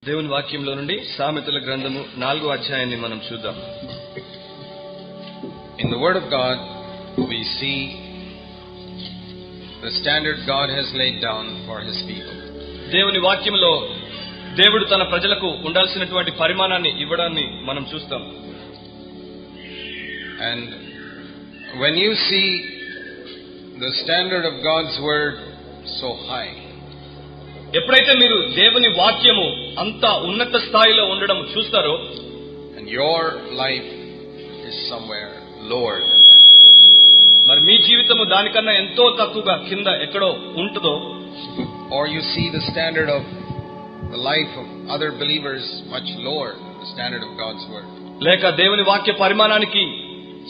దేవుని వాక్యంలో నుండి సామెతల గ్రంథము 4వ అధ్యాయాన్ని మనం చూద్దాం. In the word of God we see the standard God has laid down for his people. దేవుని వాక్యంలో దేవుడు తన ప్రజలకు ఉండాల్సినటువంటి పరిమాణాన్ని ఇవ్వడాన్ని మనం చూస్తాం. And when you see the standard of God's word so high, ఎప్పుడైతే మీరు దేవుని వాక్యము అంత ఉన్నత స్థాయిలో ఉండడం చూస్తారో, and your life is somewhere lower than that, మరి మీ జీవితము దానికన్నా ఎంతో తక్కువగా కింద ఎక్కడో ఉంటుందో, or you see the standard of the life of other believers much lower than the standard of God's word, లేక దేవుని వాక్య పరిమాణానికి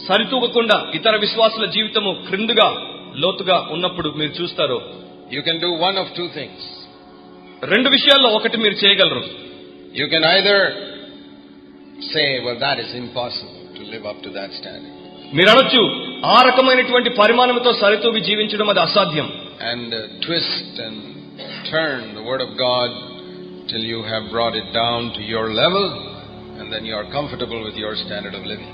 సరితూగకుండా ఇతర విశ్వాసుల జీవితము క్రిందుగా లోతుగా ఉన్నప్పుడు మీరు చూస్తారో, you can do one of two things. రెండు విషయాల్లో ఒకటి మీరు చేయగలరు. You can either say, well, that is impossible to live up to that standard, మీరు అనొచ్చు, ఆ రకమైనటువంటి పరిమాణంతో సరితూగి జీవించడం అది అసాధ్యం, and twist and turn the word of God till you have brought it down to your level, and then you are comfortable with your standard of living.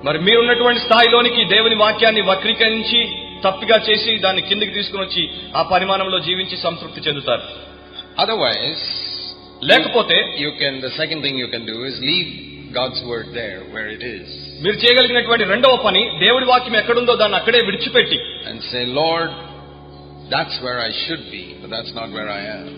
మరి మీరున్నటువంటి స్థాయిలోనికి దేవుని వాక్యాన్ని వక్రీకరించి తప్పిగా చేసి దాన్ని కిందికి తీసుకుని వచ్చి ఆ పరిమాణంలో జీవించి సంతృప్తి చెందుతారు. Otherwise, లేకపోతే the second thing you can do is leave God's word there where it is, మీరు చేయగలిగినటువంటి రెండవ పని దేవుడి వాక్యం ఎక్కడుందో దాన్ని అక్కడే విడిచిపెట్టి and say, Lord, that's where I should be, but that's not where I am.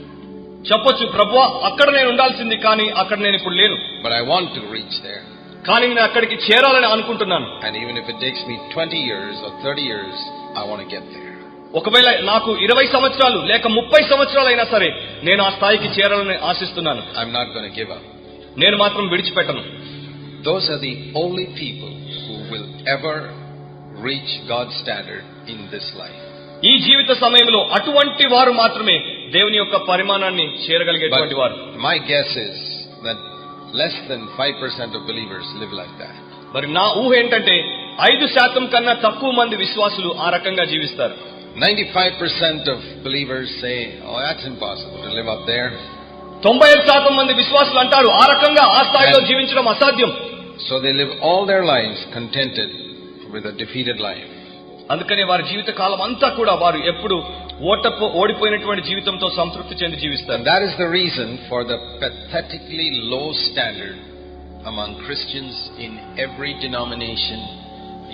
చెప్పొచ్చు, ప్రభువా అక్కడ నేను ఉండాల్సింది, కానీ అక్కడ నేను ఇప్పుడు లేను, But I want to reach there. కానీ నేను అక్కడికి చేరాలని అనుకుంటున్నాను. And even if it takes me 20 years or 30 years, I want to get there. ఒకవేళ నాకు 20 సంవత్సరాలు లేక 30 సంవత్సరాలు అయినా సరే నేను ఆ స్థాయికి చేరాలని ఆశిస్తున్నాను. I'm not going to give up. నేను మాత్రం విడిచిపెట్టను. Those are the only people who will ever reach God's standard in this life. ఈ జీవిత సమయంలో అటువంటి వారు మాత్రమే దేవుని యొక్క పరిమాణాన్ని చేరగలిగేటువంటి వారు. My guess is that less than 5% of believers live like that. మరి నా ఊహ ఏంటంటే 5% కన్నా తక్కువ మంది విశ్వాసులు ఆ రకంగా జీవిస్తారు. 95% of believers say, oh, that's impossible to live up there. 95% మంది విశ్వాసులు అంటారు, ఆ రకంగా ఆ స్థాయిలో జీవించడం అసాధ్యం. So they live all their lives contented with a defeated life. అందుకనే వారి జీవిత కాలం అంతా కూడా వారు ఎప్పుడు ఓడిపోయినటువంటి జీవితంతో సంతృప్తి చెంది జీవిస్తారు. And that is the reason for the pathetically low standard among Christians in every denomination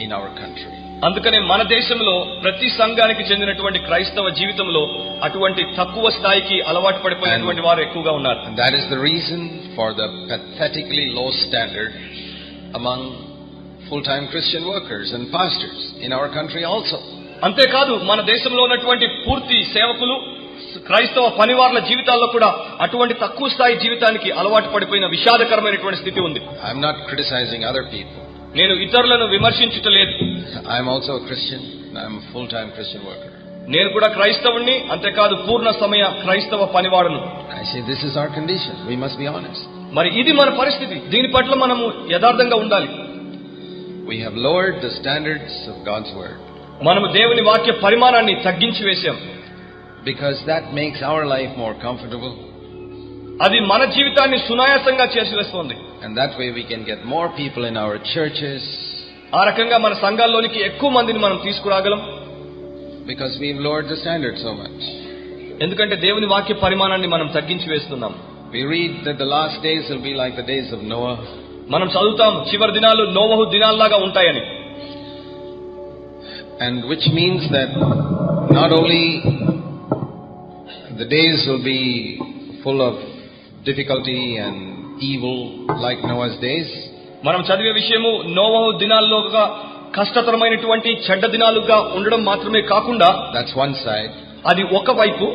in our country. అందుకనే మన దేశంలో ప్రతి సంఘానికి చెందినటువంటి క్రైస్తవ జీవితంలో అటువంటి తక్కువ స్థాయికి అలవాటు పడిపోయినటువంటి వారు ఎక్కువగా ఉన్నారు. And that is the reason for the pathetically low standard among full-time Christian workers and pastors in our country also. అంతేకాదు మన దేశంలో ఉన్నటువంటి పూర్తి సేవకులు క్రైస్తవ పనివారుల జీవితాల్లో కూడా అటువంటి తక్కువ స్థాయి జీవితానికి అలవాటు పడిపోయిన విషాదకరమైనటువంటి స్థితి ఉంది. I am not criticizing other people. నేను ఇతరులను విమర్శించటలేదు. I am also a Christian. I am a full-time Christian worker. నేను కూడా క్రైస్తవుణ్ణి, అంతేకాదు పూర్ణ సమయ క్రైస్తవ పనివాడును. I say this is our condition. We must be honest. మరి ఇది మన పరిస్థితి. దీని పట్ల మనము యథార్థంగా ఉండాలి. We have lowered the standards of God's word. మనము దేవుని వాక్య పరిమాణాన్ని తగ్గించి వేశాం. Because that makes our life more comfortable. అది మన జీవితాన్ని సునాయాసంగా చేసివేస్తుంది. And that way we can get more people in our churches. ఆ రకంగా మన సంఘాల్లోనికి ఎక్కువ మందిని మనం తీసుకురాగలం. Because we've lowered the standard so much. ఎందుకంటే దేవుని వాక్య పరిమాణాన్ని మనం తగ్గించి వేస్తున్నాం. We read that the last days will be like the days of Noah. మనం చదువుతాం చివరి దినాలు నోవహు దినాల్లాగా ఉంటాయని. And which means that not only the days will be full of difficulty and evil like Noah's days. మనం చదివే విషయము నోవహు దినాల్లోగా కష్టతరమైనటువంటి చెడ్డ దినాలుగా ఉండడం మాత్రమే కాకుండా, that's one side. అది ఒక వైపు.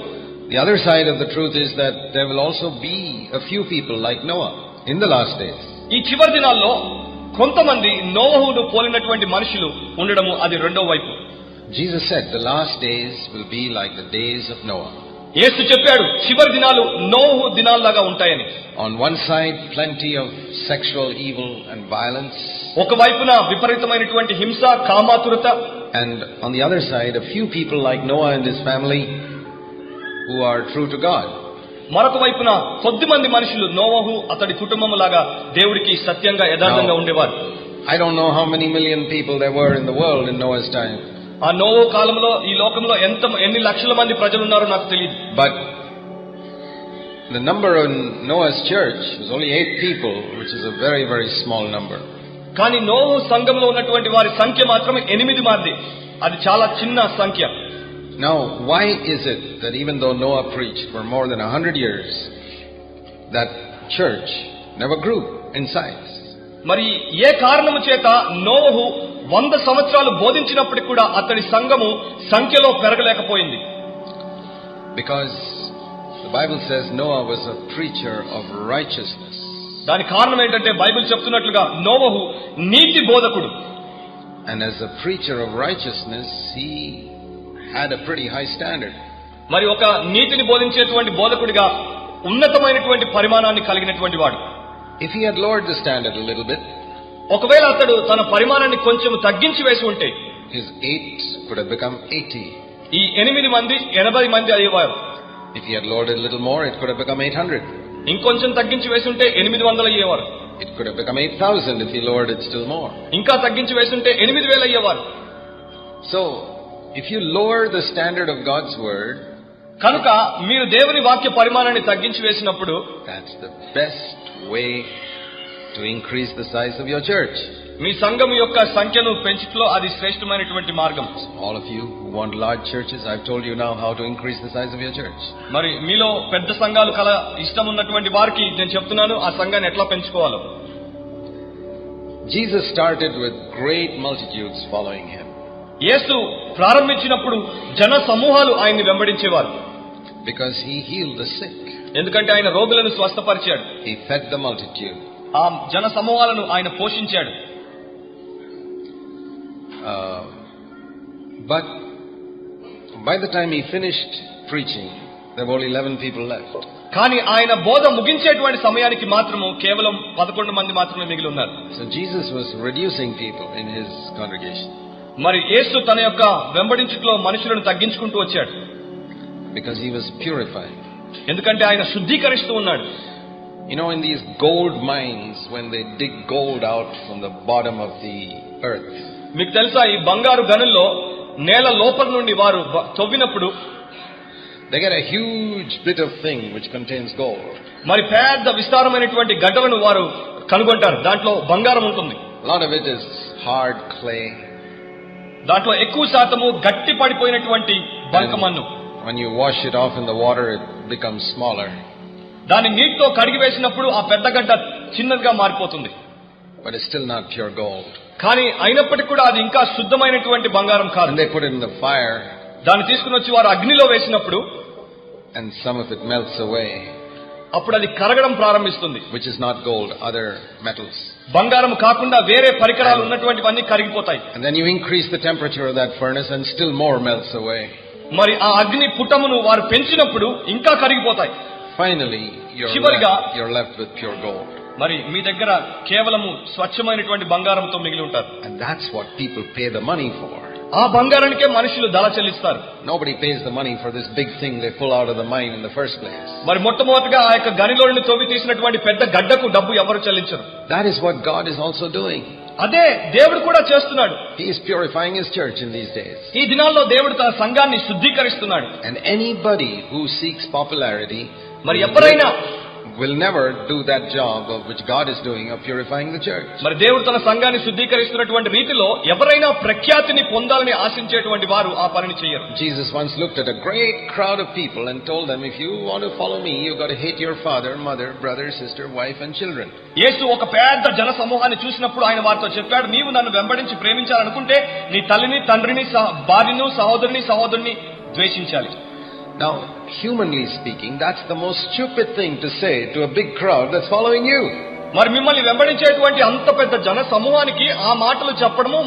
The other side of the truth is that there will also be a few people like Noah in the last days. ఈ చివరి దినాల్లో కొంతమంది నోవహును పోలినటువంటి మనుషులు ఉండడము అది రెండో వైపు. Jesus said the last days will be like the days of Noah. యేసు చెప్పాడు చివరి దినాలు నోవహు దినాల్లాగా ఉంటాయని. On one side, plenty of sexual evil and violence. ఒక వైపున విపరీతమైనటువంటి హింస, కామాతురత. And on the other side, a few people like Noah and his family who are true to God. మరొక వైపున కొద్ది మంది మనుషులు నోవహు అతడి కుటుంబం లాగా దేవుడికి సత్యంగా యథార్థంగా ఉండేవారు. I don't know how many million people there were in the world in Noah's time. ఆ నోవహు కాలంలో ఈ లోకంలో ఎన్ని లక్షల మంది ప్రజలు ఉన్నారో నాకు తెలియదు. But the number in Noah's church was only 8 people, which is a very, very small number. కానీ నోవహు సంఘంలో ఉన్నటువంటి వారి సంఖ్య మాత్రం 8 మంది. అది చాలా చిన్న సంఖ్య. Now, why is it that even though Noah preached for more than 100 years, that church never grew in size? మరి ఏ కారణము చేత నోవహు 100 సంవత్సరాలు బోధించినప్పటికీ కూడా అతడి సంఘము సంఖ్యలో పెరగలేకపోయింది? Because the Bible says Noah was a preacher of righteousness. దాని కారణం ఏంటంటే బైబిల్ చెప్తున్నట్లుగా నోవహు నీతి బోధకుడు. And as a preacher of righteousness, he had a pretty high standard. మరి ఒక నీతిని బోధించేటువంటి బోధకుడిగా ఉన్నతమైనటువంటి పరిమాణాన్ని కలిగినటువంటి వాడు. If he had lowered the standard a little bit, ఒకవేళ అతడు తన పరిమాణాన్ని కొంచెం తగ్గించి వేసి ఉంటే his 8 could have become 80. ఈ 8 మంది 80 మంది అయ్యేవారు. If he had lowered it a little more, it could have become 800. ఇంకొంచెం తగ్గించి వేసి ఉంటే 800 అయ్యేవారు. It could have become 8,000 if he lowered it still more. ఇంకా తగ్గించి వేసి ఉంటే 8000 అయ్యేవారు. So, if you lower the standard of God's word, కనుక మీరు దేవుని వాక్య పరిమాణాన్ని తగ్గించి వేసినప్పుడు that's the best way to increase the size of your church. మీ సంఘం యొక్క సంఖ్యను పెంచుటలో అది శ్రేష్టమైనటువంటి మార్గం. All of you who want large churches, I've told you now how to increase the size of your church. మరి మీలో పెద్ద సంఘాలు ఇష్టం ఉన్నటువంటి వారికి నేను చెప్తున్నాను ఆ సంఘాన్ని ఎట్లా పెంచుకోవాలో. Jesus started with great multitudes following him. యేసు ప్రారంభించినప్పుడు జన సమూహాలు ఆయన్ని వెంబడించేవారు. Because he healed the sick. ఎందుకంటే ఆయన రోగులను స్వస్థపరిచాడు. He fed the multitude. ఆ జన సమూహాలను ఆయన పోషించాడు. But by the time he finished preaching, there were only 11 people left. కానీ ఆయన బోధ ముగించేటువంటి సమయానికి మాత్రము కేవలం 11 మంది మాత్రమే మిగిలి ఉన్నారు. So Jesus was reducing people in his congregation. మరి యేసు తన యొక్క వెంబడించుటలో మనుషులను తగ్గించుకుంటూ వచ్చాడు. Because he was purifying. ఎందుకంటే ఆయన శుద్ధీకరిస్తూ ఉన్నాడు. You know, in these gold mines, when they dig gold out from the bottom of the earth, మీకు తెలుసా ఈ బంగారు గనుల్లో నేల లోపల నుండి వారు తవ్వినప్పుడు they get a huge bit of thing which contains gold. మరి పెద్ద విస్తారమైనటువంటి గడ్డలను వారు కనుగొంటారు. దాంట్లో బంగారం ఉంటుంది. A lot of it is hard clay. దాంట్లో ఎక్కువ శాతము గట్టి పడిపోయినటువంటి బంకమన్ను. When you wash it off in the water, it becomes smaller. దాన్ని నీటితో కడిగి వేసినప్పుడు ఆ పెద్ద గడ్డ చిన్నదిగా మారిపోతుంది. But it's still not pure gold. కానీ అయినప్పటికీ కూడా అది ఇంకా శుద్ధమైనటువంటి బంగారం కాదు. And they put it in the fire. దాన్ని తీసుకుని వచ్చి వారు అగ్నిలో వేసినప్పుడు And some of it melts away. అప్పుడు అది కరగడం ప్రారంభిస్తుంది. Which is not gold, other metals. బంగారం కాకుండా వేరే పరికరాలు ఉన్నటువంటివన్నీ కరిగిపోతాయి. And then you increase the temperature of that furnace and still more melts away. మరి ఆ అగ్ని పుటమును వారు పెంచినప్పుడు ఇంకా కరిగిపోతాయి. Finally, you're left with pure gold. మరి మీ దగ్గర కేవలము స్వచ్ఛమైనటువంటి బంగారంతో మిగిలి ఉంటారు. And that's what people pay the money for. ఆ బంగారానికే మనుషులు ధర చెల్లిస్తారు. Nobody pays the money for this big thing they pull out of the mine in the first place. మరి మొట్టమొదటిగా ఆ యొక్క గనిలో నుండి తవ్వి తీసినటువంటి పెద్ద గడ్డకు డబ్బు ఎవరు చెల్లించరు. That is what God is also doing. అదే దేవుడు కూడా చేస్తున్నాడు. He is purifying his church in these days. ఈ దినాల్లో దేవుడు తన సంఘాన్ని శుద్ధీకరిస్తున్నాడు. And anybody who seeks popularity మరి ఎవరైనా will never do that job of which God is doing of purifying the church. మరి దేవుడు తన సంఘాన్ని శుద్ధీకరిస్తున్నటువంటి రీతిలో ఎవరైనా ప్రఖ్యాతిని పొందాలని ఆశించేటువంటి వారు ఆ పనిని చేయరు. Jesus once looked at a great crowd of people and told them, if you want to follow me, you've got to hate your father, mother, brother, sister, wife and children. యేసు ఒక పెద్ద జన సమూహాన్ని చూసినప్పుడు ఆయన వారితో చెప్పాడు, నీవు నన్ను వెంబడించి ప్రేమించాలనుకుంటే నీ తల్లిని, తండ్రిని, భార్యను, సహోదరుని ద్వేషించాలి. Now, humanly speaking, that's the most stupid thing to say to a big crowd that's following you. మరి మిమ్మల్ని వెంబడించేటువంటి అంత పెద్ద జన సమూహానికి ఆ మాటలు చెప్పడము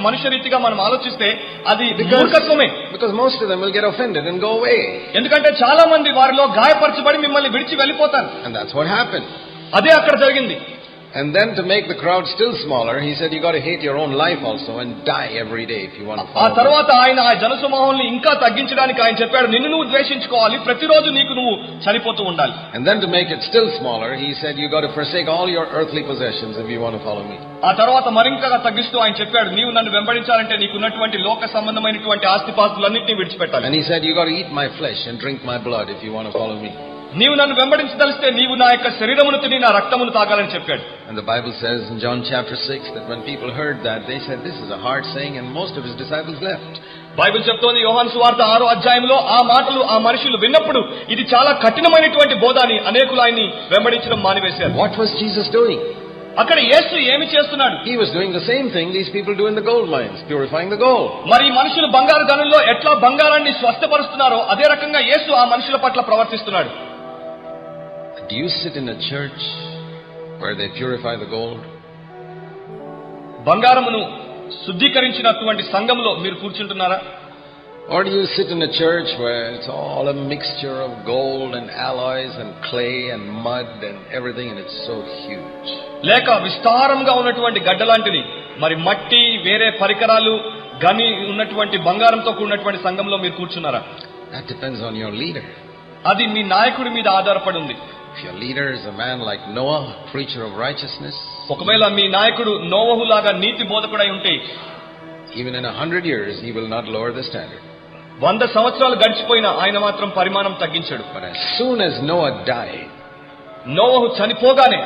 మనుష్య రీతిగా మనం ఆలోచిస్తే అది మూర్ఖత్వమే. Because most of them will get offended and go away. ఎందుకంటే చాలా మంది వారిలో గాయపరచబడి మిమ్మల్ని విడిచి వెళ్ళిపోతారు. And that's what happened. అదే అక్కడ జరిగింది. And then to make the crowd still smaller, he said, you got to hate your own life also and die every day if you want to ఆ follow me. తర్వాత ఆయన ఆ జనసమూహాన్ని ఇంకా తగ్గించడానికి ఆయన చెప్పాడు, నిన్ను నువ్వు ద్వేషించుకోవాలి, ప్రతిరోజు నీకు నువ్వు చనిపోతూ ఉండాలి. And then to make it still smaller, he said, you got to forsake all your earthly possessions if you want to follow me. ఆ తర్వాత మరింతగా తగ్గిస్తూ ఆయన చెప్పాడు, నీవు నన్ను వెంబడించాలంటే నీకున్నటువంటి లోక సంబంధమైనటువంటి ఆస్తిపాస్తులన్నింటినీ విడిచిపెట్టాలి. And he said, you got to eat my flesh and drink my blood if you want to follow me. నీవు నన్ను వెంబడించదలిస్తే నీవు నా యొక్క శరీరమును తిని నా రక్తమును తాగాలని చెప్పాడు. And the Bible says in John chapter 6 that when people heard that, they said, this is a hard saying, and most of his disciples left. Bible చెప్తోంది, యోహాను సువార్త 6వ అధ్యాయంలో ఆ మాటలు ఆ మనుషులు విన్నప్పుడు ఇది చాలా కఠినమైనటువంటి బోధ అని అనేకులు ఆయన్ని వెంబడించడం మానివేశారు. What was Jesus doing? అక్కడ యేసు ఏమి చేస్తున్నాడు? He was doing the same thing these people do in the gold mines, purifying the gold. మరి ఈ మనుషులు బంగారు గనుల్లో ఎట్లా బంగారాన్ని స్వస్థపరుస్తున్నారో అదే రకంగా యేసు ఆ మనుషుల పట్ల ప్రవర్తిస్తున్నాడు. Do you sit in a church where they purify the gold? బంగారమును శుద్ధీకరించినటువంటి సంఘంలో మీరు కూర్చుంటున్నారా? Or do you sit in a church where it's all a mixture of gold and alloys and clay and mud and everything, and it's so huge? లేక విస్తారంగా ఉన్నటువంటి గడ్డలాంటిది మరి మట్టి, వేరే పరికరాలు, గని ఉన్నటువంటి బంగారంతో కూడినటువంటి సంఘంలో మీరు కూర్చున్నారా? That depends on your leader. అది మీ నాయకుడి మీద ఆధారపడి ఉంది. If your leader is a man like Noah, preacher of righteousness, ఒకవేళ మీ నాయకుడు నోవహులాగా నీతి బోధకుడై ఉంటే even in 100 years he will not lower the standard. 100 సంవత్సరాలు గడిచిపోయినా ఆయన మాత్రం పరిమాణం తగ్గించాడు. But as soon as Noah died, నోవహు చనిపోగానే,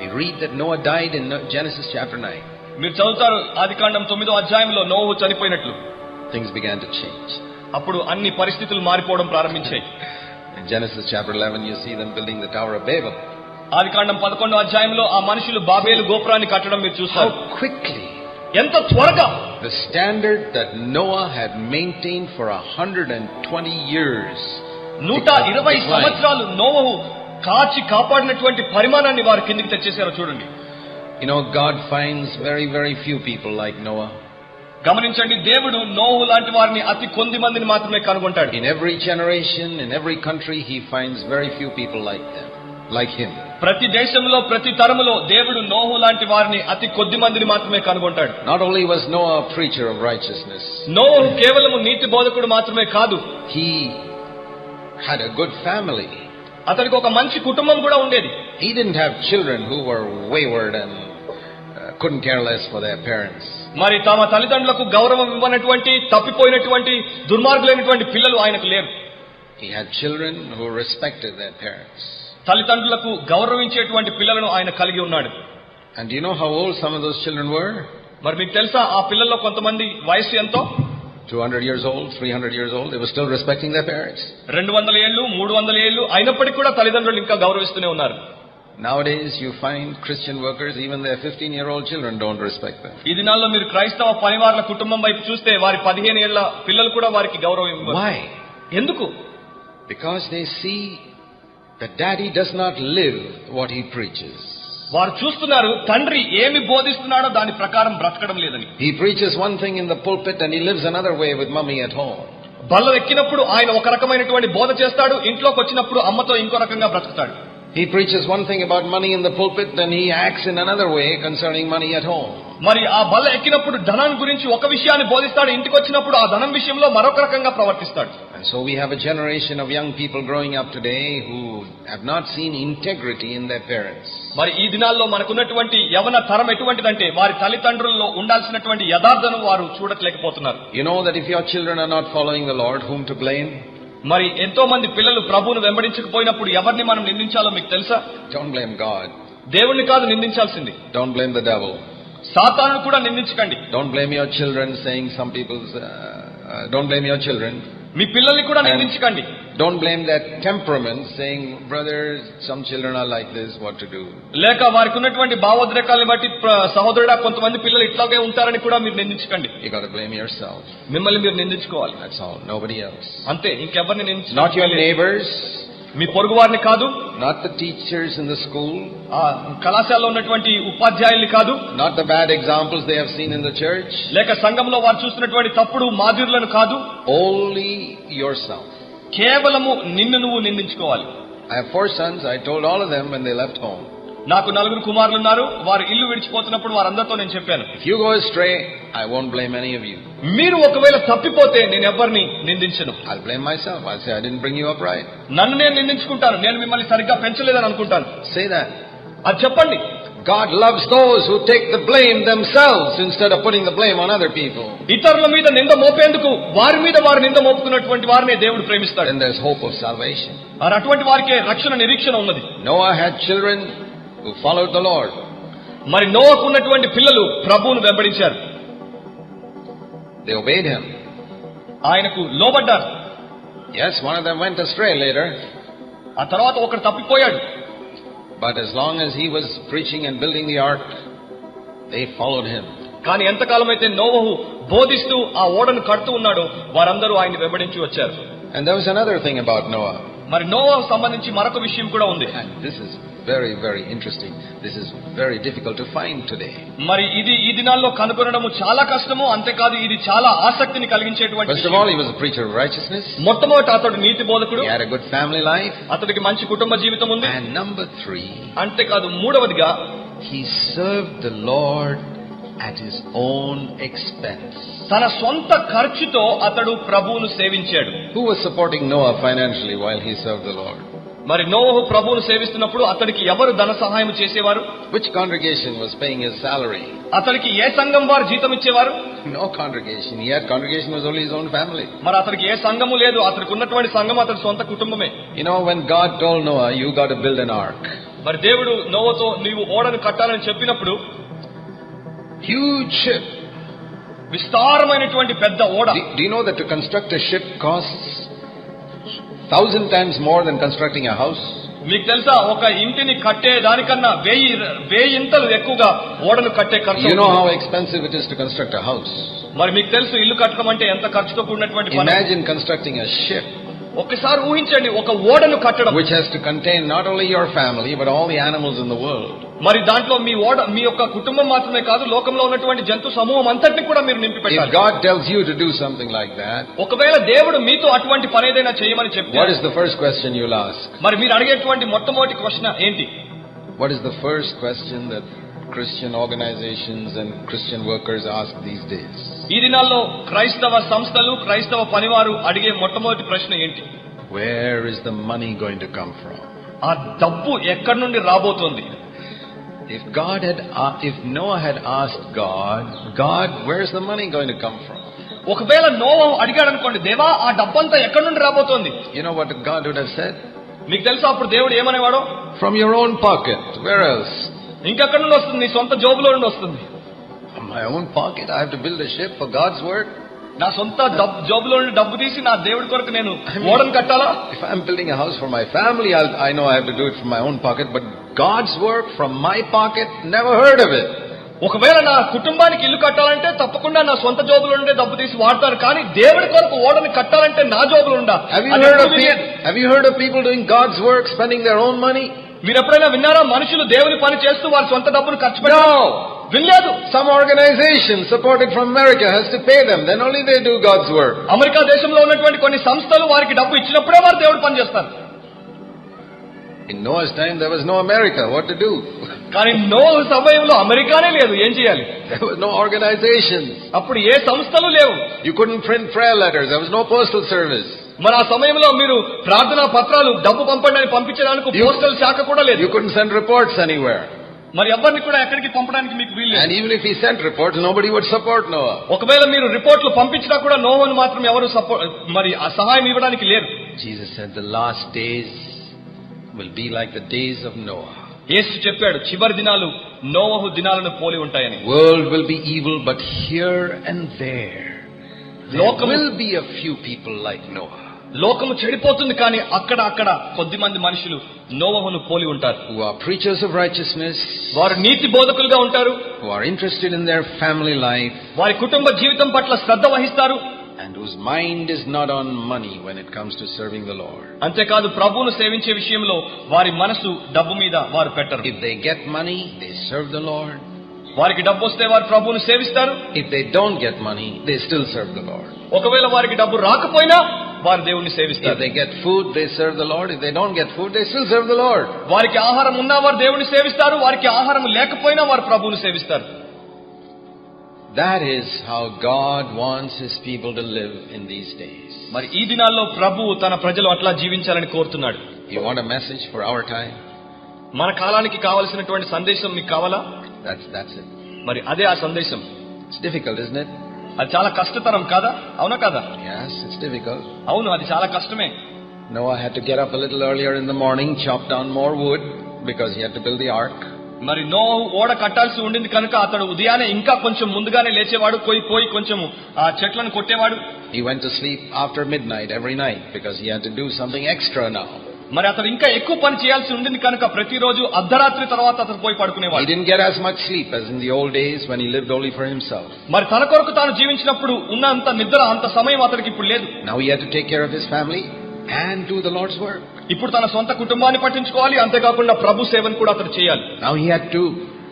we read that Noah died in Genesis chapter 9. మీరు చదువుతారు ఆదికాండం 9వ అధ్యాయంలో నోవహు చనిపోయినట్లు. Things began to change. అప్పుడు అన్ని పరిస్థితులు మారిపోవడం ప్రారంభించాయి. In Genesis chapter 11 you see them building the Tower of Babel. ఆదికాండం 11వ అధ్యాయంలో ఆ మనుషులు బాబేలు గోపురాన్ని కట్టడం మీరు చూస్తారు. How quickly ఎంత త్వరగా the standard that Noah had maintained for 120 years, 120 సంవత్సరాలు నోవహు కాచి కాపాడినటువంటి పరిమాణాన్ని వారు కిందికి తెచ్చేశారో చూడండి. you know, God finds very, very few people like Noah. గమనించండి, దేవుడు నోహు లాంటి వారిని అతి కొద్ది మందిని మాత్రమే కనుగొంటాడు. In every generation, in every country, he finds very few people like him. ప్రతి దేశంలో ప్రతి తరములో దేవుడు నోహు లాంటి వారిని అతి కొద్ది మందిని మాత్రమే కనుగొంటాడు. Not only was Noah a preacher of righteousness, నోహు కేవలము నీతి బోధకుడు మాత్రమే కాదు, he had a good family. అతనికి ఒక మంచి కుటుంబం కూడా ఉండేది. He didn't have children who were wayward and couldn't care less for their parents. మరి తమ తల్లిదండ్రులకు గౌరవం ఇవ్వనటువంటి, తప్పిపోయినటువంటి, దుర్మార్గులైనటువంటి పిల్లలు ఆయనకు లేరు. He had children who respected their parents. తల్లిదండ్రులకు గౌరవించేటువంటి పిల్లలను ఆయన కలిగి ఉన్నాడు. And do you know how old some of those children were? మరి మీకు తెలుసా ఆ పిల్లల్లో కొంతమంది వయసు ఎంతో? 200 years old, 300 years old. They were still respecting their parents. 200 ఏళ్ళు, 300 ఏళ్ళు అయినప్పటికీ కూడా తల్లిదండ్రులు ఇంకా గౌరవిస్తూనే ఉన్నారు. Nowadays you find Christian workers, even their 15-year-old children don't respect them. ఈ దినాల్లో మీరు క్రైస్తవ పనివారుల కుటుంబం వైపు చూస్తే వారి 15 ఏళ్ల పిల్లలు కూడా వారికి గౌరవం ఇవ్వరు. Why? ఎందుకు? Because they see that daddy does not live what he preaches. వారు చూస్తున్నారు తండ్రి ఏమి బోధిస్తున్నాడో దాని ప్రకారం బ్రతకడం లేదని. He preaches one thing in the pulpit and he lives another way with mommy at home. బల్ల ఎక్కినప్పుడు ఆయన ఒక రకమైనటువంటి బోధ చేస్తాడు, ఇంట్లోకి వచ్చినప్పుడు అమ్మతో ఇంకో రకంగా బ్రతుకుతాడు. He preaches one thing about money in the pulpit, then he acts in another way concerning money at home. మరి ఆ బల్ల ఎక్కినప్పుడు ధనాన్ని గురించి ఒక విషయాన్ని బోధిస్తాడు, ఇంటికి వచ్చినప్పుడు ఆ ధనం విషయంలో మరొక రకంగా ప్రవర్తిస్తాడు. And so we have a generation of young people growing up today who have not seen integrity in their parents. మరి ఈ దినాల్లో మనకున్నటువంటి యవన తరం ఎటువంటిదంటే వారి తల్లిదండ్రుల్లో ఉండాల్సినటువంటి యథార్థను వారు చూడలేకపోతున్నారు. You know that if your children are not following the Lord, whom to blame? మరి ఎంతో మంది పిల్లలు ప్రభువును వెంబడించకపోయినప్పుడు ఎవరిని మనం నిందించాలో మీకు తెలుసా? Don't blame God. దేవుణ్ణి కాదు నిందించాల్సింది, Don't blame the devil. సాతానును కూడా నిందించకండి. Don't blame your children, saying some people's don't blame your children. మీ పిల్లల్ని కూడా నిందించకండి. Don't blame that temperament, saying, brother, some children are like this, what to do? లేక వారికి ఉన్నటువంటి భావోద్రేకాలను బట్టి సహోదరుడా కొంతమంది పిల్లలు ఇట్లాగే ఉంటారని కూడా మీరు నిందించకండి. You got to blame yourself. మిమ్మల్ని మీరు నిందించుకోవాలి. That's all. Nobody else. అంతే, ఇంకెవరిని నిందించ. Not your neighbors. మీ పొరుగు వారిని కాదు. Not the teachers in the school. ఆ కళాశాలలో ఉన్నటువంటి ఉపాధ్యాయుల్ని కాదు. Not the bad examples they have seen in the church. లేక సంఘంలో వారు చూస్తున్నటువంటి తప్పుడు మాదిరులను కాదు. Only yourself. కేవలము నిన్ను నువ్వు నిందించుకోవాలి. I have 4 sons. I told all of them when they left home. నాకు 4 కుమారులు ఉన్నారు. వారు ఇల్లు విడిచిపోతున్నప్పుడు వారందరితో నేను చెప్పాను, if you go astray, I won't blame any of you. మీరు ఒకవేళ తప్పిపోతే నేను ఎవరిని నిందించను. I'll blame myself. I'll say I didn't bring you up right. నన్ను నేను నిందించుకుంటాను, నేను మిమ్మల్ని సరిగ్గా పెంచలేదని అనుకుంటాను. Say that. అది చెప్పండి. God loves those who take the blame themselves instead of putting the blame on other people. ఇతరుల మీద నింద మోపేందుకు వారి మీద వారు నింద మోపుకున్నటువంటి వారినే దేవుడు ప్రేమిస్తాడు. Then there's hope of salvation. మరి అటువంటి వారికే రక్షణ నిరీక్షణ ఉన్నది. Noah had children who followed the Lord. మరి నోవాకు ఉన్నటువంటి పిల్లలు ప్రభువును వెంబడించారు. They obeyed him. ఆయనకు లోబడ్డారు. Yes, one of them went astray later. ఆ తర్వాత ఒకడు తప్పిపోయాడు. But as long as he was preaching and building the ark, they followed him. కానీ ఎంతకాలం అయితే నోవహు బోధిస్తూ ఆ ఓడను కడుతూ ఉన్నాడో వారందరూ ఆయన్ని వెంబడించి వచ్చారు. And there was another thing about Noah. మరి నోవహు సంబంధించి మరొక విషయం కూడా ఉంది. And this is very, very interesting. This is very difficult to find today. మరి ఇది ఈ దినాల్లో కనుగొనడము చాలా కష్టము. అంతేకాదు ఇది చాలా ఆసక్తిని కలిగించేటువంటి. First of all, he was a preacher of righteousness. మొట్టమొదట అతడు నీతి బోధకుడు. He had a good family life. అతడికి మంచి కుటుంబ జీవితం ఉంది. And number 3, అంతేకాదు మూడవదిగా he served the Lord at his own expense. తన సొంత ఖర్చుతో అతడు ప్రభువును సేవించాడు. Who was supporting Noah financially while he served the Lord? మరి నోవహు ప్రభువును సేవిస్తున్నప్పుడు అతడికి ఎవరు ధన సహాయం చేసేవారు? Which congregation was paying his salary? అతడికి ఏ సంఘం వారు జీతం ఇచ్చేవారు? No congregation. He had congregation was only his own family. మరి అతడికి ఏ సంఘము లేదు. అతడికి ఉన్నటువంటి సంఘం అతడి సొంత కుటుంబమే. You know, when God told Noah, you got to build an ark. మరి దేవుడు నోవతో నీవు ఓడను కట్టాలని చెప్పినప్పుడు Huge ship. విస్తారమైనటువంటి పెద్ద ఓడ. Do you know that to construct a ship costs 1,000 times more than constructing a house? మీకు తెలుసా, ఒక ఇంటిని కట్టే దానికన్నా 1000 ఇంతలు ఎక్కువగా ఓడను కట్టే ఖర్చు. You know how expensive it is to construct a house. మరి మీకు తెలుసు ఇల్లు కట్టడం అంటే ఎంత ఖర్చుతో కూడినటువంటి పని. Imagine constructing a ship ఒక్కసారి ఊహించండి, ఒక ఓడను కట్టడం. which has to contain not only your family but all the animals in the world. మరి దాంట్లో మీ యొక్క కుటుంబం మాత్రమే కాదు, లోకంలో ఉన్నటువంటి జంతు సమూహం అంతటిని కూడా మీరు నింపి పెట్టాలి. If God tells you to do something like that, ఒకవేళ దేవుడు మీతో అటువంటి పని ఏదైనా చేయమని చెప్తే, what is the first question you'll ask? మరి మీరు అడిగేటువంటి మొట్టమొదటి క్వశ్చన్ ఏంటి? What is the first question that Christian organizations and Christian workers ask these days? ఈ దినాల్లో క్రైస్తవ సంస్థలు, క్రైస్తవ పనివారు అడిగే మొట్టమొదటి ప్రశ్న ఏంటి? Where is the money going to come from? ఆ డబ్బు ఎక్కడి నుండి రాబోతోంది? If Noah had asked God, where's the money going to come from? ఒకవేళ నోవహు అడిగాడు అనుకోండి, దేవా ఆ డబ్బంతా ఎక్కడి నుండి రాబోతోంది? You know what God would have said? మీకు తెలుసా అప్పుడు దేవుడు ఏమనేవాడో? From your own pocket. Where else? ఇంకెక్కడి నుండి వస్తుంది? నీ సొంత జోబులో నుండి వస్తుంది. From my own pocket? I have to build a ship for God's work? నా సొంత జోబులో నుండి డబ్బు తీసి నా దేవుడి కొరకు నేను ఓడను కట్టాలా? If I'm building a house for my family, I know I have to do it from my own pocket, but God's work from my pocket, never heard of it. ఒకవేళ నా కుటుంబానికి ఇల్లు కట్టాలంటే తప్పకుండా నా సొంత జోబులో నుండే డబ్బు తీసి వాడతారు, కానీ దేవుడి కొరకు ఓడను కట్టాలంటే నా జోబులో ఉండా. Have you heard of people doing God's work, spending their own money? మీరు ఎప్పుడైనా విన్నారా మనుషులు దేవుని పని చేస్తూ వారి సొంత డబ్బును ఖర్చు పెట్టారు? వినలేదు. Some organization supported from America has to pay them, then only they do God's work. America దేశంలో ఉన్నటువంటి కొన్ని సంస్థలు వారికి డబ్బు ఇచ్చినప్పుడే వారు దేవుడి పని చేస్తారు. In Noah's time there was no America. What to do? కానీ నోవహు సమయంలో అమెరికానే లేదు, ఏం చేయాలి? There was no organization. అప్పుడు ఏ సంస్థలు లేవు. You couldn't print prayer letters. There was no postal service. మరి ఆ సమయంలో మీరు ప్రార్థనా పత్రాలు డబ్బు పంపండి అని పంపించడానికి పోస్టల్ శాఖ కూడా లేదు. You couldn't send reports anywhere. మరి ఎవరిని కూడా ఎక్కడికి పంపడానికి మీకు వీలు లేదు. And even if he sent reports, nobody would support Noah. ఒకవేళ మీరు రిపోర్ట్లు పంపించినా కూడా నోవహును మాత్రం ఎవరు మరి ఆ సహాయం ఇవ్వడానికి లేరు. Jesus said the last days will be like the days of Noah. యేసు చెప్పాడు చివరి దినాలు నోవహు దినాలను పోలి ఉంటాయని. World will be evil, but here and there will be a few people like Noah. లోకము చెడిపోతుంది, కానీ అక్కడ కొద్ది మంది మనుషులు నోవహును పోలి ఉంటారు. Who are preachers of righteousness. వారు నీతి బోధకులుగా ఉంటారు. Who are interested in their family life. వారి కుటుంబ జీవితం పట్ల శ్రద్ధ వహిస్తారు. And whose mind is not on money when it comes to serving the Lord. అంతేకాదు ప్రభువును సేవించే విషయంలో వారి మనసు డబ్బు మీద వారు పెట్టరు. If they get money, they serve the Lord. వారికి డబ్బు వస్తే వారు ప్రభువును సేవిస్తారు. If they don't get money, they still serve the Lord. ఒకవేళ వారికి డబ్బు రాకపోయినా వారు దేవుణ్ణి If సేవిస్తారు. they get food, they serve the Lord. If they don't get food, they still serve the Lord. వారికి ఆహారం ఉన్నా వారు దేవుణ్ణి సేవిస్తారు, వారికి ఆహారం లేకపోయినా వారు ప్రభువుని సేవిస్తారు. That is how God wants His people to live in these days. మరి ఈ దినాల్లో ప్రభువు తన ప్రజలు అట్లా జీవించాలని కోరుతున్నాడు. You want a message for our time? మన కాలానికి కావలసినటువంటి సందేశం మీకు కావాలా? That's it. మరి అదే ఆ సందేశం. It's difficult, isn't it? అది చాలా కష్టతరం కాదా? అవునా కదా? Yes, it's difficult. అవును, అది చాలా కష్టమే. Noah had to get up a little earlier in the morning, chop down more wood because he had to build the ark. మరి నోహు ఓడ కట్టాల్సి ఉండింది కనుక అతడు ఉదయాన్నే ఇంకా కొంచెం ముందుగానే లేచేవాడు, పోయి కొంచెం ఆ చెట్లను కొట్టేవాడు. He went to sleep after midnight every night because he had to do something extra now. మరి అతడు ఇంకా ఎక్కువ పని చేయాల్సి ఉండింది కనుక ప్రతిరోజు అర్ధరాత్రి తర్వాత అతడు పోయి He పడుకునేవాడు. didn't get as much sleep as in the old days when he lived only for himself. మరి తన కొరకు తాను జీవించినప్పుడు ఉన్నంత నిద్ర, అంత సమయం అతడికి ఇప్పుడు లేదు. Now he had to take care of his family and do the Lord's work. ఇప్పుడు తన సొంత కుటుంబాన్ని పట్టించుకోవాలి, అంతేకాకుండా ప్రభు సేవను కూడా అతడు చేయాలి. Now he had to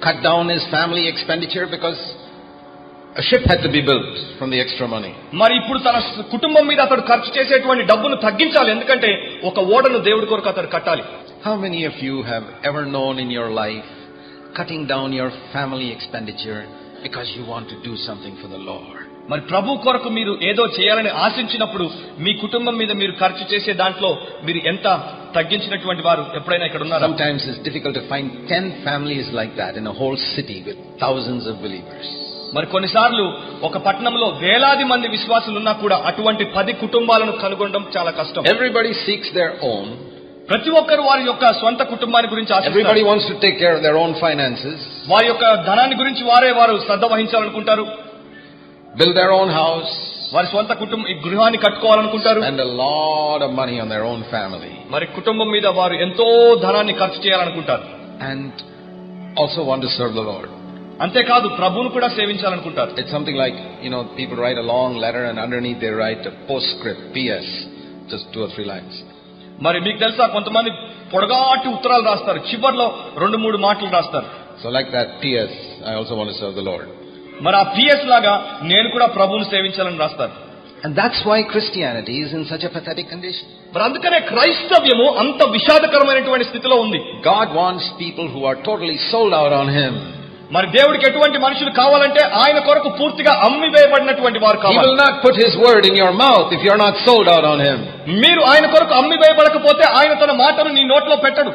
cut down his family expenditure because a ship had to be built from the extra money. మరి ఇప్పుడు తన కుటుంబం మీద అతడు ఖర్చు చేసేటువంటి డబ్బును తగ్గించాలి, ఎందుకంటే ఒక ఓడను దేవుడి కొరకు అతడు కట్టాలి. How many of you have ever known in your life cutting down your family expenditure because you want to do something for the Lord? మరి ప్రభు కొరకు మీరు ఏదో చేయాలని ఆశించినప్పుడు మీ కుటుంబం మీద మీరు ఖర్చు చేసే దాంట్లో మీరు ఎంత తగ్గించినటువంటి వారు ఎప్పుడైనా ఇక్కడ ఉన్నారా? Sometimes it's difficult to find 10 families like that in a whole city with thousands of believers. మరి కొన్నిసార్లు ఒక పట్టణంలో వేలాది మంది విశ్వాసులు ఉన్నా కూడా అటువంటి 10 కుటుంబాలను కనుగొనడం చాలా కష్టం. Everybody seeks their own. ప్రతి ఒక్కరు వారి యొక్క సొంత కుటుంబాన్ని గురించి Everybody ఆశిస్తారు. wants to take care of their own finances, వారి యొక్క ధనాన్ని గురించి వారు శ్రద్ధ వహించాలనుకుంటారు. build their own house, వారి సొంత గృహాన్ని కట్టుకోవాలనుకుంటారు. spend a lot of money on their own family, మరి కుటుంబం మీద వారు ఎంతో ధనాన్ని ఖర్చు చేయాలనుకుంటారు. and also want to serve the Lord. అంతేకాదు ప్రభువును కూడా సేవించాలనుకుంటారు. It's something like, people write a long letter and underneath they write a postscript, PS, just 2 or 3 lines. మరి మీకు తెలుసా, కొంతమంది పొడగాటి ఉత్తరాలు రాస్తారు, చివర్లో 2-3 మాటలు రాస్తారు. So like that PS, I also want to serve the Lord. మరి ఆ PS లాగా నేను కూడా ప్రభువును సేవించాలని రాస్తారు. And that's why Christianity is in such a pathetic condition. మరి అందుకనే క్రైస్తవ్యము అంత విషాదకరమైనటువంటి స్థితిలో ఉంది. God wants people who are totally sold out on Him. మరి దేవుడికి ఎటువంటి మనుషులు కావాలంటే ఆయన కొరకు పూర్తిగా అమ్మివేయబడినటువంటి వారు He కావాలి. will not put His word in your mouth if you're not sold out on Him. మీరు ఆయన కొరకు అమ్మివేయబడకపోతే ఆయన తన మాటను నీ నోట్లో పెట్టడు.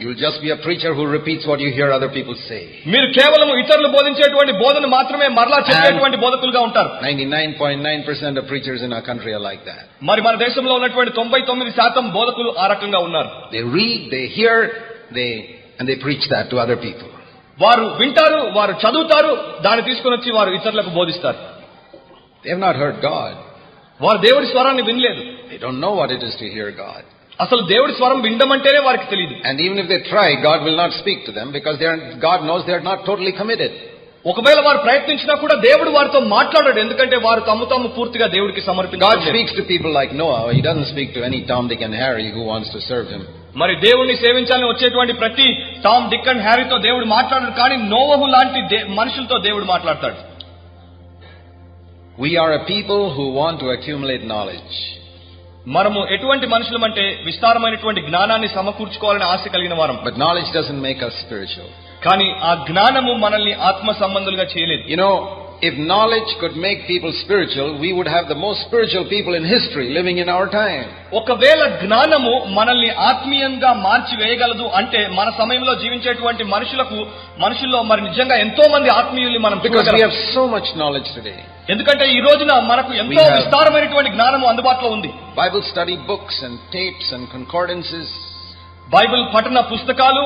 You'll just be a preacher who repeats what you hear other people say. మీరు కేవలం ఇతరులు బోధించేటువంటి బోధన మాత్రమే మరలా చెప్పేటువంటి బోధకులుగా ఉంటారు. 99.9% of preachers in our country are like that. మరి మన దేశంలో ఉన్నటువంటి 99% బోధకులు ఆ రకంగా ఉన్నారు. They read, they hear, and they preach that to other people. వారు వింటారు, వారు చదువుతారు, దాన్ని తీసుకుని వచ్చి వారు ఇతరులకు బోధిస్తారు. They have not heard God. వారు దేవుడి స్వరాన్ని వినలేదు. They don't know what it is to hear God. అసలు దేవుడి స్వరం వినడమంటేనే వారికి తెలియదు. And even if they try, God will not speak to them because God knows they are not totally committed. ఒకవేళ వారు ప్రయత్నించినా కూడా దేవుడు వారితో మాట్లాడాడు, ఎందుకంటే వారు తాము పూర్తిగా దేవుడికి God సమర్పించారు. speaks to people like Noah. He doesn't speak to any Tom, Dick and Harry who wants to serve Him. మరి దేవుణ్ణి సేవించాలని వచ్చేటువంటి ప్రతి టామ్, డిక్ అండ్ హ్యారీతో దేవుడు మాట్లాడాడు, కానీ నోవహు లాంటి మనుషులతో దేవుడు మాట్లాడతాడు. We are a people who want to accumulate knowledge. మనము ఎటువంటి మనుషులమంటే విస్తారమైనటువంటి జ్ఞానాన్ని సమకూర్చుకోవాలని ఆశ కలిగిన వారం. But knowledge doesn't make us spiritual. కానీ ఆ జ్ఞానము మనల్ని ఆత్మ సంబంధులుగా చేయలేదు. If knowledge could make people spiritual, we would have the most spiritual people in history living in our time. ఒకవేళ జ్ఞానము మనల్ని ఆత్మీయంగా మార్చి వేయగలదు అంటే మన సమయంలో జీవించేటువంటి మనుషుల్లో మరి నిజంగా ఎంతో మంది ఆత్మీయుల్ని మనం Because we చూడగలం. have so much knowledge today. ఎందుకంటే ఈ రోజున మనకు ఎంతో విస్తారమైనటువంటి జ్ఞానము అందుబాటులో ఉంది. Bible study books and tapes and concordances. Bible పఠన పుస్తకాలు,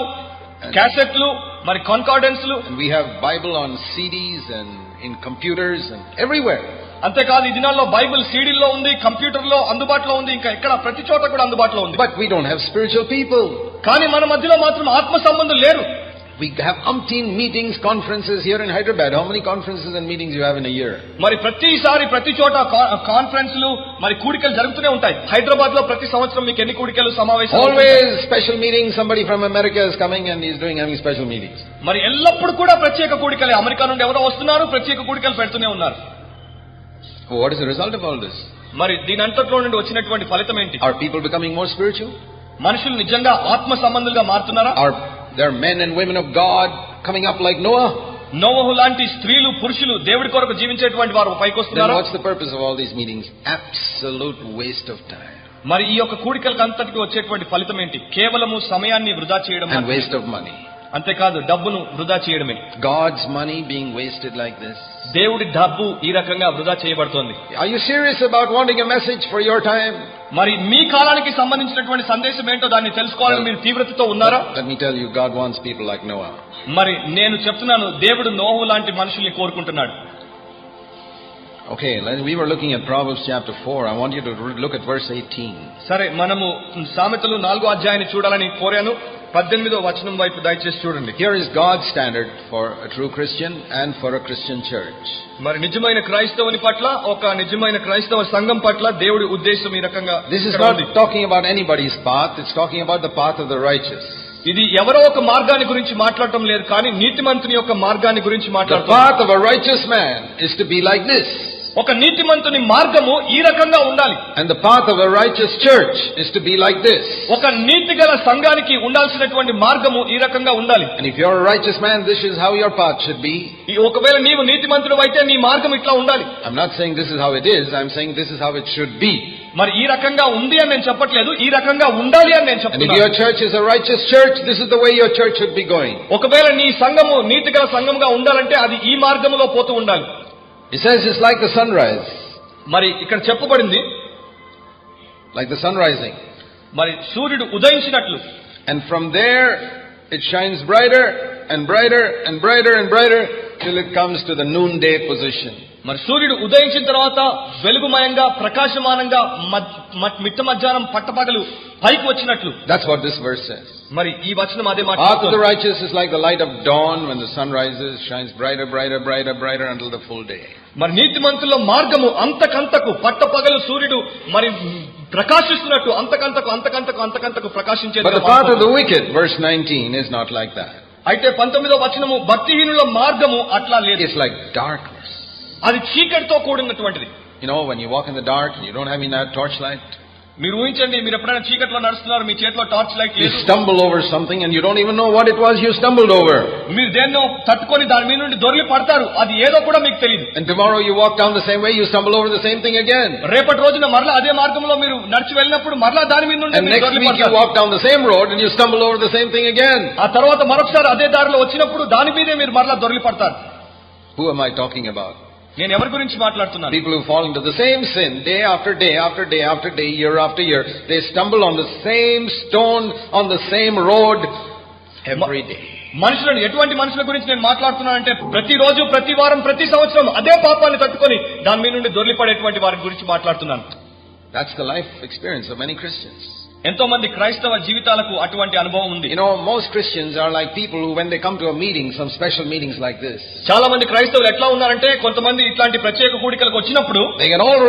క్యాసెట్లు, మరి కాన్కార్డెన్స్లు. And we have Bible on CDs and in computers and everywhere. అంతేకాదు ఈ దినాల్లో బైబిల్ సీడీల్లో ఉంది, కంప్యూటర్లో అందుబాటులో ఉంది, ఇంకా ఎక్కడ ప్రతి చోట కూడా అందుబాటులో ఉంది. But we don't have spiritual people. కానీ మన మధ్యలో మాత్రం ఆత్మ సంబంధులు లేరు. We have umpteen meetings, conferences here in Hyderabad. How many conferences and meetings you have in a year? మరి ప్రతి చోట కాన్ఫరెన్స్లు మరి కూడికలు జరుగుతూనే ఉంటాయి. హైదరాబాద్ లో ప్రతి సంవత్సరం మీకు ఎన్ని కూడికలు సమావేశాలు? Always special meetings. Somebody from America is coming and he's having special meetings. మరి ఎల్లప్పుడు కూడా ప్రత్యేక కూడికలే. అమెరికా నుండి ఎవరో వస్తున్నారు, ప్రత్యేక కూడికలు పెడుతూనే ఉన్నారు. What is the result of all this? మరి దీని అంతట్లో నుండి వచ్చినటువంటి ఫలితం ఏంటి? Are people becoming more spiritual? మనుషులు నిజంగా ఆత్మ సంబంధులుగా మారుతున్నారా? Are there men and women of God coming up like Noah? నోవహు లాంటి స్త్రీలు పురుషులు దేవుడి కొరకు జీవించేటువంటి వారు Then పైకొస్తున్నారా? what's the purpose of all these meetings? Absolute waste of time మరి ఈ యొక్క కూడికలకు అంతటికి వచ్చేటువంటి ఫలితం ఏంటి? కేవలము సమయాన్ని వృధా చేయడం and మాత్రమే. waste of money. అంతేకాదు డబ్బును వృధా చేయడమే. God's money being wasted like this. దేవుడి డబ్బు ఈ రకంగా వృధా చేయబడుతోంది. Are you serious about wanting a message for your time? మరి మీ కాలానికి సంబంధించినటువంటి సందేశం ఏంటో దాన్ని తెలుసుకోవాలని మీరు తీవ్రతతో ఉన్నారా? Let me tell you, God wants people like Noah. మరి నేను చెప్తున్నాను, దేవుడు నోహు లాంటి మనుషుల్ని కోరుకుంటున్నాడు. Okay, we were looking at Proverbs chapter 4. I want you to look at verse 18. సరే, మనము సామెతలు 4వ అధ్యాయాన్ని చూడాలని కోరాను. 18వ వచనం వైపు దయచేసి చూడండి. Here is God's standard for a true Christian and for a Christian church. మరి నిజమైన క్రైస్తవుని పట్ల, ఒక నిజమైన క్రైస్తవ సంఘం పట్ల దేవుడి ఉద్దేశం ఈ రకంగా. This is not talking about anybody's path. It's talking about the path of the righteous. ఇది ఎవరో ఒక మార్గాన్ని గురించి మాట్లాడటం లేదు, కానీ నీతిమంతుని యొక్క మార్గాన్ని గురించి The మాట్లాడుతుంది. path of a righteous man is to be like this. ఒక నీతిమంతుని మార్గము ఈ రకంగా ఉండాలి. And the path of a righteous church is to be like this. ఒక నీతిగల సంఘానికి ఉండాల్సినటువంటి మార్గము ఈ రకంగా ఉండాలి. And if you're a righteous man, this is how your path should be. ఒకవేళ నీవు నీతిమంతుడు అయితే నీ మార్గం ఇట్లా ఉండాలి. I'm not saying this is how it is. I'm saying this is how it should be. మరి ఈ రకంగా ఉంది అని నేను చెప్పట్లేదు, ఈ రకంగా ఉండాలి అని నేను And if చెప్తున్నాను. your church is a righteous church, this is the way your church should be going. ఒకవేళ నీ సంఘము నీతిగల సంఘంగా ఉండాలంటే అది ఈ మార్గములో పోతూ ఉండాలి. It says it's like the sunrise, మరి ఇక్కడ చెప్పబడింది like the sun rising. మరి సూర్యుడు ఉదయించినట్లు, And from there, it shines brighter and brighter and brighter and brighter till it comes to the noonday position. మరి సూర్యుడు ఉదయించిన తర్వాత వెలుగుమయంగా ప్రకాశమానంగా మిట్ట మధ్యాహ్నం పట్టపగలు పైకి వచ్చినట్లు. That's what this verse says. మరి ఈ వచనం అదే Path of the మాట్లాడుతుంది. righteous is like the light of dawn when the sun rises, shines brighter, brighter, brighter, brighter until the full day. మరి నీతిమంతుల మార్గము అంతకంతకు పట్టపగలు సూర్యుడు మరి ప్రకాశిస్తున్నట్టు అంతకంతకు అంతకంతకు అంతకంతకు ప్రకాశించేది. But the path of the wicked, verse 19, is not like that. అయితే 19వ వచనము భక్తిహీనుల మార్గము అట్లా లేదు. It's like darkness. అది చీకటితో కూడినటువంటిది. You know, when you walk in the dark and you don't have any torchlight, మీరు ఊహించండి, మీరు ఎప్పుడైనా చీకట్లో నడుస్తున్నారు, మీ చేతిలో టార్చ్ లైట్ you లేదు, stumble over something and you don't even know what it was you stumbled over. మీరు దేన్నో తట్టుకొని దాని మీద నుండి దొర్లి పడతారు, అది ఏదో కూడా మీకు తెలియదు. And tomorrow you walk down the same way, you stumble over the same thing again. రేపటి రోజున మరలా అదే మార్గంలో మీరు నడిచి వెళ్ళినప్పుడు మరలా దాని మీద నుండి And మీరు next దొర్లి week you పడతారు. walk down the same road and you stumble over the same thing again. ఆ తర్వాత మరొకసారి అదే దారిలో వచ్చినప్పుడు దాని మీదే మీరు మరలా దొర్లి పడతారు. Who am I talking about? నేను ఎవరి గురించి మాట్లాడుతున్నాను? People who fall into the same sin day after day after day after day, year after year. They stumble on the same stone, on the same road every day. మనుషులను, ఎటువంటి మనుషుల గురించి నేను మాట్లాడుతున్నానంటే ప్రతి రోజు, ప్రతి వారం, ప్రతి సంవత్సరం అదే పాపాన్ని తట్టుకొని దాని మీద నుండి దొర్లి పడేటువంటి వారి గురించి మాట్లాడుతున్నాను. That's the life experience of many Christians. ఎంతో మంది క్రైస్తవ జీవితాలకు అటువంటి అనుభవం ఉంది. You know, most Christians are like people who, when they come to a meeting, some special meetings like this, చాలా మంది క్రైస్తవులు ఎట్లా ఉన్నారంటే, కొంతమంది ఇట్లాంటి ప్రత్యేక కూడికలకు వచ్చినప్పుడు they get all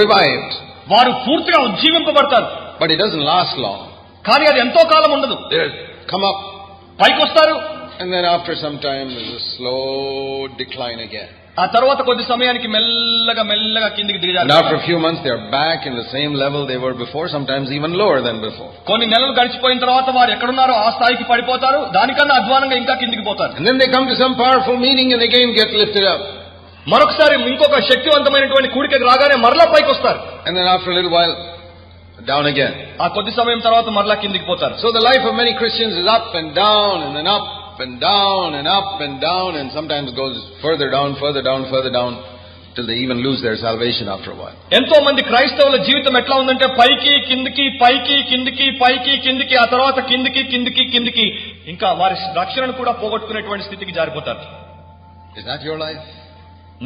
revived, వారు పూర్తిగా ఉజ్జీవింపబడతారు. but it doesn't last long. కానీ అది ఎంతో కాలం ఉండదు. They come up, పైకి వస్తారు, and then after some time, there's a slow decline again. ఆ తర్వాత కొద్ది సమయానికి మెల్లగా మెల్లగా కిందికి And దిగజారు. after a few months, they're back in the same level they were before, sometimes even lower than before. కొన్ని నెలలు గడిచిపోయిన తర్వాత వారు ఎక్కడున్నారో ఆ స్థాయికి పడిపోతారు, దానికన్నా అధ్వానంగా ఇంకా కిందికి పోతారు. And then they come to some powerful meeting and again get lifted up. మరొకసారి ఇంకొక శక్తివంతమైనటువంటి కూడికకి రాగానే మరలా పైకి వస్తారు. And then after a little while, down again. ఆ కొద్ది సమయం తర్వాత మరలా కిందికి పోతారు. So the life of many Christians is up and down and then up and down and up and down, and sometimes goes further down, further down, further down, till they even lose their salvation after a while. ఎంతో మంది క్రైస్తవుల జీవితం ఎట్లా ఉందంటే పైకి కిందికి, పైకి కిందికి, పైకి కిందికి, ఆ తర్వాత కిందికి కిందికి కిందికి, ఇంకా వారి రక్షణను కూడా పోగొట్టుకునేటువంటి స్థితికి జారిపోతారు. Is that your life?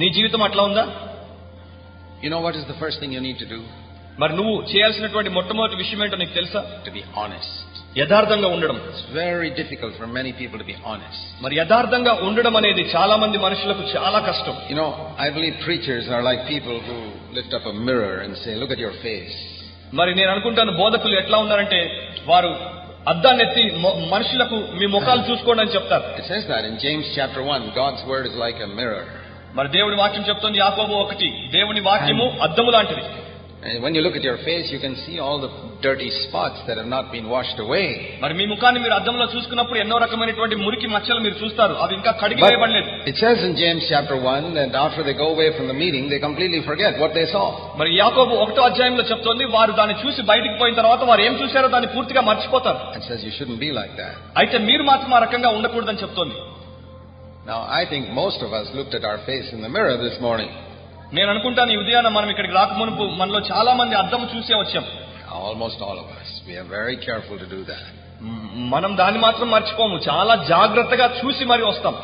నీ జీవితం అట్లా ఉందా? You know what is the first thing you need to do? మరి నువ్వు చేయాల్సినటువంటి మొట్టమొదటి విషయం ఏంటో నీకు తెలుసా? To be honest. యథార్థంగా ఉండడం. It's very difficult for many people to be honest. మరి యథార్థంగా ఉండడం అనేది చాలా మంది మనుషులకు చాలా కష్టం. You know, I believe preachers are like people who lift up a mirror and say, look at your face. మరి నేను అనుకుంటాను బోధకులు ఎట్లా ఉన్నారంటే వారు అద్దాన్ని ఎత్తి మనుషులకు మీ ముఖాలు చూసుకోండి అని చెప్తారు. It says that in James chapter 1, God's word is like a mirror. మరి దేవుడి వాక్యం చెప్తుంది, యాకోబు 1, దేవుని వాక్యము అద్దము లాంటిది. And when you look at your face, you can see all the dirty spots that have not been washed away. మరి మీ ముఖాన్ని మీరు అద్దంలో చూసుకున్నప్పుడు ఎన్నో రకమైనటువంటి మురికి మచ్చలు మీరు చూస్తారు, అవి ఇంకా కడిగి But వేయబడలేదు. it says in James chapter 1 that after they go away from the meeting, they completely forget what they saw. మరి యాకోబు 1వ అధ్యాయంలో చెప్తోంది, వారు దాన్ని చూసి బయటికి పోయిన తర్వాత వారు ఏం చూశారో దాన్ని పూర్తిగా మర్చిపోతారు. It says you shouldn't be like that. అయితే మీరు మాత్రం ఆ రకంగా ఉండకూడదని చెప్తోంది. Now, I think most of us looked at our face in the mirror this morning. నేను అనుకుంటాను ఈ ఉదయాన మనం ఇక్కడికి రాకమునుపు మనలో చాలా మంది అద్దం చూసే వచ్చాం. Almost all of us. We are very careful to do that. మనం దాన్ని మాత్రం మర్చిపోము, చాలా జాగ్రత్తగా చూసి మరి వస్తాం.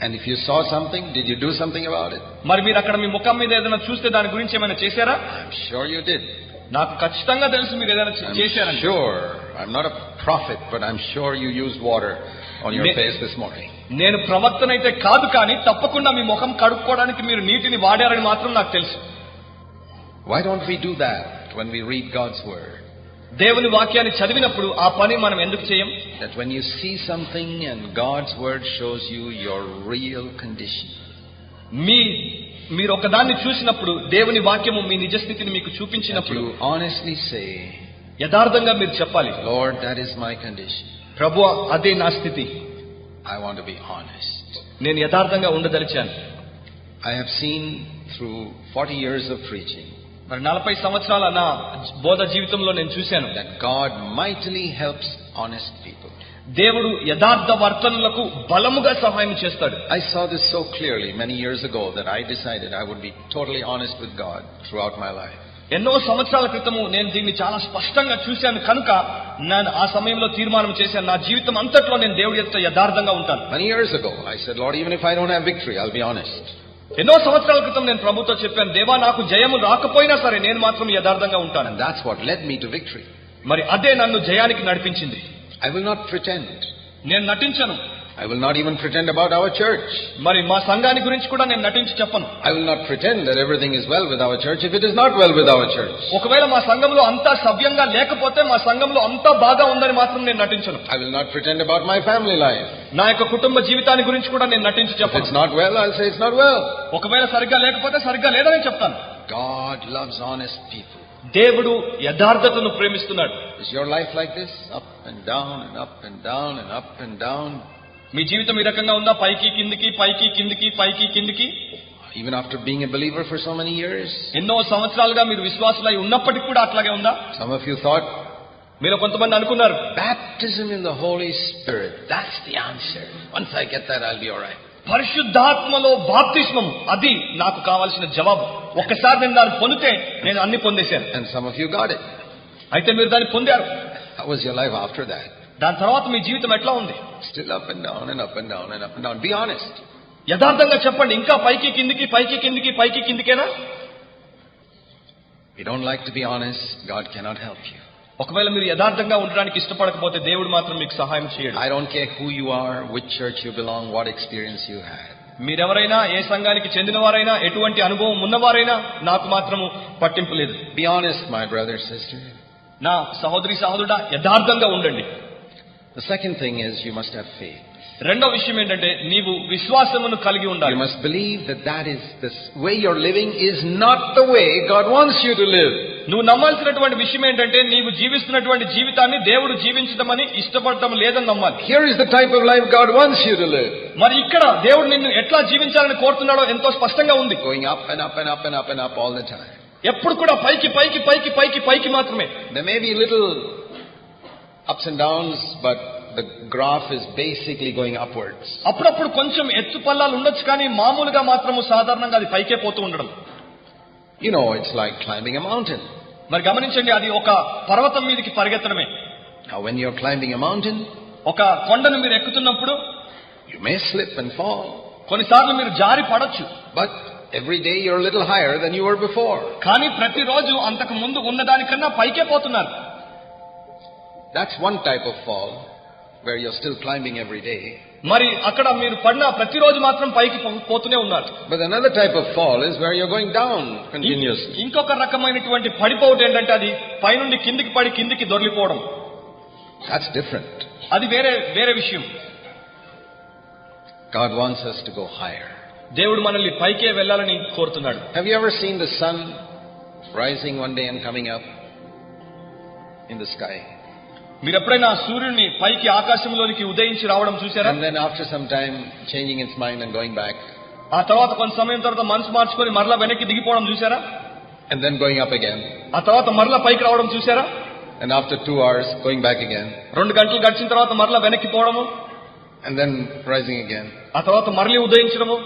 And if you saw something, did you do something about it? మరి మీరు అక్కడ మీ ముఖం మీద ఏదైనా చూస్తే దాని గురించి ఏమైనా చేశారా? I'm sure you did. నాకు ఖచ్చితంగా తెలుసు మీరు ఏదైనా చేశారని. Sure. I'm not a prophet, but I'm sure you used water on your face this morning. నేను ప్రవక్తనైతే కాదు, కానీ తప్పకుండా మీ ముఖం కడుక్కోవడానికి మీరు నీటిని వాడారని మాత్రం నాకు తెలుసు. Why don't we do that when we read God's word? దేవుని వాక్యాన్ని చదివినప్పుడు ఆ పని మనం ఎందుకు చేయం? That when you see something and God's word shows you your real condition. మీరు ఒకదాన్ని చూసినప్పుడు దేవుని వాక్యము మీ నిజ స్థితిని మీకు చూపించినప్పుడు you honestly say, యథార్థంగా మీరు చెప్పాలి, Lord, that is my condition. ప్రభువా, అదే నా స్థితి. I want to be honest. నేను యథార్థంగా ఉండదలిచాను. I have seen through 40 years of preaching మరి 40 సంవత్సరాల నా బోధ జీవితంలో నేను చూశాను that God mightily helps honest people. దేవుడు యథార్థ వర్తనులకు బలముగా సహాయం చేస్తాడు. I saw this so clearly many years ago that I decided I would be totally honest with God throughout my life. ఎన్నో సంవత్సరాల క్రితము నేను దీన్ని చాలా స్పష్టంగా చూశాను కనుక నేను ఆ సమయంలో తీర్మానం చేశాను, నా జీవితం అంతట్లో నేను దేవుడి ఎదుట యథార్థంగా ఉంటాను. Many years ago I said, Lord, even if I don't have victory, I'll be honest. ఎన్నో సంవత్సరాల క్రితం నేను ప్రభుతో చెప్పాను, దేవా, నాకు జయము రాకపోయినా సరే నేను మాత్రం యథార్థంగా ఉంటాను. And that's what led me to victory. మరి అదే నన్ను జయానికి నడిపించింది. I will not pretend. నేను నటించను. I will not even pretend about our church. మరి మా సంఘాన్ని గురించి కూడా నేను నటించి చెప్పను. I will not pretend that everything is well with our church if it is not well with our church. ఒకవేళ మా సంఘంలో అంతా సవ్యంగా లేకపోతే మా సంఘంలో అంతా బాగా ఉందని మాత్రం నేను నటించను. I will not pretend about my family life. నా యొక్క కుటుంబ జీవితాన్ని గురించి కూడా నేను నటించి If చెప్పను. it's not well, I'll say it's not well. ఒకవేళ సరిగ్గా లేకపోతే సరిగ్గా లేదని చెప్తాను. God loves honest people. దేవుడు యథార్థతను ప్రేమిస్తున్నాడు. Is your life like this? Up and down and up and down and up and down. మీ జీవితం ఈ రకంగా ఉందా? పైకి కిందికి, పైకి కిందికి, పైకి కిందికి. Even after being a believer for so many years. ఎన్నో సంవత్సరాలుగా మీరు విశ్వాసులై ఉన్నప్పటికీ కూడా అట్లాగే ఉందా? Some of you thought, మీరు కొంతమంది అనుకున్నారు, baptism in the Holy Spirit, that's the answer. Once I get that, I'll be all right. పరిశుద్ధాత్మలో బాప్తిస్మం, అది నాకు కావాల్సిన జవాబు. ఒక్కసారి నేను దాన్ని పొందితే నేను అన్ని పొందేశాను. And some of you got it. అయితే మీరు దాన్ని పొందారు. How was your life after that? దాని తర్వాత మీ జీవితం ఎట్లా ఉంది? Still up and down and up and down and up and down. Be honest. యథార్థంగా చెప్పండి, ఇంకా పైకి కిందికి, పైకి కిందికి, పైకి కిందికేనా? If you don't like to be honest, God cannot help you. ఒకవేళ మీరు యథార్థంగా ఉండడానికి ఇష్టపడకపోతే దేవుడు మాత్రం మీకు సహాయం చేయడు. I don't care who you are, which church you belong, what experience you had. మీరెవరైనా, ఏ సంఘానికి చెందినవారైనా, ఎటువంటి అనుభవం ఉన్నవారైనా నాకు మాత్రము పట్టింపు లేదు. Be honest, my brother, sister. నా సహోదరి సహోదరుడా, యథార్థంగా ఉండండి. The second thing is you must have faith. రెండో విషయం ఏంటంటే నీవు విశ్వాసమును కలిగి ఉండాలి. You must believe that is the way you're living is not the way God wants you to live. నువ్వు నమ్మాల్సినటువంటి విషయం ఏంటంటే నీవు జీవిస్తున్నటువంటి జీవితాన్ని దేవుడు జీవించడమని ఇష్టపడటం లేదని నమ్మాలి. Here is the type of life God wants you to live. మరి ఇక్కడ దేవుడు నిన్ను ఎట్లా జీవించాలని కోరుతున్నాడో ఎంతో స్పష్టంగా ఉంది. Going up and up and up and up and up all the time. ఎప్పుడు కూడా పైకి పైకి పైకి పైకి పైకి మాత్రమే. There may be little ups and downs, but the graph is basically going upwards. అప్పుడప్పుడు కొంచెం ఎత్తు పల్లాలు ఉండొచ్చు, కానీ మామూలుగా మాత్రము సాధారణంగా అది పైకే పోతూ ఉండడం. You know, it's like climbing a mountain. మరి గమనించండి, అది ఒక పర్వతం మీదకి పరిగెత్తడమే. Now when you're climbing a mountain, ఒక కొండను మీరు ఎక్కుతున్నప్పుడు you may slip and fall. కొన్నిసార్లు మీరు జారి పడొచ్చు. But every day you're a little higher than you were before. కానీ ప్రతిరోజు అంతకు ముందు ఉన్నదానికన్నా పైకే పోతున్నారు. That's one type of fall where you're still climbing every day. మరి అక్కడ మీరు పడినా ప్రతిరోజు మాత్రం పైకి పోతూనే ఉన్నారు. But another type of fall is where you're going down continuously. ఇంకొక రకమైనటువంటి పడిపోవడం ఏంటంటే అది పైనుండి కిందికి పడి కిందికి దొర్లిపోవడం. That's different. అది వేరే విషయం. God wants us to go higher. దేవుడు మనల్ని పైకే వెళ్ళాలని కోరుతున్నాడు. Have you ever seen the sun rising one day and coming up in the sky. మీరు ఎప్పుడైనా సూర్యుడిని పైకి ఆకాశంలోనికి ఉదయించి రావడం చూసారా? And then after some time changing its mind and going back. ఆ తర్వాత కొంత సమయం తర్వాత మనసు మార్చుకొని మరలా వెనక్కి దిగిపోవడం చూసారా? And then going up again. ఆ తర్వాత మరలా పైకి రావడం చూసారా? And after 2 hours going back again. 2 గంటలు గడిచిన తర్వాత మరలా వెనక్కి పోవడము. And then rising again. ఆ తర్వాత మరలి ఉదయించడము.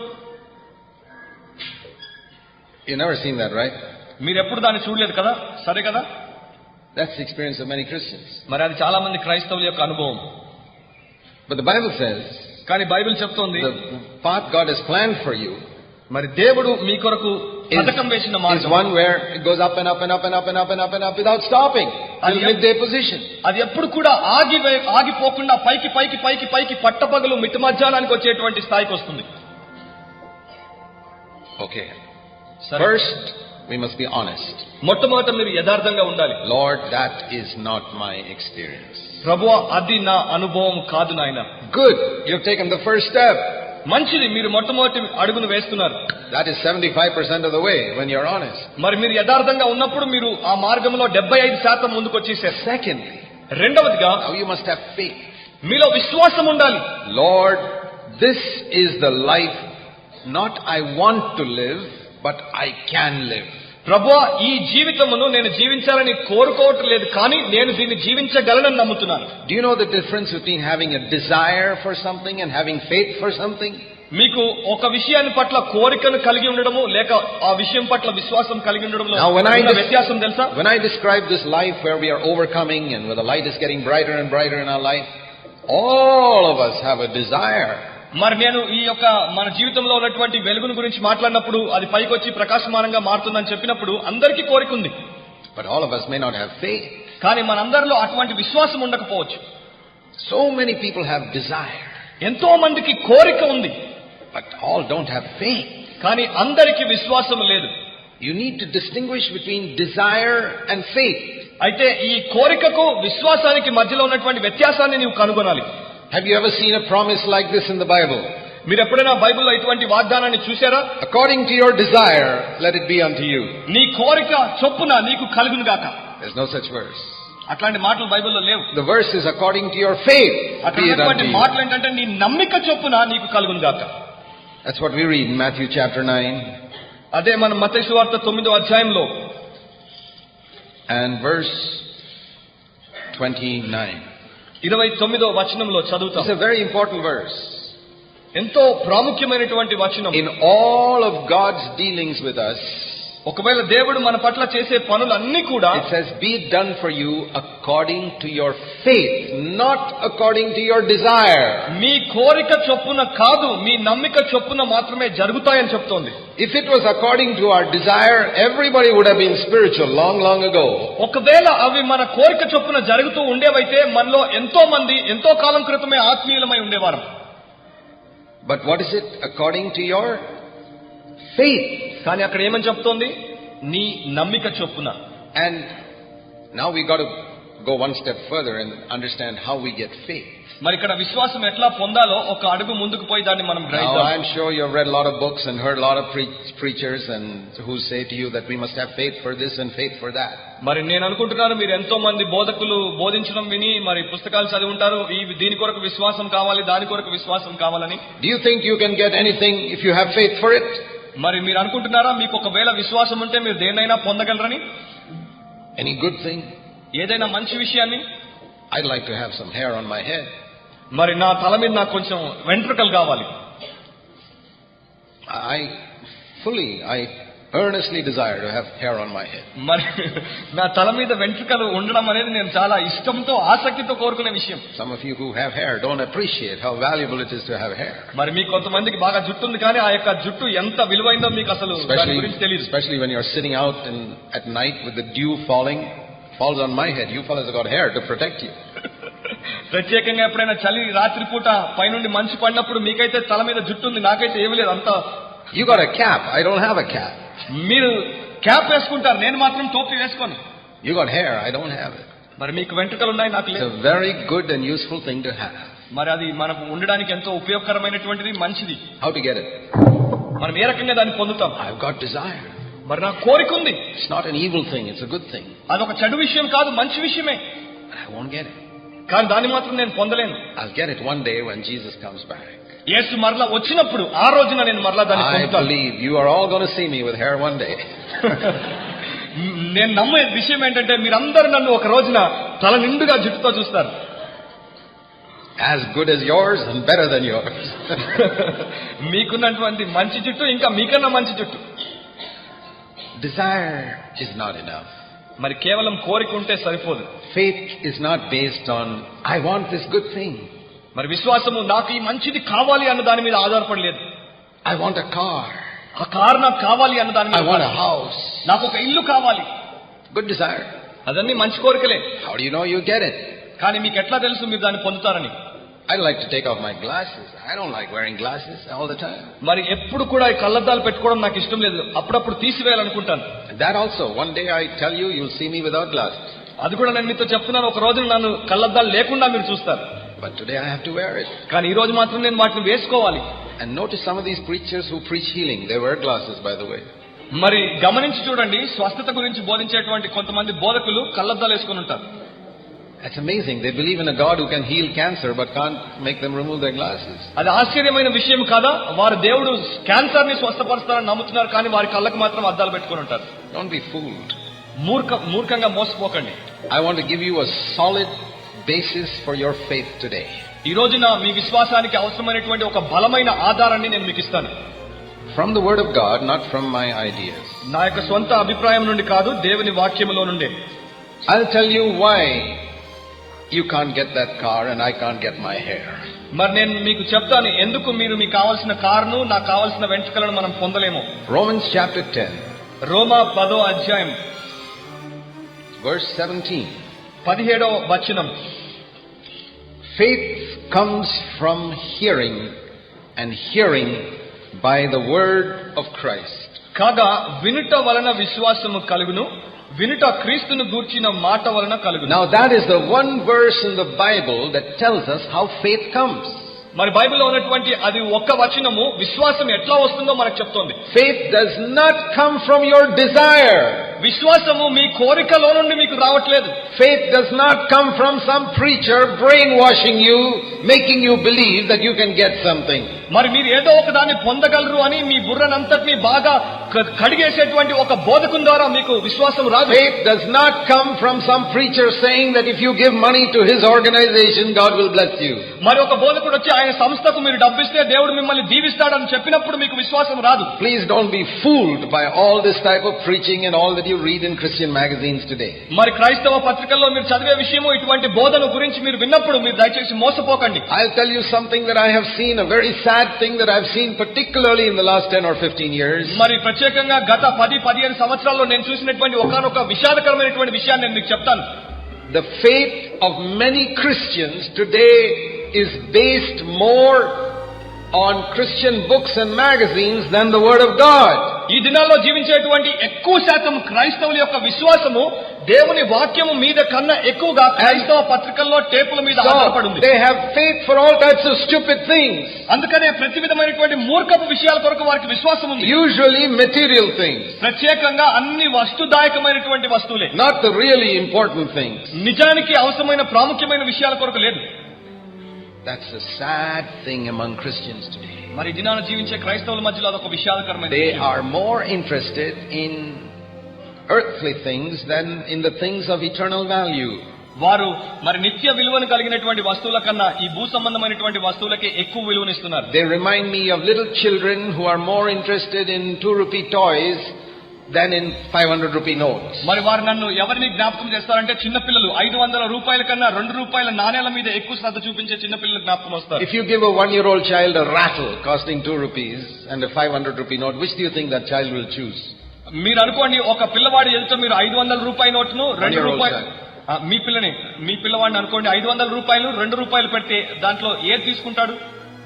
You never seen that, right? మీరు ఎప్పుడు దాన్ని చూడలేదు కదా? సరే కదా? That's the experience of many Christians. మరి అది చాలా మంది క్రైస్తవుల యొక్క అనుభవం. But the Bible says, కానీ బైబిల్ చెప్తోంది, the path God has planned for you మరి దేవుడు మీ కొరకు పథకం వేసిన is మార్గం one where it goes up and up and up and up and up and up and up without stopping till midday position. అది ఎప్పుడు కూడా ఆగిపోకుండా పైకి పైకి పైకి పైకి పట్టపగలు మిట్ట మధ్యాహ్నానికి వచ్చేటువంటి స్థాయికి వస్తుంది. Okay. సరే. First, we must be honest. మొట్టమొదట మీరు యథార్థంగా ఉండాలి. Lord, that is not my experience. ప్రభువా, అది నా అనుభవం కాదు నాయన. Good. You've taken the first step. మంచిది, మీరు మొట్టమొదటి అడుగును వేస్తున్నారు. That is 75% of the way when you're honest. మరి మీరు యథార్థంగా ఉన్నప్పుడు మీరు ఆ మార్గంలో 75% ముందుకు వచ్చేసారు. Secondly, రెండవదిగా now you must have faith. మీలో విశ్వాసం ఉండాలి. Lord, this is the life not I want to live, but I can live. ప్రభువా, ఈ జీవితమును నేను జీవించాలని కోరుకోవటం లేదు, కానీ నేను దీన్ని జీవించగలనని నమ్ముతున్నాను. Do you know the difference between having a desire for something and having faith for something? మీకు ఒక విషయాన్ని పట్ల కోరికను కలిగి ఉండడము లేక ఆ విషయం పట్ల విశ్వాసం కలిగి ఉండడంలో వ్యత్యాసం తెలుసా? When I describe this life where we are overcoming and where the light is getting brighter and brighter in our life, all of us have a desire. మరి నేను ఈ యొక్క మన జీవితంలో ఉన్నటువంటి వెలుగును గురించి మాట్లాడినప్పుడు అది పైకి వచ్చి ప్రకాశమానంగా మారుతుందని చెప్పినప్పుడు అందరికీ కోరిక ఉంది. But all of us may not have faith. కానీ మనందరిలో అటువంటి విశ్వాసం ఉండకపోవచ్చు. So many people have desire. ఎంతో మందికి కోరిక ఉంది, but all don't have faith. కానీ అందరికీ విశ్వాసం లేదు. You need to distinguish between desire and faith. అయితే ఈ కోరికకు విశ్వాసానికి మధ్యలో ఉన్నటువంటి వ్యత్యాసాన్ని నీవు కనుగొనాలి. Have you ever seen a promise like this in the Bible? మీరు ఎప్పుడైనా బైబిల్లో ఇటువంటి వాగ్దానాన్ని చూశారా? According to your desire, let it be unto you. నీ కోరిక చొప్పున నీకు కలుగును గాక. There's no such verse. అట్లాంటి మాటలు బైబిల్లో లేవు. The verse is according to your faith. అటువంటి మాటలు ఏంటంటే నీ నమ్మిక చొప్పున నీకు కలుగును గాక. That's what we read in Matthew chapter 9. అదే మనం మత్తయి సువార్త 9వ అధ్యాయంలో and verse 29. 29వ వచనంలో చదువుతాం. It's a very important verse. ఎంతో ప్రాముఖ్యమైనటువంటి వచనం. In all of God's dealings with us, ఒకవేళ దేవుడు మన పట్ల చేసే పనులన్నీ కూడా it says be done for you according to your faith, not according to your desire. మీ కోరిక చొప్పున కాదు, మీ నమ్మిక చొప్పున మాత్రమే జరుగుతాయని చెప్తోంది. If it was according to our desire, everybody would have been spiritual long ago. ఒకవేళ అవి మన కోరిక చొప్పున జరుగుతూ ఉండేవైతే మనలో ఎంతో మంది ఎంతో కాలం క్రితమే ఆత్మీయులమై ఉండేవారు. But what is it? According to your faith. కానీ అక్కడ ఏమని చెప్తోంది? నీ నమ్మిక చొప్పున. And now we got to go one step further and understand how we get faith. మరి ఇక్కడ విశ్వాసం ఎట్లా పొందాలో ఒక అడుగు ముందుకు పోయి దాన్ని మనం గ్రహిద్దాం. Now I'm sure you have read a lot of books and heard a lot of preachers and who say to you that we must have faith for this and faith for that. మరి నేను అనుకుంటున్నాను మీరు ఎంతో మంది బోధకులు బోధించడం విని మరి పుస్తకాలు చదివి ఉంటారు, దీని కొరకు విశ్వాసం కావాలి, దాని కొరకు విశ్వాసం కావాలని. Do you think you can get anything if you have faith for it? మరి మీరు అనుకుంటున్నారా మీకు ఒకవేళ విశ్వాసం ఉంటే మీరు దేన్నైనా పొందగలరని? Any good thing? ఏదైనా మంచి విషయాన్ని? I'd like to have some hair on my head. మరి నా తల మీద నాకు కొంచెం వెంట్రుకలు కావాలి. I earnestly desire to have hair on my head. మరి నా తల మీద వెంట్రుకలు ఉండడం అనేది నేను చాలా ఇష్టంతో ఆసక్తితో కోరుకునే విషయం. Some of you who have hair don't appreciate how valuable it is to have hair. మరి మీకు కొంతమందికి బాగా జుట్టు ఉంది కానీ ఆ యొక్క జుట్టు ఎంత విలువైందో మీకు అసలు దాని గురించి తెలియదు. Especially when you're sitting out at night with the dew falls on my head. You fellas have got hair to protect you. ప్రత్యేకంగా ఎప్పుడైనా చలి రాత్రిపూట పైనుండి మంచు పడినప్పుడు మీకైతే తల మీద జుట్టు ఉంది, నాకైతే ఏమీ లేదు. అంతా You got a cap. I don't have a cap. మీరు క్యాప్ వేసుకుంటారు, నేను మాత్రం టోపీ వేసుకోను. You got hair. I don't have it. మరి మీకు వెంట్రుకలు ఉన్నాయి, నాకు లేదు. It's a very good and useful thing to have. మరి అది మనకు ఉండడానికి ఎంతో ఉపయోగకరమైనటువంటిది, మంచిది. How to get it? మనం ఏ రకంగా దాన్ని పొందుతాం? I've got desire. మరి నా కోరిక ఉంది. It's not an evil thing, it's a good thing. అదొక చెడు విషయం కాదు, మంచి విషయమే. I won't get it. కానీ దాన్ని మాత్రం నేను పొందలేను. I'll get it one day when Jesus comes back. యేసు మరలా వచ్చినప్పుడు ఆ రోజున నేను మరలా దాన్ని I పొందుతాను. believe you are all going to see me with hair one day. నేను నమ్మే విషయం ఏంటంటే మీరందరూ నన్ను ఒక రోజున తల నిండుగా జుట్టుతో చూస్తారు. As good as yours and better than yours. మీకున్నటువంటి మంచి జుట్టు ఇంకా మీకన్నా మంచి జుట్టు. Desire is not enough. మరి కేవలం కోరిక ఉంటే సరిపోదు. Faith is not based on I want this good thing. మరి విశ్వాసము నాకు ఈ మంచిది కావాలి అన్న దాని మీద ఆధారపడలేదు. I want a car. ఆ కారు నాకు కావాలి అన్న దాని I మీద, want a house. నాకు ఒక ఇల్లు కావాలి. Good desire. అదన్నీ మంచి కోరికలే. How do you know you get it? కానీ మీకు ఎట్లా తెలుసు మీరు దాన్ని పొందుతారని? I like to take off my glasses. I don't like wearing glasses all the time. మరి ఎప్పుడు కూడా ఈ కళ్ళద్దాలు పెట్టుకోవడం నాకు ఇష్టం లేదు. అప్పుడప్పుడు తీసివేయాలనుకుంటాను. That also, one day I tell you, you'll see me without glasses. అది కూడా నేను మీతో చెప్తున్నాను, ఒక రోజున నన్ను కళ్ళద్దాలు లేకుండా మీరు చూస్తారు. But today I have to wear it. కానీ ఈ రోజు మాత్రం నేను వాటిని వేసుకోవాలి. And notice some of these preachers who preach healing, they wear glasses, by the way. మరి గమనించి చూడండి, స్వస్థత గురించి బోధించేటువంటి కొంతమంది బోధకులు కళ్ళద్దాలు వేసుకుని ఉంటారు. That's amazing. They believe in a God who can heal cancer but can't make them remove their glasses. అది ఆశ్చర్యమైన విషయం కాదా? వారు దేవుడు క్యాన్సర్ ని స్వస్థపరుస్తారని నమ్ముతున్నారు, కానీ వారి కళ్ళకు మాత్రం అద్దాలు పెట్టుకుని ఉంటారు. Don't be fooled. మూర్ఖంగా మోసపోకండి. I want to give you a solid basis for your faith today. ఈ రోజున మీ విశ్వాసానికి అవసరమైనటువంటి ఒక బలమైన ఆధారాన్ని నేను మీకు ఇస్తాను. From the word of God, not from my ideas. నా యొక్క సొంత అభిప్రాయం నుండి కాదు, దేవుని వాక్యములో నుండే. I'll tell you why you can't get that car and I can't get my hair. మరి నేను మీకు చెప్తాను ఎందుకు మీరు మీకు కావాల్సిన కారును నాకు కావాల్సిన వెంట్రుకలను మనం పొందలేము. Romans chapter 10. రోమా 10వ అధ్యాయం verse 17. 17వ వచనం. Faith comes from hearing and hearing by the word of Christ. కాగా వినుట వలన విశ్వాసము కలుగును, వినుట క్రీస్తును గూర్చిన మాట వలన కలుగును. Now that is the one verse in the Bible that tells us how faith comes. మరి బైబిల్లో ఉన్నటువంటి అది ఒక్క వచనము విశ్వాసం ఎట్లా వస్తుందో మనకు చెప్తోంది. Faith does not come from your desire. విశ్వాసము మీ కోరికలో నుండి మీకు రావట్లేదు. Faith does not come from some preacher brainwashing you, making you believe that you can get something. మరి మీరు ఏదో ఒక దాన్ని పొందగలరు అని మీ బుర్రనంతటిని బాగా కడిగేసేటువంటి ఒక బోధకుని ద్వారా మీకు విశ్వాసం రాదు. Faith does not come from some preacher saying that if you give money to his organization, God will bless you. మరి ఒక బోధకుడు వచ్చి ఆయన సంస్థకు మీరు డబ్బిస్తే దేవుడు మిమ్మల్ని దీవిస్తాడని చెప్పినప్పుడు మీకు విశ్వాసం రాదు. Please don't be fooled by all this type of preaching and all that you read in Christian magazines today. మరి క్రైస్తవ పత్రికల్లో మీరు చదివే విషయము ఇటువంటి బోధన గురించి మీరు విన్నప్పుడు మీరు దయచేసి మోసపోకండి. I'll tell you something that I have seen, a very sad thing that I've seen particularly in the last 10 or 15 years. మరి ప్రత్యేకంగా గత 10-15 సంవత్సరాల్లో నేను చూసినటువంటి ఒకానొక విషాదకరమైనటువంటి విషయాన్ని నేను మీకు చెప్తాను. The faith of many Christians today is based more on Christian books and magazines than the Word of God. ఈ దినాల్లో జీవించేటువంటి ఎక్కువ శాతం క్రైస్తవుల యొక్క విశ్వాసము దేవుని వాక్యము మీద కన్నా ఎక్కువగా క్రైస్తవ పత్రికల్లో టేపుల మీద ఆధారపడింది. They have faith for all types of stupid things. అందుకనే ప్రతి విధమైనటువంటి మూర్ఖపు విషయాల కొరకు వారికి విశ్వాసం ఉంది. Usually material things. ప్రత్యేకంగా అన్ని వస్తుదాయకమైనటువంటి వస్తువులే. Not the really important things. నిజానికి అవసరమైన ప్రాముఖ్యమైన విషయాల కొరకు లేదు. That's a sad thing among Christians today. మరి దినాన జీవించే క్రైస్తవుల మధ్యలో అదొక విషాదకరమైన They విషయం. are more interested in earthly things than in the things of eternal value. వారు మరి నిత్య విలువను కలిగినటువంటి వస్తువుల కన్నా ఈ భూ సంబంధమైనటువంటి వస్తువులకే ఎక్కువ విలువనిస్తున్నారు. They remind me of little children who are more interested in 2 rupee toys than in 500 rupee notes. మరి వారు నన్ను ఎవరిని జ్ఞాపకం చేస్తారంటే చిన్నపిల్లలు 500 రూపాయల కన్నా 2 రూపాయల నాణేల మీద ఎక్కువ శ్రద్ధ చూపించే చిన్నపిల్లలు జ్ఞాపకం వస్తారు. If you give a 1-year-old child a rattle costing 2 rupees and a 500 rupee note, which do you think that child will choose? మీరు అనుకోండి, ఒక పిల్లవాడి ఎదుట మీరు 500 రూపాయల నోటును 2 రూపాయలు, మీ పిల్లవాడిని అనుకోండి 500 రూపాయలు 2 రూపాయలు పెడితే దాంట్లో ఏది తీసుకుంటాడు?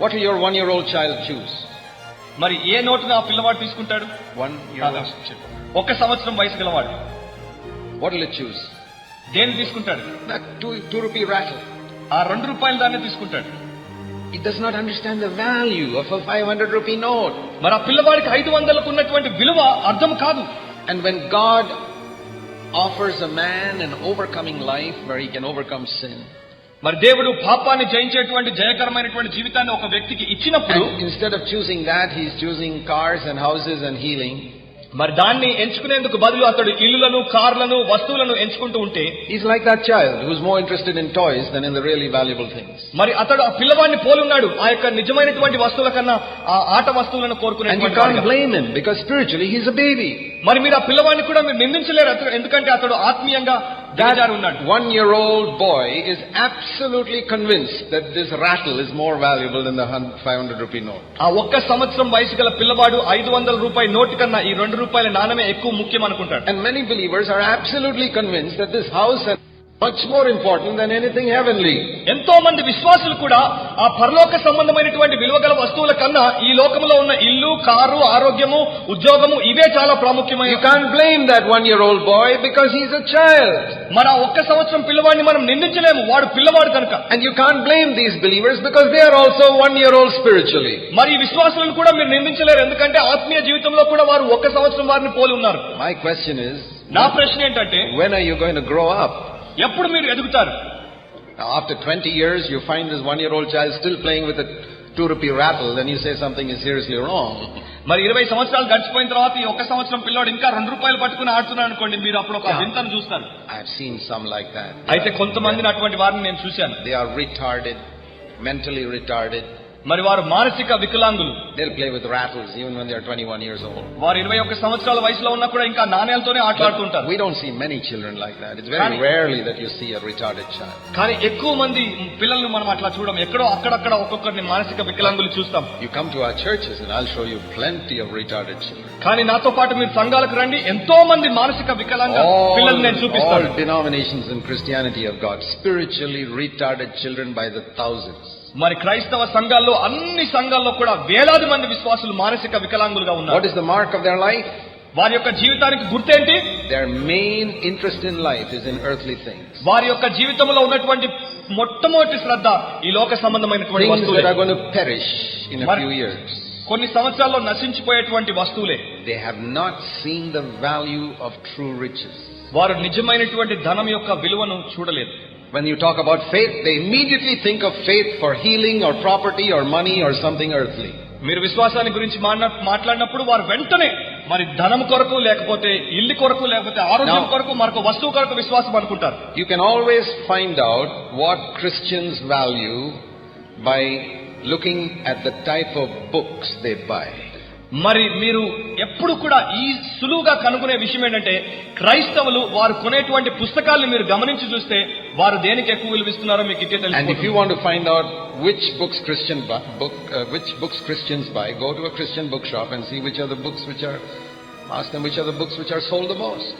What will your 1-year-old child choose? మరి ఏ నోటును ఆ పిల్లవాడు తీసుకుంటాడు? 1-year-old. 1 సంవత్సరం వయసు గలవాడు What will it choose? దేన్ని తీసుకుంటాడు? That 2 rupee rattle. ఆ 2 రూపాయల దాన్ని తీసుకుంటాడు. It does not understand the value of a 500 rupee note. మరి ఆ పిల్లవాడికి 500కు ఉన్నటువంటి విలువ అర్థం కాదు. And when God offers a man an overcoming life where he can overcome sin, మరి దేవుడు పాపాన్ని జయించేటువంటి జయకరమైనటువంటి జీవితాన్ని ఒక వ్యక్తికి ఇచ్చినప్పుడు, and instead of choosing that, he is choosing cars and houses and healing. మరి దాన్ని ఎంచుకునేందుకు బదులు అతడు ఇల్లులను, కార్లను, వస్తువులను ఎంచుకుంటూ ఉంటే, He's like that child who's more interested in toys than in the really valuable things. మరి అతడు ఆ పిల్లవాడిని పోలున్నాడు. ఆ యొక్క నిజమైనటువంటి వస్తువుల కన్నా ఆ ఆట వస్తువులను And you కోరుకునేటువంటి can't వాడుగా. blame him because spiritually he's a baby. మరి మీరు ఆ పిల్లవాడిని కూడా మీరు నిందించలేరు, ఎందుకంటే అతడు ఆత్మీయంగా దిగజారి ఉన్నాడు. That 1-year-old boy is absolutely convinced that this rattle is more valuable than the 500 rupee note. ఆ ఒక్క సంవత్సరం వయసు గల పిల్లవాడు 500 రూపాయల నోటు కన్నా ఈ 2 రూపాయల నాణమే ఎక్కువ ముఖ్యం అనుకుంటాడు. And many believers are absolutely convinced that this house is much more important than anything heavenly. ఎంతో మంది విశ్వాసులు కూడా ఆ పరలోక సంబంధమైనటువంటి విలువగల వస్తువుల కన్నా ఈ లోకంలో ఉన్న ఇల్లు, కారు, ఆరోగ్యము, ఉద్యోగము ఇవే చాలా ప్రాముఖ్యమైన. You can't blame that 1-year-old boy because he's a child. మరి ఆ ఒక్క సంవత్సరం పిల్లవాడిని మనం నిందించలేము, వాడు పిల్లవాడు కనుక. And you can't blame these believers because they are also 1-year-old spiritually. మరి ఈ విశ్వాసులను కూడా మీరు నిందించలేరు, ఎందుకంటే ఆత్మీయ జీవితంలో కూడా వారు ఒక్క సంవత్సరం వారిని పోలి ఉన్నారు. My question is, నా ప్రశ్న ఏంటంటే, when are you going to grow up? ఎప్పుడు మీరు ఎదుగుతారు? Now, after 20 years, you find this 1-year-old child still playing with a 2 rupee rattle, then you say something is seriously wrong. మరి 20 సంవత్సరాలు గడిచిపోయిన తర్వాత ఈ ఒక్క సంవత్సరం పిల్లోడు ఇంకా 2 రూపాయలు పట్టుకుని ఆడుతున్నాడు అనుకోండి, మీరు అప్పుడు ఒక వింతను చూస్తారు. I have seen some like that. అయితే కొంతమందిని అటువంటి వారిని నేను చూశాను. They are retarded, mentally retarded. మరి వారు మానసిక వికలాంగులు. They'll play with rattles even when they are 21 years old. వారు 21 సంవత్సరాల వయసులో ఉన్నా కూడా ఇంకా నాణేలతోనే ఆటలాడుతుంటారు. We don't see many children like that. It's very rarely that you see a retarded child. కానీ ఎక్కువ మంది పిల్లలను మనం అట్లా చూడం. ఎక్కడో అక్కడక్కడ ఒక్కొక్కరిని మానసిక వికలాంగులు చూస్తాం. You come to our churches and I'll show you plenty of retarded children. కానీ నాతో పాటు మీరు సంఘాలకు రండి, ఎంతో మంది మానసిక వికలాంగ పిల్లల్ని నేను చూపిస్తాను. All denominations in Christianity have got spiritually retarded children by the thousands. మరి క్రైస్తవ సంఘాల్లో అన్ని సంఘాల్లో కూడా వేలాది మంది విశ్వాసులు మానసిక వికలాంగులుగా What ఉన్నారు. is the mark of their life? వారి యొక్క జీవితానికి గుర్తేంటి? Their main interest in life is in earthly things. వారి యొక్క జీవితంలో ఉన్నటువంటి మొట్టమొదటి శ్రద్ధ ఈ లోక సంబంధమైనటువంటి Things that వస్తువులే. are going to perish in a few years. కొన్ని సంవత్సరాల్లో నశించిపోయేటువంటి వస్తువులే. They have not seen the value of true riches. వారు నిజమైనటువంటి ధనం యొక్క విలువను చూడలేదు. When you talk about faith, they immediately think of faith for healing or property or money or something earthly. మీరు విశ్వాసాన్ని గురించి మాట్లాడినప్పుడు వారు వెంటనే మరి ధనం కొరకు, లేకపోతే ఇల్లు కొరకు, లేకపోతే ఆరోగ్యం కొరకు, మరొక వస్తువు కొరకు విశ్వాసం అనుకుంటారు. You can always find out what Christians value by looking at the type of books they buy. మరి మీరు ఎప్పుడు కూడా ఈ సులువుగా కనుగొనే విషయం ఏంటంటే, క్రైస్తవులు వారు కొనేటువంటి పుస్తకాలను మీరు గమనించి చూస్తే వారు దేనికి ఎక్కువ విలువిస్తున్నారో మీకు ఇట్టే And if you తెలుసు. want to find out which books Christians buy, go to a Christian bookshop and see which are the books ask them which are the books which are sold the most.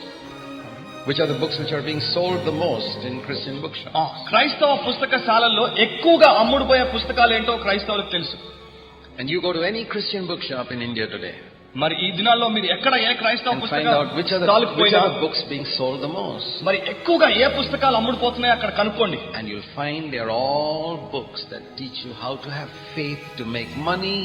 Which are the books which are being sold the most in Christian bookshops. క్రైస్తవ పుస్తకశాలల్లో ఎక్కువగా అమ్ముడుపోయే పుస్తకాలు ఏంటో క్రైస్తవులకు తెలుసు. And you go to any Christian bookshop in India today మరి ఈ దినాల్లో మీరు ఎక్కడ ఏ క్రైస్తవ and find out which are the books being sold the most. మరి ఎక్కువగా ఏ పుస్తకాలు అమ్ముడుపోతున్నాయో అక్కడ కనుక్కోండి. And you'll find they are all books that teach you how to have faith to make money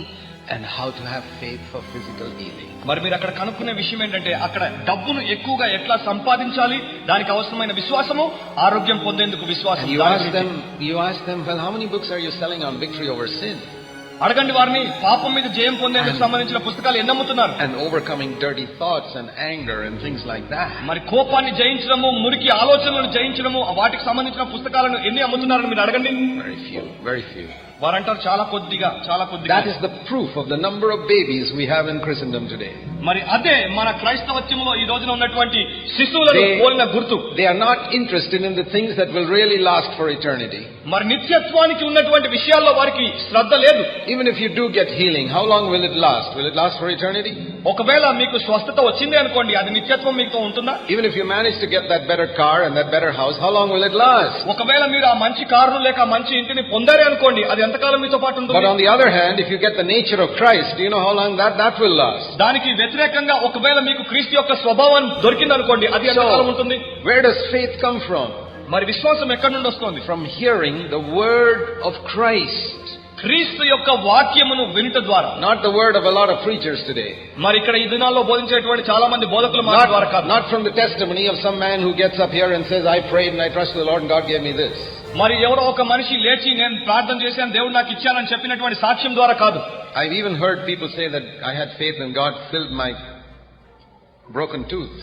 and how to have faith for physical healing. మరి మీరు అక్కడ కనుక్కునే విషయం ఏంటంటే, అక్కడ డబ్బును ఎక్కువగా ఎట్లా సంపాదించాలి, దానికి అవసరమైన విశ్వాసము, ఆరోగ్యం పొందేందుకు విశ్వాసం. And you ask them, well, how many books are you selling on victory over sin? అడగండి వారిని, పాపం మీద జయం పొందేందుకు సంబంధించిన పుస్తకాలు ఎన్ని అమ్ముతున్నారు? And overcoming dirty thoughts and anger and things like that. మరి కోపాన్ని జయించడము, మురికి ఆలోచనలను జయించడము, వాటికి సంబంధించిన పుస్తకాలను ఎన్ని అమ్ముతున్నారని మీరు అడగండి. Very few. వారంటారు చాలా కొద్దిగా. That is the proof of the number of babies we have in Christendom today. మరి అదే మన క్రైస్తవత్వంలో ఈ రోజున ఉన్నటువంటి శిశువులను పోలిన గుర్తు. They are not interested in the things that will really last for eternity. మరి నిత్యత్వానికి ఉన్నటువంటి విషయాల్లో వారికి శ్రద్ధ లేదు. Even if you do get healing, how long will it last? Will it last for eternity? ఒకవేళ మీకు స్వస్థత వచ్చింది అనుకోండి, అది నిత్యత్వం మీతో ఉంటుందా? Even if you manage to get that better car and that better house, how long will it last? ఒకవేళ మీరు ఆ మంచి కారును లేక మంచి ఇంటిని పొందారే అనుకోండి, అది ఎంతకాలం మీతో పాటు ఉంటుంది? But on the other hand, if you get the nature of Christ, do you know how long that will last? దానికి వ్యతిరేకంగా ఒకవేళ మీకు క్రీస్తు యొక్క స్వభావం దొరికింది అనుకోండి, అది ఎంతకాలం ఉంటుంది? Where does faith come from? మరి విశ్వాసం ఎక్కడి నుండి వస్తుంది? From hearing the word of Christ. క్రీస్తు యొక్క వాక్యమును వినుట ద్వారా. Not the word of a lot of preachers today. మరి ఇక్కడ ఈ దినాల్లో బోధించేటువంటి చాలా మంది బోధకుల మాట ద్వారా కాదు. Not from the testimony of some man who gets up here and says, I prayed and I trusted the Lord and God gave me this. మరి ఎవరో ఒక మనిషి లేచి నేను ప్రార్థన చేశాను దేవుడు నాకు ఇచ్చానని చెప్పినటువంటి సాక్ష్యం ద్వారా కాదు. I've even heard people say that I had faith and God filled my broken tooth.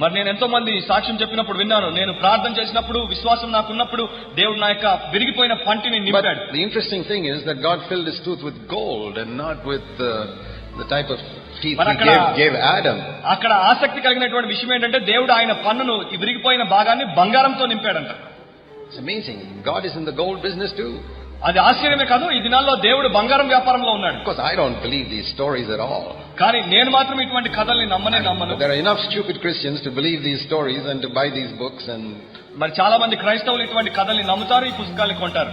మరి నేను ఎంతో మంది సాక్ష్యం చెప్పినప్పుడు విన్నాను, నేను ప్రార్థన చేసినప్పుడు విశ్వాసం నాకున్నప్పుడు దేవుడు నా యొక్క విరిగిపోయిన పంటిని నింపాడు. But the interesting thing is that God filled his tooth with gold and not with the type of teeth he gave Adam. అక్కడ ఆసక్తి కలిగినటువంటి విషయం ఏంటంటే దేవుడు ఆయన పన్నును విరిగిపోయిన భాగాన్ని బంగారంతో నింపాడంట. It's amazing. God is in the gold business too. అది ఆశ్చర్యమే కాదు, ఈ దినాల్లో దేవుడు బంగారం వ్యాపారంలో ఉన్నాడు. Of course, I don't believe these stories at all. కానీ నేను మాత్రం ఇటువంటి కథల్ని నమ్మను. There are enough stupid Christians to believe these stories and to buy these books and. మరి చాలా మంది క్రైస్తవులు ఇటువంటి కథల్ని నమ్ముతారు, ఈ పుస్తకాల్ని కొంటారు.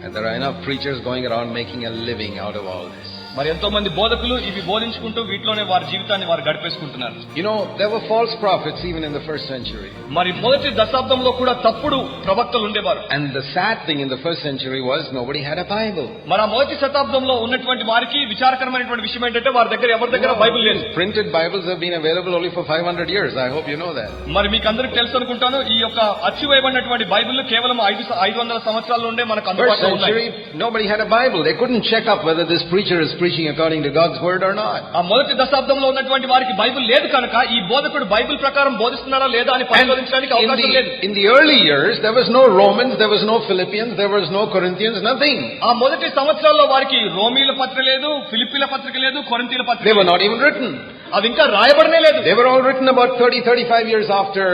And there are enough preachers going around making a living out of all this. మరి ఎంతో మంది బోధకులు ఇవి బోధించుకుంటూ వీటిలోనే వారి జీవితాన్ని వారు గడిపేసుకుంటున్నారు. You know, there were false prophets even in the first century. మరి మొదటి దశాబ్దంలో కూడా తప్పుడు ప్రవక్తలు ఉండేవారు. And the sad thing in the first century was nobody had a Bible. మరి ఆ మొదటి శతాబ్దంలో ఉన్నటువంటి వారికి విచారకరమైనటువంటి విషయం ఏంటంటే వారి దగ్గర ఎవరి దగ్గర బైబిల్ లేదు. Printed Bibles have been available only for 500 years. I hope you know that. మరి మీకు అందరికీ తెలుసు అనుకుంటాను, ఈ యొక్క అచ్చువేయబడినటువంటి బైబిల్ కేవలం 500 సంవత్సరాల నుండే మనకు అందుబాటులో ఉన్నాయి. First century nobody had a Bible. They couldn't check up whether this preacher is preaching according to God's word or not. ఆ మొదటి దశాబ్దంలో ఉన్నటువంటి వారికి బైబిల్ లేదు కనుక ఈ బోధకుడు బైబిల్ ప్రకారం బోధిస్తున్నాడా లేదా అని పరిశోధించడానికి అవకాశం లేదు. In the early years there was no Romans, there was no Philippians, there was no Corinthians, nothing. ఆ మొదటి సంవత్సరాల్లో వారికి రోమీల పత్రిక లేదు, ఫిలిప్పీల పత్రిక లేదు, కొరింథీల పత్రిక They were not even written. అవి ఇంకా రాయబడనే లేదు. They were all written about 35 years after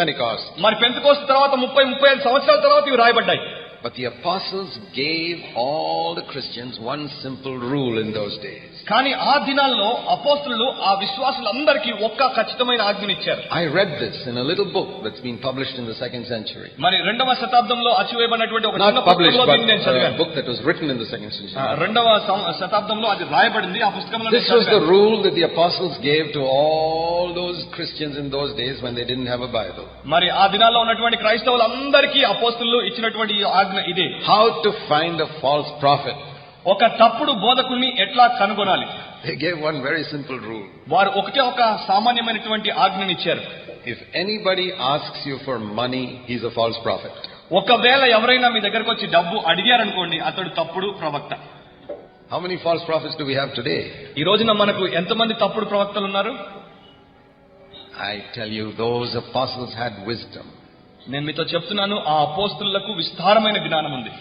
Pentecost. మరి పెంతెకోస్తు తర్వాత 35 సంవత్సరాల తర్వాత ఇవి రాయబడ్డాయి. But the apostles gave all the Christians one simple rule in those days. కానీ ఆ దినాల్లో అపోస్తలులు ఆ విశ్వాసులందరికీ ఒక్క ఖచ్చితమైన ఆజ్ఞనిచ్చారు. I read this in a little book that's been published in the second century. మరి రెండవ శతాబ్దంలో అచ్చువేయబడినటువంటి ఒక చిన్న published పుస్తకంలో నేను చదివాను. book that was written in the second century. రెండవ శతాబ్దంలో అది రాయబడింది. ఆ పుస్తకంలో This was the rule that the apostles gave to all those Christians in those days when they didn't have a Bible. మరి ఆ దినాల్లో ఉన్నటువంటి క్రైస్తవులందరికీ అపోస్తలులు ఇచ్చినటువంటి ఆజ్ఞ ఇదే. How to find a false prophet. ఒక తప్పుడు బోధకుడిని ఎట్లా కనుగొనాలి. They gave one very simple rule. వారు ఒక సామాన్యమైనటువంటి ఆజ్ఞని ఇచ్చారు. If anybody asks you for money, he's a false prophet. ఒకవేళ ఎవరైనా మీ దగ్గరకు వచ్చి డబ్బు అడిగారనుకోండి, అతడు తప్పుడు ప్రవక్త. How many false prophets do we have today? ఈ రోజున మనకు ఎంతమంది తప్పుడు ప్రవక్తలు ఉన్నారు? I tell you, those apostles had wisdom. నేను మీతో చెప్తున్నాను, ఆ అపోస్తలులకు విస్తారమైన జ్ఞానం ఉంది.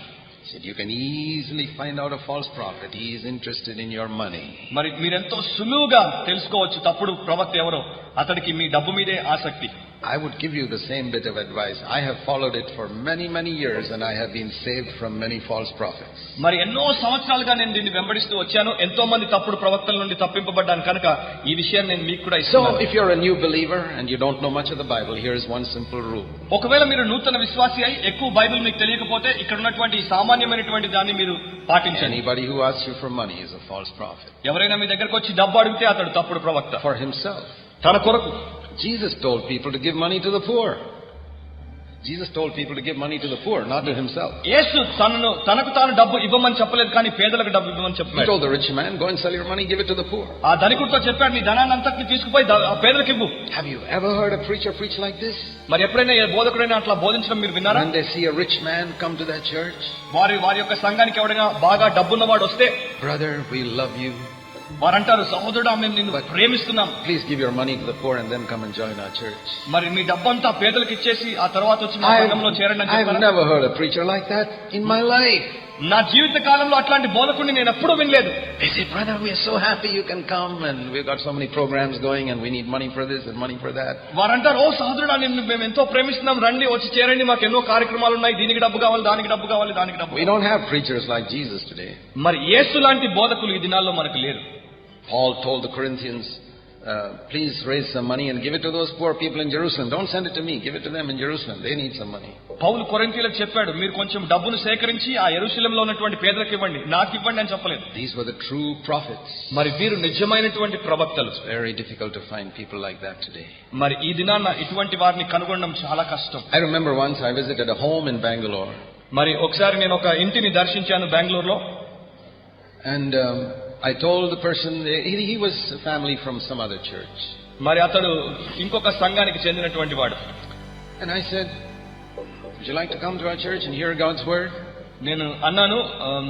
You can easily find out a false prophet. He is interested in your money. మరి మీరెంతో సులువుగా తెలుసుకోవచ్చు తప్పుడు ప్రవక్త ఎవరో. అతడికి మీ డబ్బు మీదే ఆసక్తి. I would give you the same bit of advice. I have followed it for many years and I have been saved from many false prophets. మరి ఎన్నో సంవత్సరాలుగా నేను దీన్ని వెంబడిస్తూ వచ్చాను. ఎంతో మంది తప్పుడు ప్రవక్తల నుండి తప్పింపబడ్డాను కనుక ఈ విషయాన్ని నేను మీకు కూడా ఇస్తున్నాను. So if you're a new believer and you don't know much of the Bible, here is one simple rule. ఒకవేళ మీరు నూతన విశ్వాసి అయి ఎక్కువ బైబిల్ మీకు తెలియకపోతే ఇక్కడ ఉన్నటువంటి సామాన్యమైనటువంటి దాన్ని మీరు పాటించండి. Anybody who asks you for money is a false prophet. ఎవరైనా మీ దగ్గరకు వచ్చి డబ్బు అడిగితే అతడు తప్పుడు ప్రవక్త. For himself. తన కొరకు. Jesus told people to give money to the poor. Jesus told people to give money to the poor, not to himself. యేసు తనకు తాను డబ్బు ఇవ్వమని చెప్పలేదు, కానీ పేదలకు డబ్బు ఇవ్వమని He చెప్పాడు. told the rich man, go and sell your money, give it to the poor. ఆ ధనికుడితో చెప్పాడు, నీ ధనాన్ని అంతటిని తీసుకుపోయి పేదలకు ఇవ్వు. Have you ever heard a preacher preach like this? మరి ఎప్పుడైనా ఏ బోధకుడైనా అట్లా బోధించడం మీరు విన్నారా? When they see a rich man come to their church, వారి యొక్క సంఘానికి ఎవరైనా బాగా డబ్బున్నవాడు వస్తే, brother, we love you. వారంటారు, సహోదరుడా మేము నిన్ను ప్రేమిస్తున్నాం, please give your money to the poor and then come and join our church. మరి మీ డబ్బంతా పేదలకు ఇచ్చేసి ఆ తర్వాత వచ్చి మా సంఘంలో చేరండి అని I've చెప్పారు. never heard a preacher like that in my life. నా జీవిత కాలంలో అట్లాంటి బోధకుడిని నేను ఎప్పుడూ వినలేదు. They say, brother, we are so happy you can come and we've got so many programs going and we need money for this and money for that. వారంటారు, ఓ సహోదరుడా నిన్ను మేము ఎంతో ప్రేమిస్తున్నాం, రండి వచ్చి చేరండి, మాకు ఎన్నో కార్యక్రమాలు ఉన్నాయి, దీనికి డబ్బు కావాలి, దానికి డబ్బు కావాలి, దానికి డబ్బు. We don't have preachers like Jesus today. మరి యేసు లాంటి బోధకులు ఈ దినాల్లో మనకు లేరు. Paul told the Corinthians, please raise some money and give it to those poor people in Jerusalem. Don't send it to me. Give it to them in Jerusalem. They need some money. పౌలు కొరింథీయులకు చెప్పాడు, మీరు కొంచెం డబ్బును సేకరించి ఆ యెరూషలేములో ఉన్నటువంటి పేదలకు ఇవ్వండి, నాకు ఇవ్వండి అని చెప్పలేదు. These were the true prophets. మరి వీరు నిజమైనటువంటి ప్రవక్తలు. It's very difficult to find people like that today. మరి ఈ దినాన ఇటువంటి వారిని కనుగొనడం చాలా కష్టం. I remember once I visited a home in Bangalore. మరి ఒకసారి నేను ఒక ఇంటిని దర్శించాను బెంగళూరులో. And I told the person, he was a family from some other church. మరి అతడు ఇంకొక సంఘానికి చెందినటువంటి వాడు. And I said, would you like to come to our church and hear God's word? నేను అన్నాను,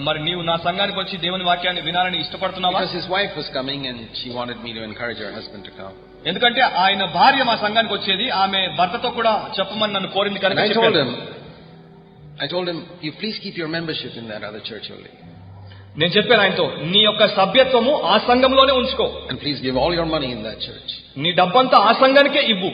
మరి నీవు నా సంఘానికి వచ్చి దేవుని వాక్యాన్ని వినాలని ఇష్టపడుతున్నావా? Because his wife was coming and she wanted me to encourage her husband to come. ఎందుకంటే ఆయన భార్య మా సంఘానికి వచ్చేది, ఆమె భర్తతో కూడా చెప్పమని నన్ను కోరింది కనుక I told him, you please keep your membership in that other church only. నేను చెప్పాను ఆయనతో, నీ యొక్క సభ్యత్వము ఆ సంఘంలోనే ఉంచుకో. And please give all your money in that church. నీ డబ్బంతా ఆ సంఘానికే ఇవ్వు.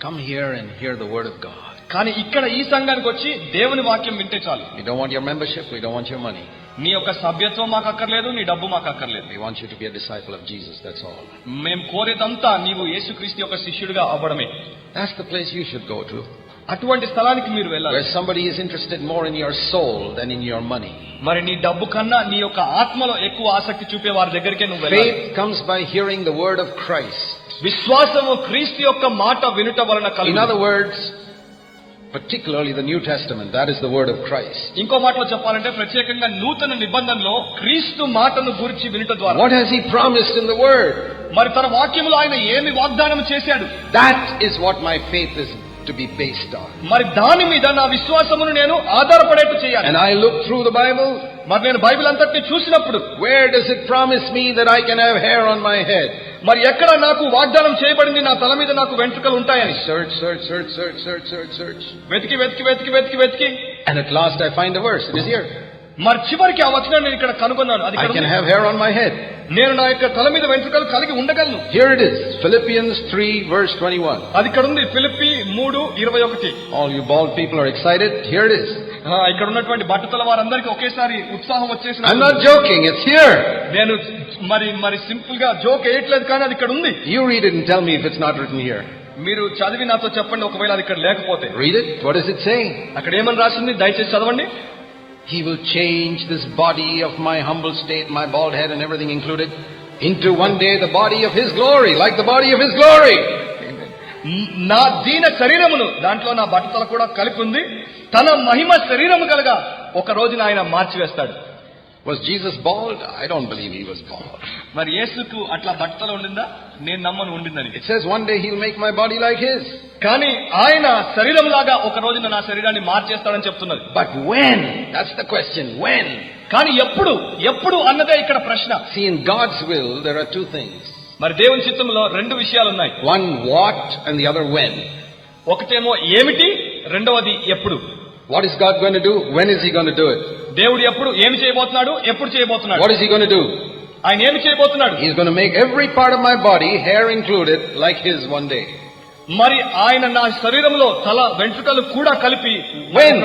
Come here and hear the word of God. కానీ ఇక్కడ ఈ సంఘానికి వచ్చి దేవుని వాక్యం వింటే చాలు. We don't want your membership, we don't want your money. నీ యొక్క సభ్యత్వం మాకు అక్కర్లేదు, నీ డబ్బు మాకు అక్కర్లేదు. We want you to be a disciple of Jesus, that's all. మేము కోరేదంతా నీవు యేసుక్రీస్తు యొక్క శిష్యుడిగా అవ్వడమే. That's the place you should go to. అటువంటి స్థలానికి మీరు వెళ్ళాలి. Where somebody is interested more in your soul than in your money. మరి నీ డబ్బు కన్నా నీ యొక్క ఆత్మలో ఎక్కువ ఆసక్తి చూపే వారి దగ్గరికే నువ్వు వెళ్ళాలి. Faith comes by hearing the word of Christ. విశ్వాసము క్రీస్తు యొక్క మాట వినుట వలన కలుగును. In other words, particularly the New Testament, that is the word of Christ. ఇంకో మాటలో చెప్పాలంటే ప్రత్యేకంగా నూతన నిబంధనలో క్రీస్తు మాటను గురించి వినుట ద్వారా. What has he promised in the word? మరి తన వాక్యములో ఆయన ఏమి వాగ్దానం చేశాడు? That is what my faith is to be based on. మరి దాని మీద నా విశ్వాసమును నేను ఆధారపడేట్టు చేయాలి. And I look through the Bible. మరి నేను బైబిల్ అంతటిని చూసినప్పుడు, where does it promise me that I can have hair on my head? మరి ఎక్కడ నాకు వాగ్దానం చేయబడింది నా తల మీద నాకు వెంట్రుకలు ఉంటాయని? Search. వెతికి And at last I find a verse. It is here. మరి చివరికి ఆ వచనాన్ని నేను ఇక్కడ కనుగొన్నాను. అది I can have hair on my head. నేను నా యొక్క తల మీద వెంట్రుకలు కలిగి ఉండగలను. Here it is. Philippians 3 verse 21. అది ఇక్కడ ఉంది. Philippi 3:21. All you bald people are excited. Here it is. ఇక్కడ ఉన్నటువంటి బట్టతల వారందరికీ ఒకేసారి ఉత్సాహం వచ్చేసింది. I'm not joking. It's here. నేను మరి సింపుల్ గా జోక్ వేయట్లేదు, కానీ అది ఇక్కడ ఉంది. You read it and tell me if it's not written here. మీరు చదివి నాతో చెప్పండి ఒకవేళ అది ఇక్కడ లేకపోతే. Read it. What does it say? అక్కడ ఏమని రాసింది దయచేసి చదవండి. He will change this body of my humble state, my bald head and everything included, into one day the body of his glory, like the body of his glory. నా దీన శరీరమును, దాంట్లో నా బట్టతల కూడా కలిపి ఉంది, తన మహిమ శరీరము కలగా ఒక రోజున ఆయన మార్చివేస్తాడు. Was Jesus bald? I don't believe he was bald. మరి యేసుకు అట్లా బట్టతల ఉండిందా? నేను నమ్మను ఉండిందని. It says one day he'll make my body like his. కానీ ఆయన శరీరం లాగా ఒక రోజున నా శరీరాన్ని మార్చేస్తాడని చెప్తున్నది. But when? That's the question. When? కానీ ఎప్పుడు అన్నదే ఇక్కడ ప్రశ్న. See, in God's will there are two things. మరి దేవుని చిత్తంలో రెండు విషయాలు ఉన్నాయి. One what and the other when. ఒకటేమో ఏమిటి, రెండవది ఎప్పుడు. What is God going to do? When is he going to do it? దేవుడు ఎప్పుడు ఏమి చేయబోతున్నాడు, ఎప్పుడు చేయబోతున్నాడు. What is he going to do? ఆయన ఏమి చేయబోతున్నాడు? He is going to make every part of my body, hair included, like his one day. మరి ఆయన నా శరీరంలో తల వెంట్రుకలు కూడా కలిపి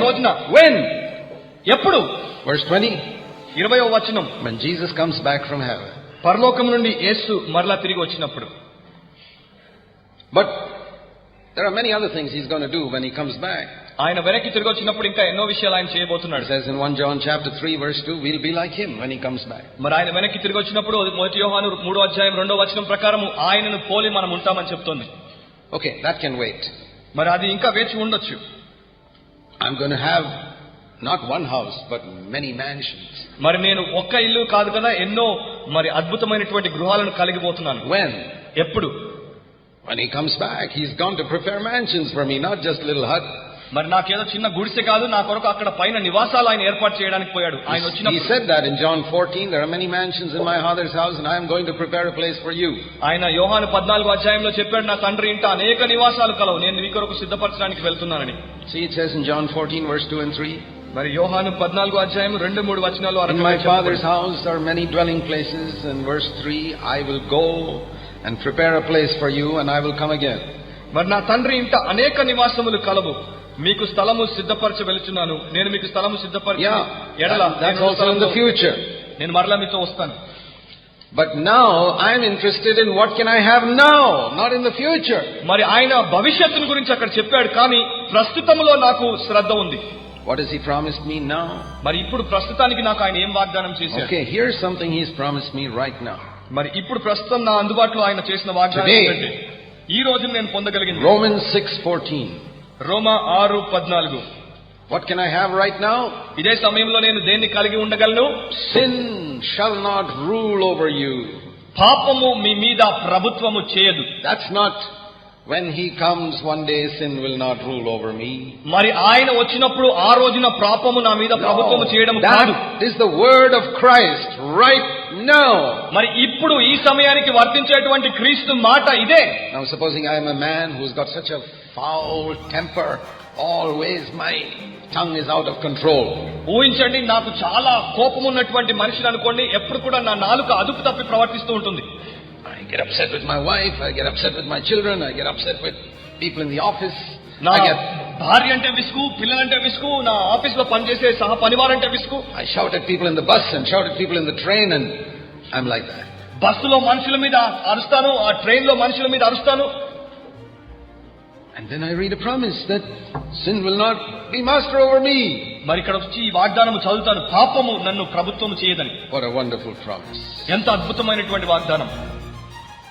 రోజున. When? ఎప్పుడు? Verse 20. 20వ వచనం. When Jesus comes back from heaven. పరలోకం నుండి యేసు మరలా తిరిగి వచ్చినప్పుడు. But there are many other things he's going to do when he comes back. ఆయన వెనక్కి తిరిగి వచ్చినప్పుడు ఇంకా ఎన్నో విషయాలు ఆయన చేయబోతున్నాడు. It says in 1 John chapter 3 verse 2, we'll be like him when he comes back. మరి ఆయన వెనక్కి తిరిగి వచ్చినప్పుడు 1 యోహాను 3వ అధ్యాయం 2వ వచనం ప్రకారం ఆయనను పోలి మనం ఉంటామని చెప్తోంది. Okay, that can wait. మరి అది ఇంకా వేచి ఉండొచ్చు. I'm going to have not one house but many mansions. మరి నేను ఒక్క ఇల్లు కాదు కదా, ఎన్నో మరి అద్భుతమైనటువంటి గృహాలను కలిగిపోతున్నాను. When? ఎప్పుడు? When he comes back. He's gone to prepare mansions for me, not just little hut. మరి నాకేదో చిన్న గుడిసె కాదు, నా కొరకు అక్కడ పైన నివాసాలు ఆయన ఏర్పాటు చేయడానికి పోయాడు. ఆయన వచ్చినప్పుడు He said that in John 14, there are many mansions in my Father's house and I am going to prepare a place for you. ఆయన యోహాను 14వ అధ్యాయంలో చెప్పాడు, నా తండ్రి ఇంట అనేక నివాసాలు కలవు, నేను నీ కొరకు సిద్ధపరచడానికి వెళ్తున్నానని. See, it says in John 14 verse 2 and 3. మరి యోహాను 14వ అధ్యాయం 2-3 వచనాలు. In my Father's house are many dwelling places, and verse 3, I will go and prepare a place for you and I will come again. మరి నా తండ్రి ఇంట అనేక నివాసములు కలవు, మీకు స్థలము సిద్ధపరచ వెలుచున్నాను, నేను మీకు స్థలము సిద్ధపరచ ఎడల that's also in the future. నేను మరలా మీతో వస్తాను. But now I am interested in what can I have now, not in the future. మరి ఆయన భవిష్యత్తును గురించి అక్కడ చెప్పాడు, కానీ ప్రస్తుతంలో నాకు శ్రద్ధ ఉంది. What has he promised me now? మరి ఇప్పుడు ప్రస్తుతానికి నాకు ఆయన ఏం వాగ్దానం చేశాడు? Okay, here's something he's promised me right now. మరి ఇప్పుడు ప్రస్తుతం నా అందుబాటులో ఆయన చేసిన వాగ్దానం ఏంటంటే ఈ రోజు నేను పొందగలిగింది Romans 6:14. Roma 6:14. What can I have right now? ఇదే సమయంలో నేను దేన్ని కలిగి ఉండగలను? Sin shall not rule over you. పాపము మీ మీద ప్రభుత్వము చేయదు. That's not when he comes one day, sin will not rule over me. మరి ఆయన వచ్చినప్పుడు ఆ రోజున పాపము నా మీద ప్రభుత్వము చేయడం కాదు. That is the word of Christ right now. మరి ఇప్పుడు ఈ సమయానికి వర్తించేటువంటి క్రీస్తు మాట ఇదే. Now supposing I am a man who's got such a foul temper, always my tongue is out of control. ఊహించండి, నాకు చాలా కోపం ఉన్నటువంటి మనిషిని అనుకోండి, ఎప్పుడు కూడా నా నాలుక అదుపు తప్పి ప్రవర్తిస్తూ ఉంటుంది. I get upset with my wife, I get upset with my children, I get upset with people in the office. నా భార్య అంటే విసుగు, పిల్లలంటే విసుగు, నా ఆఫీస్ లో పనిచేసే సహ పనివారంటే విసుగు. I shout at people in the bus and shout at people in the train, and I'm like that. బస్సులో మనుషుల మీద అరుస్తాను, ఆ ట్రైన్ లో మనుషుల మీద అరుస్తాను. And then I read a promise that sin will not be master over me. మరి ఇక్కడ వచ్చి ఈ వాగ్దానం చదువుతాను, పాపము నన్ను ప్రభుత్వం చేయదని. What a wonderful promise. ఎంత అద్భుతమైనటువంటి వాగ్దానం.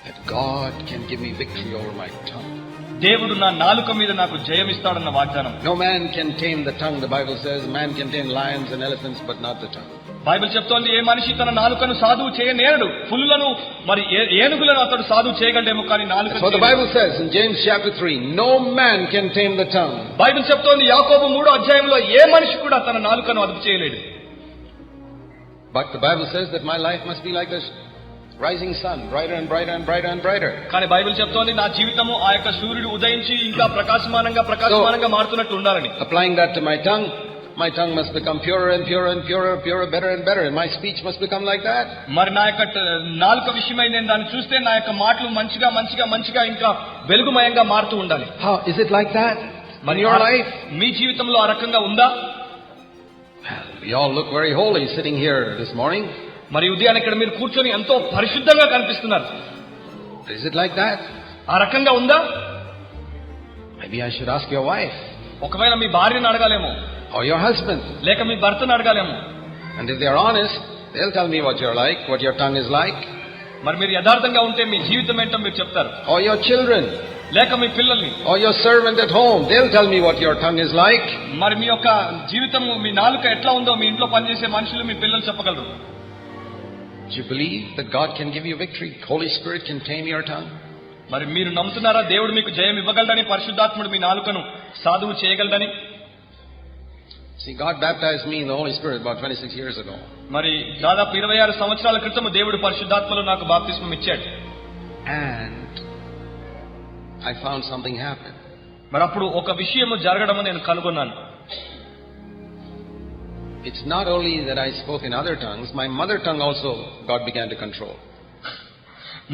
That God can give me victory over my tongue. దేవుడు నా నాలుక మీద నాకు జయమిస్తాడన్న వాగ్దానం. No man can tame the tongue, the Bible says. Man can tame lions and elephants, but not the tongue. Bible చెప్తోంది, ఏ మనిషి తన నాలుకను సాధువు చేయనేరడు. పులులను మరి ఏనుగులను అతడు సాధువు చేయగలడేమో, కానీ నాలుక. So the Bible says in James chapter 3, no man can tame the tongue. Bible చెప్తోంది యాకోబు 3వ అధ్యాయంలో ఏ మనిషి కూడా తన నాలుకను అదుపు చేయలేడు. But the Bible says that my life must be like this rising sun, brighter and brighter and brighter and brighter. కానీ బైబిల్ చెప్తోంది నా జీవితము ఆ యొక్క సూర్యుడు ఉదయించి ఇంకా ప్రకాశమానంగా మారుతున్నట్టు ఉండాలని. Applying that to my tongue must become purer and purer and purer, better and better, and my speech must become like that. మరి నా యొక్క నాలుక విషయమై నేను దాన్ని చూస్తే నా యొక్క మాటలు మంచిగా ఇంకా వెలుగుమయంగా మారుతూ ఉండాలి. How is it like that in your life? మీ జీవితంలో ఆ రకంగా ఉందా? Well, we all look very holy sitting here this morning. మరి ఉదయాన్నే ఇక్కడ మీరు కూర్చొని ఎంతో పరిశుద్ధంగా కనిపిస్తున్నారు. Is it like that? ఆ రకంగా ఉందా? Maybe I should ask your wife. ఒకవేళ మీ భార్యను అడగాలేమో, or your husband. లేక మీ భర్తను అడగాలేమో. And if they are honest, they'll tell me what you're like, what your tongue is like. మరి మీరు యథార్థంగా ఉంటే మీ జీవితం ఏంటో మీరు చెప్తారు. Or your children. లేక మీ పిల్లల్ని. Or your servant at home, they'll tell me what your tongue is like. మరి మీ యొక్క జీవితం, మీ నాలుక ఎట్లా ఉందో మీ ఇంట్లో పనిచేసే మనుషులు, మీ పిల్లలు చెప్పగలరు. Do you believe that God can give you victory? Holy Spirit can tame your tongue? మరి మీరు నమ్ముతున్నారా దేవుడు మీకు జయం ఇవ్వగలడని, పరిశుద్ధాత్ముడు మీ నాలుకను సాధువు చేయగలడని? See, God baptized me in the Holy Spirit about 26 years ago. మరి దాదాపు 26 సంవత్సరాల క్రితం దేవుడు పరిశుద్ధాత్మలో నాకు బాప్తిస్మం ఇచ్చాడు. And I found something happen. మరి అప్పుడు ఒక విషయము జరగడం నేను కనుగొన్నాను. It's not only that I spoke in other tongues, my mother tongue also God began to control.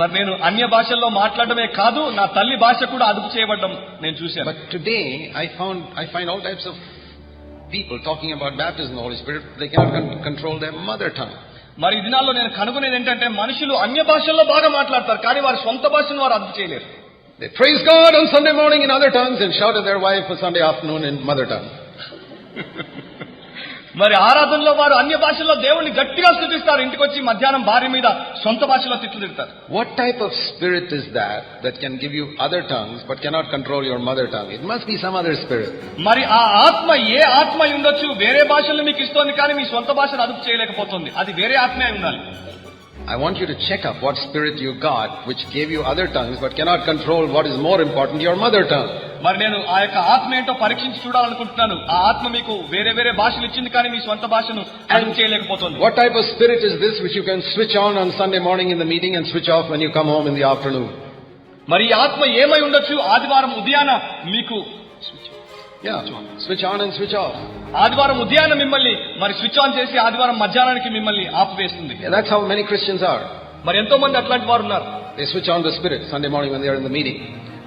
మరి నేను అన్య భాషల్లో మాట్లాడమే కాదు, నా తల్లి భాష కూడా అదుపు చేయబడడం నేను చూశాను. But today I find all types of people talking about baptism in the Holy Spirit. They cannot control their mother tongue. మరి ఈ దినాల్లో నేను కనుగొనేది ఏంటంటే, మనుషులు అన్య భాషల్లో బాగా మాట్లాడతారు, కానీ వారి సొంత భాషను వారు అదుపు చేయలేరు. They praise God on Sunday morning in other tongues and shout at their wife for Sunday afternoon in mother tongue. మరి ఆరాధనలో వారు అన్య భాషల్లో దేవుణ్ణి గట్టిగా స్తుతిస్తారు, ఇంటికి వచ్చి మధ్యాహ్నం భార్య మీద సొంత భాషలో తిట్లు తిడతారు. What type of spirit is that can give you other tongues but cannot control your mother tongue? It must be some other spirit. మరి ఆ ఆత్మ ఏ ఆత్మ అయి ఉండొచ్చు? వేరే భాషలు మీకు ఇస్తోంది కానీ మీ సొంత భాషను అదుపు చేయలేకపోతుంది. అది వేరే ఆత్మే అయి ఉండాలి. I want you to check up what spirit you got which gave you other tongues but cannot control what is more important, your mother tongue. మరి నేను ఆ యొక్క ఆత్మ ఏంటో పరీక్షించి చూడాలనుకుంటున్నాను. ఆ ఆత్మ మీకు వేరే భాషలు ఇచ్చింది కానీ మీ సొంత భాషను అదుపు చేయలేకపోతుంది. What type of spirit is this which you can switch on Sunday morning in the meeting and switch off when you come home in the afternoon? మరి ఈ ఆత్మ ఏమై ఉండొచ్చు? ఆదివారం ఉదయాన మీకు switch on and switch off. ఆదివారం ఉదయాన మిమ్మల్ని మరి స్విచ్ ఆన్ చేసి ఆదివారం మధ్యాహ్నానికి మిమ్మల్ని ఆపివేస్తుంది. That's how many Christians are. మరి ఎంతో మంది అట్లాంటి వారు ఉన్నారు. They switch on the spirit Sunday morning when they are in the meeting.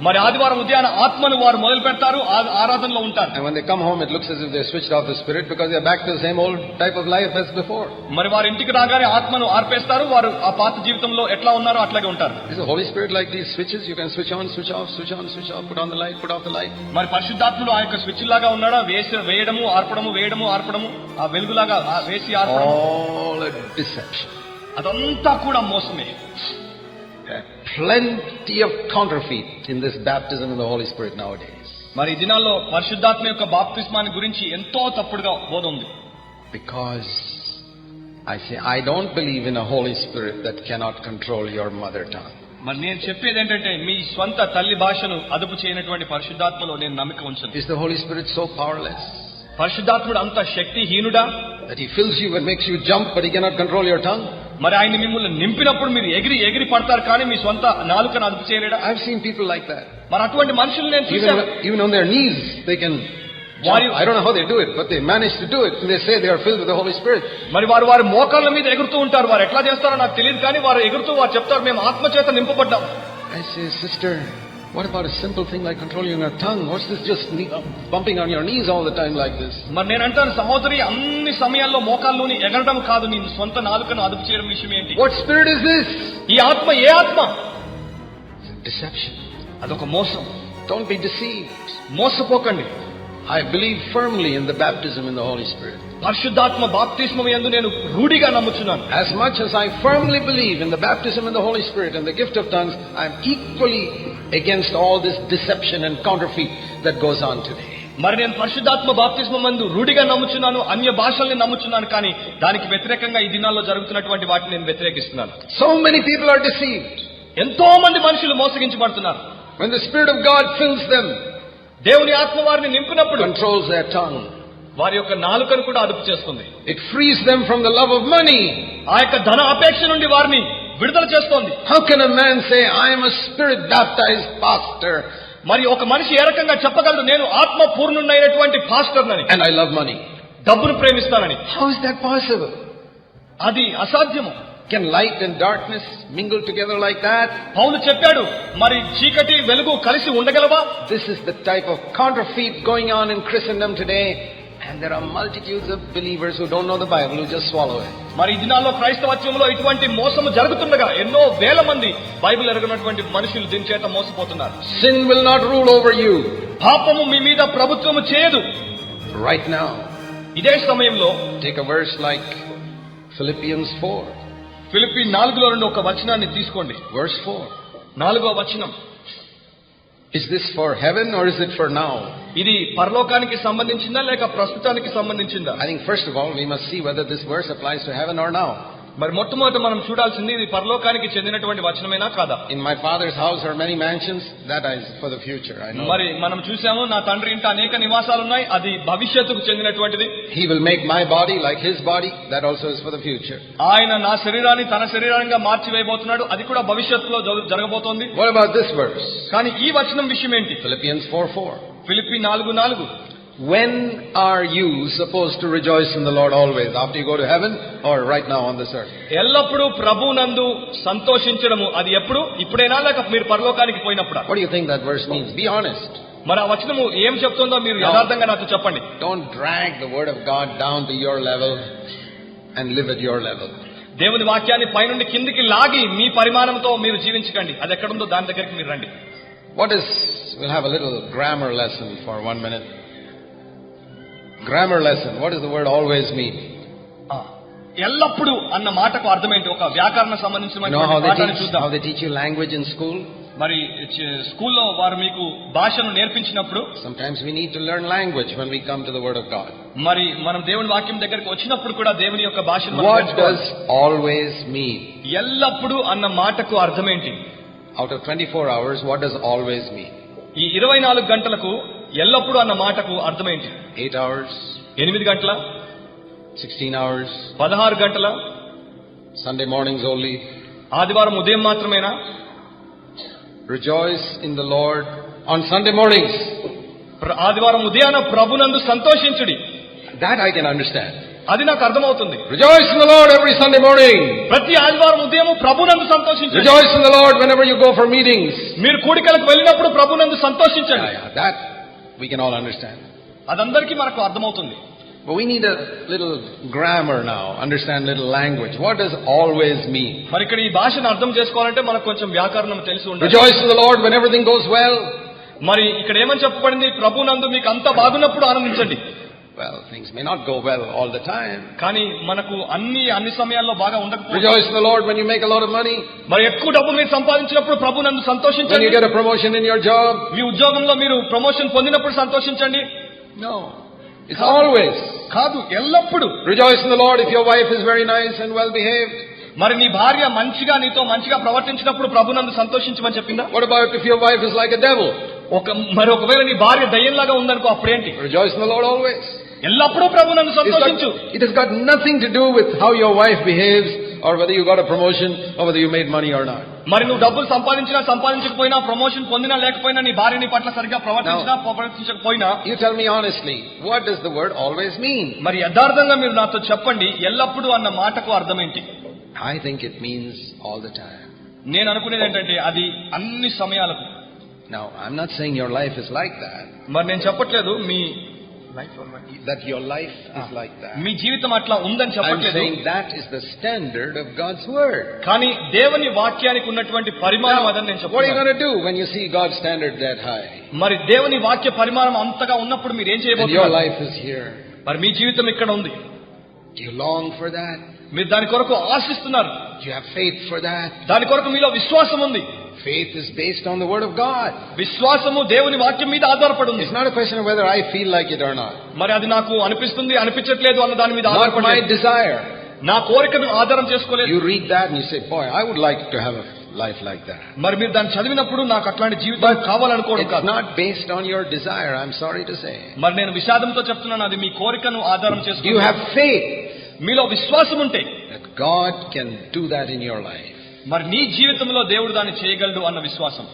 మరి ఆదివారం ఉదయాన ఆత్మను వారు మొదలు పెడతారు, ఆరాధనలో ఉంటారు. And when they come home it looks as if they switched off the spirit because they are back to the same old type of life as before. మరి వారి ఇంటికి రాగానే ఆత్మను ఆర్పేస్తారు, వారు ఆ పాత జీవితంలో ఎట్లా ఉన్నారో అట్లాగే ఉంటారు. Is the Holy Spirit like these switches? You can switch on, switch off, switch on, switch off, put on the light, put off the light. మరి పరిశుద్ధాత్ముడు ఆ యొక్క స్విచ్ లాగా ఉన్నాడా? వేయడము ఆర్పడము, వేయడము ఆర్పడము, ఆ వెలుగులాగా వేసి ఆర్పడము. All a deception. అదంతా కూడా మోసమే. Plenty of counterfeit in this baptism in the Holy Spirit nowadays. మరి ఈ దినాల్లో పరిశుద్ధాత్మ యొక్క బాప్తిస్మాన్ని గురించి ఎంతో తప్పుడుగా బోధ ఉంది. Because I say, I don't believe in a Holy Spirit that cannot control your mother tongue. మరి నేను చెప్పేది ఏంటంటే మీ స్వంత తల్లి భాషను అదుపు చేయనటువంటి పరిశుద్ధాత్మలో నేను నమ్మిక ఉంచను. Is the Holy Spirit so powerless పరిశుద్ధాత్ముడు అంత శక్తిహీనుడా that he fills you and makes you jump, but he cannot control your tongue? మరి ఆయన మిమ్మల్ని నింపినప్పుడు మీరు ఎగిరి పడతారు, కానీ మీ సొంత నాలుకను అదుపు చేయలేడా? I've seen people like that. మరి అటువంటి మనుషులు నేను చూశాను. Even on their knees they can jump. I don't know how they do it, but they manage to do it, and they say they are filled with the Holy Spirit. మరి వారి మోకాళ్ళ మీద ఎగురుతూ ఉంటారు. వారు ఎట్లా చేస్తారో నాకు తెలియదు, కానీ వారు ఎగురుతూ వారు చెప్తారు, మేము ఆత్మచేత నింపబడ్డాం. I say, sister, what about a simple thing like controlling your tongue? What's this just bumping on your knees all the time like this? మరి నేను అంటాను, సహోదరి, అన్ని సమయాల్లో మోకాల్లోని ఎగరడం కాదు, నీ సొంత నాలుకను అదుపు చేయడం విషయం ఏంటి? What spirit is this? ఈ ఆత్మ ఏ ఆత్మ? It's a deception. అదొక మోసం. Don't be deceived. మోసపోకండి. I believe firmly in the baptism in the Holy Spirit. పరిశుద్ధాత్మ బాప్తిస్మము యందు నేను రూఢిగా నమ్ముచున్నాను. As much as I firmly believe in the baptism in the Holy Spirit and the gift of tongues, I am equally against all this deception and counterfeit that goes on today. మరి నేను పరిశుద్ధాత్మ బాప్తిస్మం యందు రూఢిగా నమ్ముచున్నాను, అన్య భాషల్ని నమ్ముచున్నాను, కానీ దానికి వ్యతిరేకంగా ఈ దినాల్లో జరుగుతున్నటువంటి వాటిని నేను వ్యతిరేకిస్తున్నాను. So many people are deceived. ఎంతో మంది మనుషులు మోసగించబడుతున్నారు. When the Spirit of God fills them, దేవుని ఆత్మ వారిని నింపినప్పుడు controls their tongue. వారి యొక్క నాలుకను కూడా అదుపు చేస్తుంది. It frees them from the love of money. ఆ యొక్క ధన అపేక్ష నుండి వారిని విడుదల చేస్తోంది. How can a man say, I am a spirit baptized pastor, మరి ఒక మనిషి ఏ రకంగా చెప్పగలడు, నేను ఆత్మ పూర్ణుడైనటువంటి పాస్టర్నని, and I love money? డబ్బును ప్రేమిస్తానని? How is that possible? అది అసాధ్యము. Can light and darkness mingle together like that? పౌలు చెప్పాడు, మరి చీకటి వెలుగు కలిసి ఉండగలవా? This is the type of counterfeit going on in Christendom today, and there are multitudes of believers who don't know the Bible who just swallow it. మరి ఈ దినాల్లో క్రైస్తవత్వంలో ఇటువంటి మోసము జరుగుతుండగా ఎన్నో వేల మంది బైబిల్ ఎరగనటువంటి మనుషులు దీని చేత మోసపోతున్నారు. Sin will not rule over you. పాపము మీ మీద ప్రభుత్వము చేయదు. Right now, ఇదే సమయంలో take a verse like Philippians 4. Philippi 4:2 ఒక వచనాన్ని తీసుకోండి. Verse 4. 4వ వచనం. Is this for heaven or is it for now? ఇది పరలోకానికి సంబంధించిందా లేక ప్రస్తుతానికి సంబంధించిందా? I think first of all we must see whether this verse applies to heaven or now. మరి మొట్టమొదట మనం చూడాల్సింది ఇది పరలోకానికి చెందినటువంటి వచనమేనా కాదా? In my father's house are many mansions. That is for the future, I know. మరి మనం చూసాము, నా తండ్రి ఇంట అనేక నివాసాలు ఉన్నాయి, అది భవిష్యత్తుకు చెందినటువంటిది. He will make my body like his body. That also is for the future. ఆయన నా శరీరాన్ని తన శరీరంగా మార్చివేయబోతున్నాడు, అది కూడా భవిష్యత్తులో జరగబోతోంది. What about this verse? కానీ ఈ వచనం విషయం ఏంటి? Philippians 4:4. Philippi 4:4. When are you supposed to rejoice in the Lord always? After you go to heaven or right now on this earth? ఎల్లప్పుడూ ప్రభువునందు సంతోషించడము అది ఎప్పుడు? ఇప్పుడైనా లేక మీరు పరలోకానికి పోయినప్పుడా? What do you think that verse means? Be honest. మరి ఆ వచనము ఏం చెప్తుందో మీరు యథార్థంగా నాకు చెప్పండి. Don't drag the word of God down to your level and live at your level. దేవుని వాక్యాన్ని పైనుండి కిందికి లాగి మీ పరిమాణంతో మీరు జీవించకండి. అది ఎక్కడుందో దాని దగ్గరికి మీరు రండి. We'll have a little grammar lesson for 1 minute. Grammar lesson. What does the word always mean? ఎల్లప్పుడు అన్న మాటకు అర్థం ఏంటి? ఒక వ్యాకరణ సంబంధించిన పాఠాన్ని చూద్దాం. How they teach you language in school? మరి స్కూల్లో వారు మీకు భాషను నేర్పించినప్పుడు sometimes we need to learn language when we come to the word of God. మరి మనం దేవుని వాక్యం దగ్గరికి వచ్చినప్పుడు కూడా దేవుని యొక్క భాషను What does always mean? ఎల్లప్పుడు అన్న మాటకు అర్థం ఏంటి? Out of 24 hours, what does always mean? ఈ 24 గంటలకు ఎల్లప్పుడు అన్న మాటకు అర్థం ఏంటి? 8 hours, 8 గంటల, 16 hours, 16 గంటల, Sunday mornings only. ఆదివారం ఉదయం మాత్రమేనా? Rejoice in the Lord on Sunday mornings. ఆదివారం ఉదయాన ప్రభునందు సంతోషించుడి. That I can understand. అది నాకు అర్థమవుతుంది. Rejoice in the Lord every Sunday morning. ప్రతి ఆదివారం ఉదయం ప్రభునందు సంతోషించండి. Rejoice in the Lord whenever you go for meetings. మీరు కూడికలకు వెళ్ళినప్పుడు ప్రభునందు సంతోషించండి. That we can all understand. అదందరికీ మనకు అర్థమవుతుంది. But we need a little grammar now, understand little language. What does always mean? మరి ఇక్కడ ఈ భాషను అర్థం చేసుకోవాలంటే మనకు కొంచెం వ్యాకరణం తెలిసి ఉండాలి. Rejoice in the Lord when everything goes well. మరి ఇక్కడ ఏమని చెప్పబడింది? ప్రభునందు మీకు అంత బాగున్నప్పుడు ఆనందించండి. Well, things may not go well all the time. కానీ మనకు అన్ని సమయాల్లో బాగా ఉండకపోవచ్చు. Rejoice in the Lord when you make a lot of money. మరి ఎక్కువ డబ్బు మీరు సంపాదించినప్పుడు ప్రభునందు When you సంతోషించండి. get a promotion in your job. మీ ఉద్యోగంలో మీరు ప్రమోషన్ పొందినప్పుడు సంతోషించండి. No. It's always. కాదు, ఎల్లప్పుడు. Rejoice in the Lord if your wife is very nice and well behaved. మరి నీ భార్య నీతో మంచిగా ప్రవర్తించినప్పుడు ప్రభునందు సంతోషించమని చెప్పిందా? What about if your wife is like a devil? ఒకవేళ నీ భార్య దయ్యంలాగా ఉందనుకో, అప్పుడేంటి? Rejoice in the Lord always. ఎల్లప్పుడూ ప్రభునందు సంతోషించు. It has got nothing to do with how your wife behaves or whether you got a promotion or whether you made money or not. మరి నువ్వు డబ్బులు సంపాదించకపోయినా, ప్రమోషన్ పొందినా లేకపోయినా, నీ భార్య నీ పట్ల సరిగ్గా ప్రవర్తించకపోయినా, you tell me honestly, what does the word always mean? మరి యథార్థంగా మీరు నాతో చెప్పండి, ఎల్లప్పుడూ అన్న మాటకు అర్థం ఏంటి? I think it means all the time. నేను అనుకునేది ఏంటంటే అది అన్ని సమయాలకు. Now, I'm not saying your life is like that. మరి నేను చెప్పట్లేదు That your life is like that. మీ జీవితం అట్లా ఉందని I'm చెప్పట్లేదు. saying that is the standard of God's word. కానీ దేవుని వాక్యానికి ఉన్నటువంటి పరిమాణం అదని నేను What are you చెప్తున్నాను. going to do when you see God's standard that high? మరి దేవుని వాక్య పరిమాణం అంతగా ఉన్నప్పుడు మీరు ఏం And your చేయబోతున్నారు? life is here. మరి మీ జీవితం ఇక్కడ ఉంది. Do you long for that? మీరు దాని కొరకు ఆశిస్తున్నారు. Do you have faith for that? దాని కొరకు మీలో విశ్వాసం ఉంది. Faith is based on the word of God. విశ్వాసము దేవుని వాక్యం మీద ఆధారపడి ఉంది. It's not a question of whether I feel like it or not. మరి అది నాకు అనిపించట్లేదు అన్న దాని మీద Not ఆధారపడి my desire. నా కోరికను ఆధారం చేసుకోలేదు. You read that and you say, boy, I would like to have a life like that. మరి మీరు దాన్ని చదివినప్పుడు నాకు అట్లాంటి జీవితం కావాలనుకోవడం It's కాదు. not based on your desire, I'm sorry to say. మరి నేను విషాదంతో చెప్తున్నాను, అది మీ కోరికను ఆధారం You చేసుకుని have faith మీలో విశ్వాసం ఉంటే that God can do that in your life. మరి నీ జీవితంలో దేవుడు దాన్ని చేయగలడు అన్న విశ్వాసం.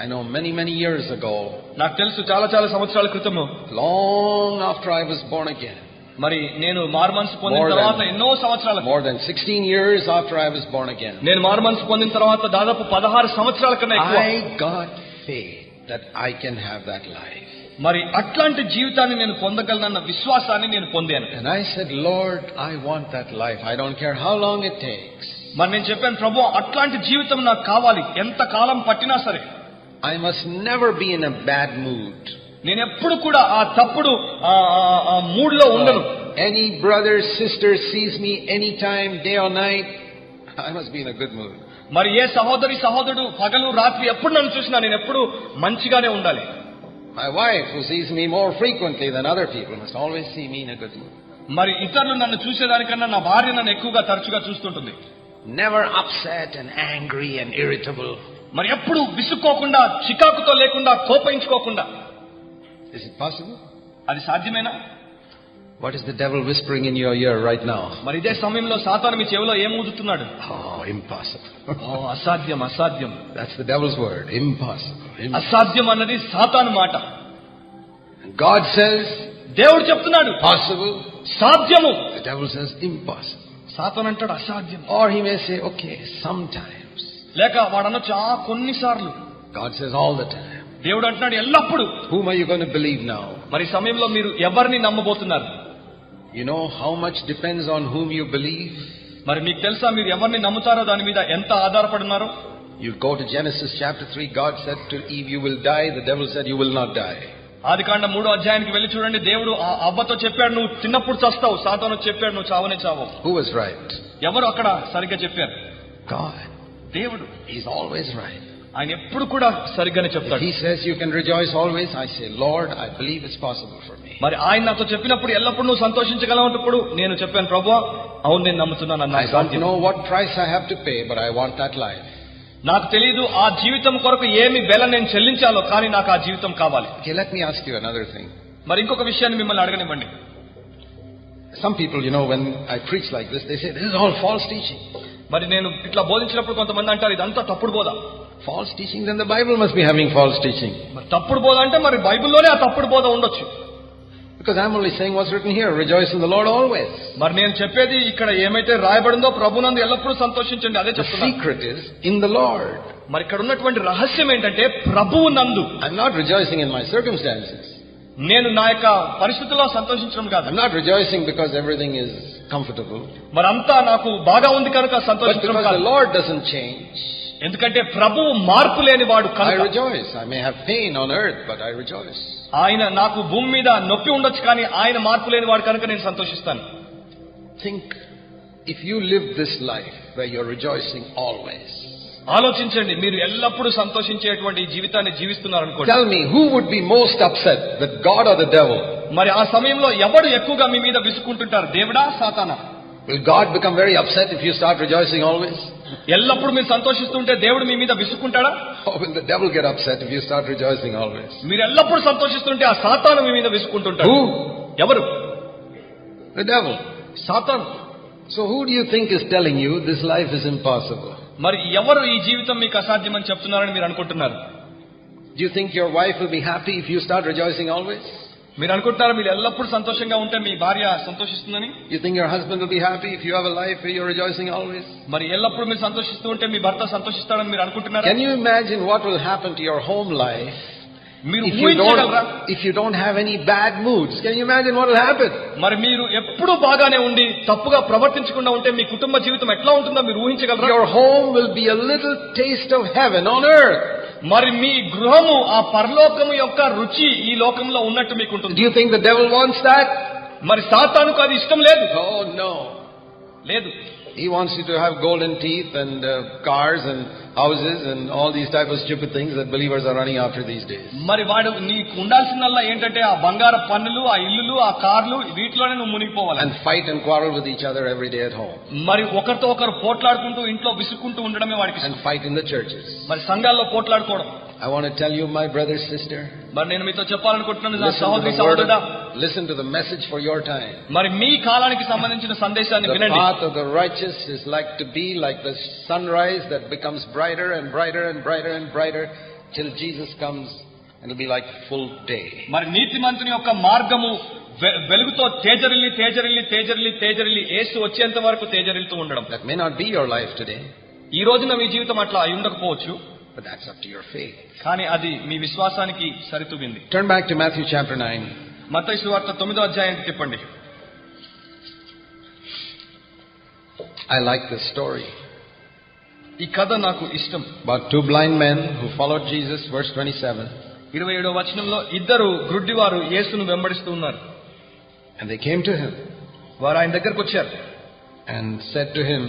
I know many years ago, నాకు తెలుసు చాలా సంవత్సరాల క్రితము, long after I was born again, మరి నేను మారుమనసు పొందిన More than- తర్వాత ఎన్నో సంవత్సరాల more than 16 years after I was born again, నేను మారుమనసు పొందిన తర్వాత దాదాపు 16 సంవత్సరాల కన్నా ఎక్కువ I got faith that I can have that life. మరి అట్లాంటి జీవితాన్ని నేను పొందగలనన్న విశ్వాసాన్ని నేను పొందాను. And I said, Lord, I want that life. I don't care how long it takes. మరి నేను చెప్పాను, ప్రభు అట్లాంటి జీవితం నాకు కావాలి, ఎంత కాలం పట్టినా సరే. I must never be in a bad mood. నేను ఎప్పుడు కూడా ఆ తప్పుడు మూడ్ లో ఉండను. Any brother, sister sees me anytime, day or night, I must be in a good mood. మరి ఏ సహోదరుడు పగలు రాత్రి ఎప్పుడు నన్ను చూసినా నేను ఎప్పుడు మంచిగానే ఉండాలి. My wife, who sees me more frequently than other people, must always see me in a good mood. మరి ఇతరులు నన్ను చూసేదానికన్నా నా భార్య నన్ను ఎక్కువగా తరచుగా చూస్తుంటుంది. Never upset and angry and irritable. మరి ఎప్పుడు విసుక్కోకుండా, చికాకుతో లేకుండా, కోపయించుకోకుండా. Is it possible? అది సాధ్యమేనా? What is the devil whispering in your ear right now? మరి ఇదే సమయంలో సాతాను మీ చెవిలో ఏం ఊదుతున్నాడు? Oh, impossible. అసాధ్యం. That's the devil's word. Impossible. అసాధ్యం అన్నది సాతాను మాట. And God says, దేవుడు చెప్తున్నాడు possible. సాధ్యము. The devil says, impossible. సాతాను అంటాడు అసాధ్యం. Or he may say, okay, sometimes. లేక వాడు అనొచ్చు కొన్నిసార్లు. God says all the time. దేవుడు అంటున్నాడు ఎల్లప్పుడు. Whom are you going to believe now? మరి ఈ సమయంలో మీరు ఎవరిని నమ్మబోతున్నారు? You know how much depends on whom you believe? మరి మీకు తెలుసా మీరు ఎవరిని నమ్ముతారో దాని మీద ఎంత ఆధారపడి ఉన్నారో? You go to Genesis chapter 3, God said to Eve, you will die. The devil said, you will not die. ఆదికాండం 3వ అధ్యాయానికి వెళ్ళి చూడండి, దేవుడు అవ్వతో చెప్పాడు నువ్వు తిన్నప్పుడు చస్తావు, సాతాను చెప్పాడు నువ్వు చావనే చావవు. Who was right? ఎవరు అక్కడ సరిగ్గా చెప్పారు? God. దేవుడు. He's always right. ఆయన ఎప్పుడు కూడా సరిగ్గానే చెప్తాడు. He says you can rejoice always. I say, Lord, I believe it's possible for me. మరి ఆయన నాతో చెప్పినప్పుడు ఎల్లప్పుడు నువ్వు సంతోషించగలవన్నప్పుడు నేను చెప్పాను, ప్రభువా అవును నేను నమ్ముతున్నాను I don't know what price I have to pay, but I want that life. నాకు తెలియదు ఆ జీవితం కొరకు ఏమి వెల నేను చెల్లించాలో, కానీ నాకు ఆ జీవితం కావాలి. Okay, let me ask you another thing. మరి ఇంకొక విషయాన్ని మిమ్మల్ని అడగనివ్వండి. Some people, when I preach like this, they say, this is all false teaching. మరి నేను ఇట్లా బోధించినప్పుడు కొంతమంది అంటారు ఇదంతా తప్పుడు బోధ. False teaching, then the Bible must be having false teaching. మరి తప్పుడు బోధ అంటే మరి బైబిల్లోనే ఆ తప్పుడు బోధ ఉండొచ్చు. Because I'm only saying what's written here. Rejoice in the Lord always. మరి నేను చెప్పేది ఇక్కడ ఏమైతే రాయబడిందో ప్రభునందు ఎల్లప్పుడూ సంతోషించండి అదే The చెప్తున్నాను. secret is in the Lord. మరి ఇక్కడ ఉన్నటువంటి రహస్యం ఏంటంటే ప్రభువు నందు. I'm not rejoicing in my circumstances. నేను నా యొక్క పరిస్థితుల్లో సంతోషించడం కాదు. I'm not rejoicing because everything is comfortable. మరి అంతా నాకు బాగా ఉంది కనుక But సంతోషించడం because కాదు. the Lord doesn't change. ఎందుకంటే ప్రభువు మార్పు లేని వాడు I కనుక rejoice. I may have pain on earth, but I rejoice. ఆయన నాకు భూమి మీద నొప్పి ఉండొచ్చు కానీ ఆయన మార్పు లేని వాడు కనుక నేను సంతోషిస్తాను. Think, if you live this life where you're rejoicing always, ఆలోచించండి, మీరు ఎల్లప్పుడూ సంతోషించేటువంటి ఈ జీవితాన్ని జీవిస్తున్నారనుకోండి. tell me, who would be most upset, the God or the devil? మరి ఆ సమయంలో ఎవడు ఎక్కువగా మీ మీద విసుకుంటుంటారు, దేవుడా సాతానా? Will God become very upset if you start rejoicing always? ఎల్లప్పుడు మీరు సంతోషిస్తుంటే దేవుడు మీ మీద విసుకుంటాడా? Or will the devil get upset if you start rejoicing always? మీరు ఎల్లప్పుడు సంతోషిస్తుంటే ఆ సాతాను మీ మీద విసుకుంటుంటాడు. Who? ఎవరు? The devil. సాతాను. So who do you think is telling you this life is impossible? మరి ఎవరు ఈ జీవితం మీకు అసాధ్యమని చెప్తున్నారని మీరు అనుకుంటున్నారు? Do you think your wife will be happy if you start rejoicing always? మీరు అనుకుంటున్నారా మీరు ఎల్లప్పుడు సంతోషంగా ఉంటే మీ భార్య సంతోషిస్తుందని? You think your husband will be happy if you have a life where you're rejoicing always? మరి ఎల్లప్పుడు మీరు సంతోషిస్తూ ఉంటే మీ భర్త సంతోషిస్తాడని మీరు అనుకుంటున్నారా? Can you imagine what will happen to your home life మీరు if you don't have any bad moods? Can you imagine what will happen? మరి మీరు ఎప్పుడు బాగానే ఉండి తప్పుగా ప్రవర్తించకుండా ఉంటే మీ కుటుంబ జీవితం ఎట్లా ఉంటుందో మీరు ఊహించగలరా? Your home will be a little taste of heaven on earth. మరి మీ గృహము ఆ పరలోకము యొక్క రుచి ఈ లోకంలో ఉన్నట్టు మీకు ఉంటుంది. Do you think the devil wants that? మరి సాతానుకు అది ఇష్టం లేదు. Oh no. లేదు. He wants you to have golden teeth and cars and houses and all these type of stupid things that believers are running after these days. మరి వాడు నీకు ఉండాల్సిందల్లా ఏంటంటే ఆ బంగారు పన్నులు, ఆ ఇల్లులు, ఆ కార్లు, వీటిలోనే నువ్వు మునిగిపోవాలి. And fight and quarrel with each other every day at home. మరి ఒకరితో ఒకరు పోట్లాడుకుంటూ ఇంట్లో విసుక్కుంటూ ఉండడమే వాడికి ఇష్టం. And fight in the churches. మరి సంఘాల్లో పోట్లాడుకోవడం. I want to tell you, my brother, sister, మరి నేను మీతో చెప్పాలనుకుంటున్నాను నా సహోదరి సహోదరుడా, listen to the message for your time. మరి మీ కాలానికి సంబంధించిన సందేశాన్ని The వినండి. path of the righteous is like to be like the sunrise that becomes brighter and brighter and brighter and brighter till Jesus comes, and it'll be like full day. మరి నీతిమంతుని యొక్క మార్గము వెలుగుతో తేజరిల్లి తేజరిల్లి తేజరిల్లి తేజరిల్లి యేసు వచ్చేంత వరకు తేజరిల్లుతూ ఉండడం. That may not be your life today, ఈ రోజున మీ జీవితం అట్లా అయి ఉండకపోవచ్చు, but that's up to your faith. కానీ అది మీ విశ్వాసానికి సరితూగింది. Turn back to Matthew chapter 9. మత్తయి సువార్త 9వ అధ్యాయానికి తిప్పండి. I like this story. ఈ కథ నాకు ఇష్టం. About two blind men who followed Jesus, verse 27. 27వ వచనంలో ఇద్దరు గ్రుడ్డివారు యేసును వెంబడిస్తూ ఉన్నారు. And they came to him వారు ఆయన దగ్గరకు వచ్చారు. and said to him,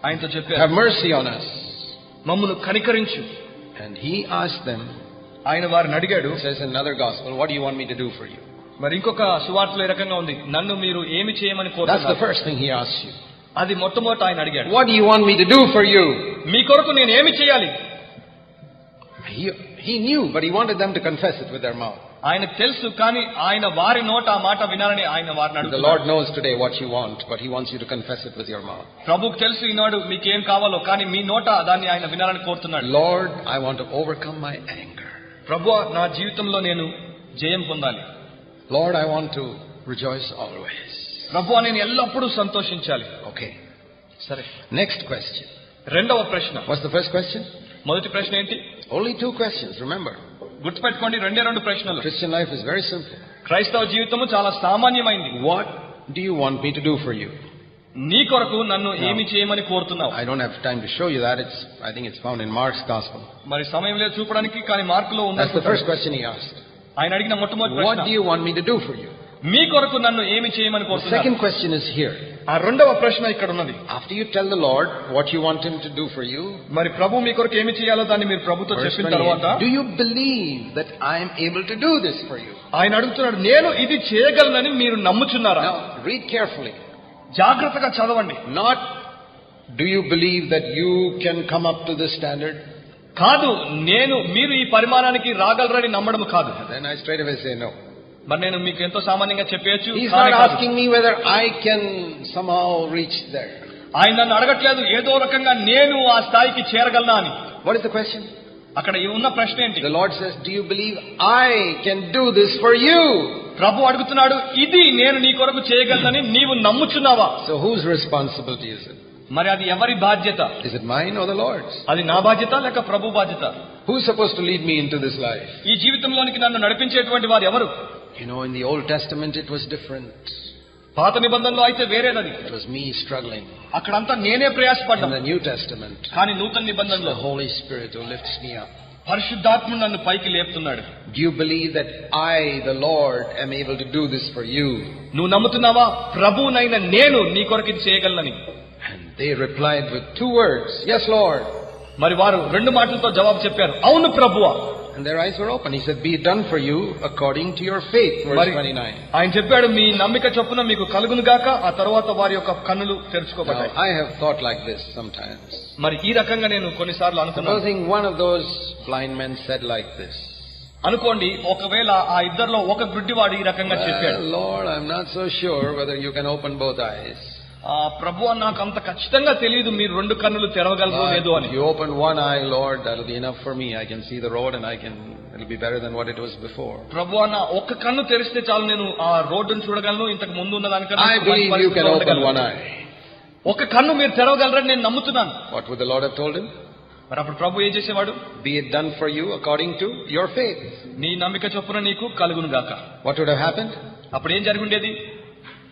ఆయనతో చెప్పారు, have mercy on us. మమ్మను కనికరించు. And he asked them, ఆయన వారిని అడిగాడు. it says in another gospel, what do you want me to do for you? మరి ఇంకొక సువార్తలో ఈ రకంగా ఉంది, నన్ను మీరు ఏమి చేయమని That's the కోరుతున్నారు? first thing he asks you. అది మొట్టమొదట ఆయన అడిగాడు. What do you want me to do for you? మీ కొరకు నేను ఏమి చేయాలి? He knew, but he wanted them to confess it with their mouth. ఆయనకు తెలుసు, కానీ ఆయన వారి నోట ఆ మాట వినాలని ఆయన వారిని The అడుగుతున్నాడు. Lord knows today what you want, but he wants you to confess it with your mouth. ప్రభువుకు తెలుసు ఈనాడు మీకేం కావాలో, కానీ మీ నోట దాన్ని ఆయన వినాలని కోరుతున్నాడు. Lord, I want to overcome my anger. ప్రభువా, నా జీవితంలో నేను జయం పొందాలి. Lord, I want to rejoice always. ప్రభువా, నేను ఎల్లప్పుడూ సంతోషించాలి. Okay. సరే, Next question. రెండవ ప్రశ్న. What's the first question? మొదటి ప్రశ్న ఏంటి? Only two questions, remember. గుర్తుపెట్టుకోండి, రెండు ప్రశ్నలు. Christian life is very simple. క్రైస్తవ జీవితము చాలా సామాన్యమైంది. What do you want me to do for you? నీ కొరకు నన్ను ఏమి చేయమని కోరుతున్నావు? I don't have time to show you that. I think it's found in Mark's gospel. మరి సమయం లేదు చూపడానికి, కానీ మార్కులో That's the ఉంది. first question he asked. ఆయన అడిగిన మొట్టమొదటి What do ప్రశ్న, you want me to do for you? మీ కొరకు నన్ను ఏమి చేయమని The కోరుతున్నావు? second question is here. ఆ రెండవ ప్రశ్న ఇక్కడ ఉన్నది. After you tell the Lord what you want him to do for you, మరి ప్రభు మీ కొరకు ఏమి చేయాలో దాన్ని మీరు ప్రభుతో verse చెప్పిన 28, తర్వాత do you believe that I am able to do this for you? ఆయన అడుగుతున్నాడు, నేను ఇది చేయగలనని మీరు నమ్ముచున్నారా? Now, read carefully. జాగ్రత్తగా చదవండి. Not, do you believe that you can come up to this standard? కాదు, మీరు ఈ పరిమాణానికి రాగలరని నమ్మడం కాదు. Then I straight away say no. మరి నేను మీకు ఎంతో సామాన్యంగా చెప్పేయచ్చు. He's not asking me whether I can somehow reach there. ఆయన నన్ను అడగట్లేదు ఏదో రకంగా నేను ఆ స్థాయికి చేరగలనా అని. What is the question? అక్కడ ఉన్న ప్రశ్న ఏంటి? The Lord says, do you believe I can do this for you? ప్రభు అడుగుతున్నాడు, ఇది నేను నీ కొరకు చేయగలనని నీవు నమ్ముచున్నావా? So whose responsibility is it? మరి అది ఎవరి బాధ్యత? Is it mine or the Lord's? అది నా బాధ్యత లేక ప్రభు బాధ్యత? Who's supposed to lead me into this life? ఈ జీవితంలోనికి నన్ను నడిపించేటువంటి వారు ఎవరు? You know, in the Old Testament it was different. పాత నిబంధనలో అయితే వేరేదది. It was me struggling. అక్కడంతా నేనే In ప్రయాసపడ్డాను. the New Testament, కానీ నూతన the నిబంధనలో Holy Spirit who lifts me up. పరిశుద్ధాత్ముడు నన్ను పైకి లేపుతున్నాడు. Do you believe that I, the Lord, am able to do this for you? నువ్వు నమ్ముతున్నావా ప్రభువునైన నేను నీ కొరకు ఇది చేయగలనని? And they replied with 2 words, yes, Lord. మరి వారు 2 మాటలతో జవాబు చెప్పారు, అవును ప్రభువా. And their eyes were open. He said, be it done for you according to your faith. Verse మరి 29. ఆయన చెప్పాడు, మీ నమ్మిక చొప్పున మీకు కలుగును గాక. ఆ తర్వాత వారి యొక్క కన్నులు Now, తెరుచుకోబడ్డాయి. I have thought like this sometimes. మరి ఈ రకంగా నేను కొన్నిసార్లు అనుకున్నాను. Supposing one of those blind men said like this. అనుకోండి, ఒకవేళ ఆ ఇద్దరిలో ఒక గుడ్డివాడు ఈ రకంగా చెప్పాడు, Lord, I'm not so sure whether you can open both eyes. ప్రభువా నాకు అంత ఖచ్చితంగా తెలియదు మీరు 2 కన్నులు తెరవగలరో లేదో అని. If you open one eye, Lord, that'll be enough for me. I can see the road and it'll be better than what it was before. ప్రభువా నా ఒక కన్ను తెరిస్తే చాలు, నేను ఆ రోడ్డును చూడగలను, ఇంతకు ముందు ఉన్న దానికన్నా I believe you can open one eye. ఒక కన్ను మీరు తెరవగలరని నేను నమ్ముతున్నాను. What would the Lord have told him? మరి అప్పుడు ప్రభు ఏం చేసేవాడు? Be it done for you according to your faith. నీ నమ్మిక చొప్పున నీకు కలుగును గాక. What would have happened? అప్పుడు ఏం జరిగి ఉండేది?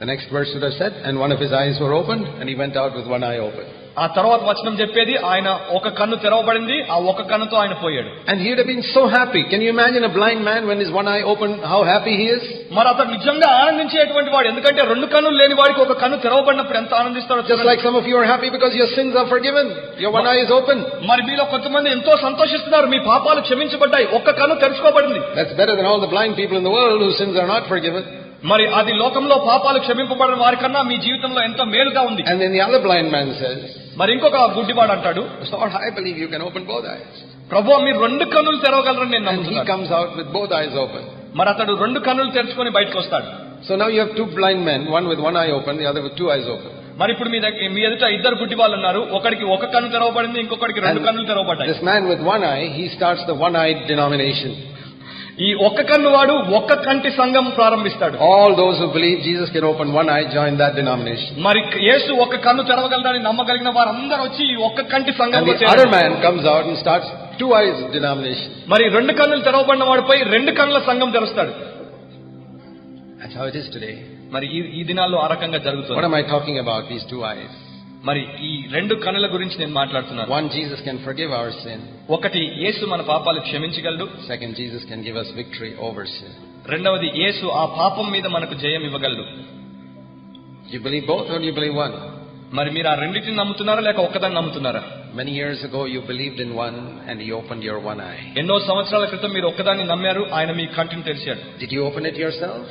The next verse would have said, and one of his eyes were opened, and he went out with one eye open. ఆ తర్వాత వచనం చెప్పేది, ఆయన ఒక కన్ను తెరవబడింది, ఆ ఒక కన్నుతో ఆయన పోయాడు. And he would have been so happy. Can you imagine a blind man when his one eye opened, how happy he is? మరి అతను నిజంగా ఆనందించేటువంటి వాడు, ఎందుకంటే 2 కన్నులు లేని వాడికి ఒక కన్ను తెరవబడినప్పుడు ఎంత ఆనందిస్తాడో. Just like some of you are happy because your sins are forgiven. Your one eye is open. మరి మీలో కొంతమంది ఎంతో సంతోషిస్తున్నారు, మీ పాపాలు క్షమించబడ్డాయి, ఒక్క కన్ను తెరుచుకోబడింది. That's better than all the blind people in the world whose sins are not forgiven. మరి అది లోకంలో పాపాలు క్షమింపబడిన వారి కన్నా మీ జీవితంలో ఎంతో మేలుగా ఉంది. And then the other blind man says, మరి ఇంకొక గుడ్డివాడు అంటాడు, Lord, I believe you can open both eyes. ప్రభువా మీరు 2 కన్నులు తెరవగలరని నేను And he నమ్ముతున్నాను. comes out with both eyes open. మరి అతడు 2 కన్నులు తెరుచుకొని బయటకు వస్తాడు. So now you have 2 blind men, one with one eye open, the other with 2 eyes open. మరి ఇప్పుడు మీ ఎదుట 2 గుడ్డి వాళ్ళు ఉన్నారు, ఒకడికి ఒక కన్ను తెరవబడింది, ఇంకొకడికి 2 కన్నులు తెరవబడ్డాయి. This man with one eye, he starts the one-eyed denomination. ఈ ఒక్క కన్ను వాడు ఒక్క కంటి సంఘం ప్రారంభిస్తాడు. All those who believe Jesus can open one eye join that denomination. మరి యేసు ఒక కన్ను తెరవగలడని నమ్మగలిగిన వారందరూ వచ్చి ఈ ఒక్క కంటి And సంఘంలో the చేరారు. other man comes out and starts 2 eyes denomination. మరి 2 కన్నులు తెరవబడిన వాడిపై 2 కన్నుల సంఘం తెరుస్తాడు. That's how it is today. మరి ఈ దినాల్లో ఆ రకంగా జరుగుతుంది. What am I talking about, these 2 eyes? మరి ఈ 2 కన్నుల గురించి నేను మాట్లాడుతున్నాను. One, Jesus can forgive our sin. ఒకటి, యేసు మన పాపాలు క్షమించగలడు. Second, Jesus can give us victory over sin. రెండవది, యేసు ఆ పాపం మీద మనకు జయం ఇవ్వగలడు. You believe both or do you believe one? మరి మీరు ఆ రెండింటిని నమ్ముతున్నారా లేక ఒక్కదాన్ని నమ్ముతున్నారా? Many years ago you believed in one and he opened your one eye. ఎన్నో సంవత్సరాల క్రితం మీరు ఒక్కదాన్ని నమ్మారు, ఆయన మీ కంటిని తెరిచాడు. Did you open it yourself?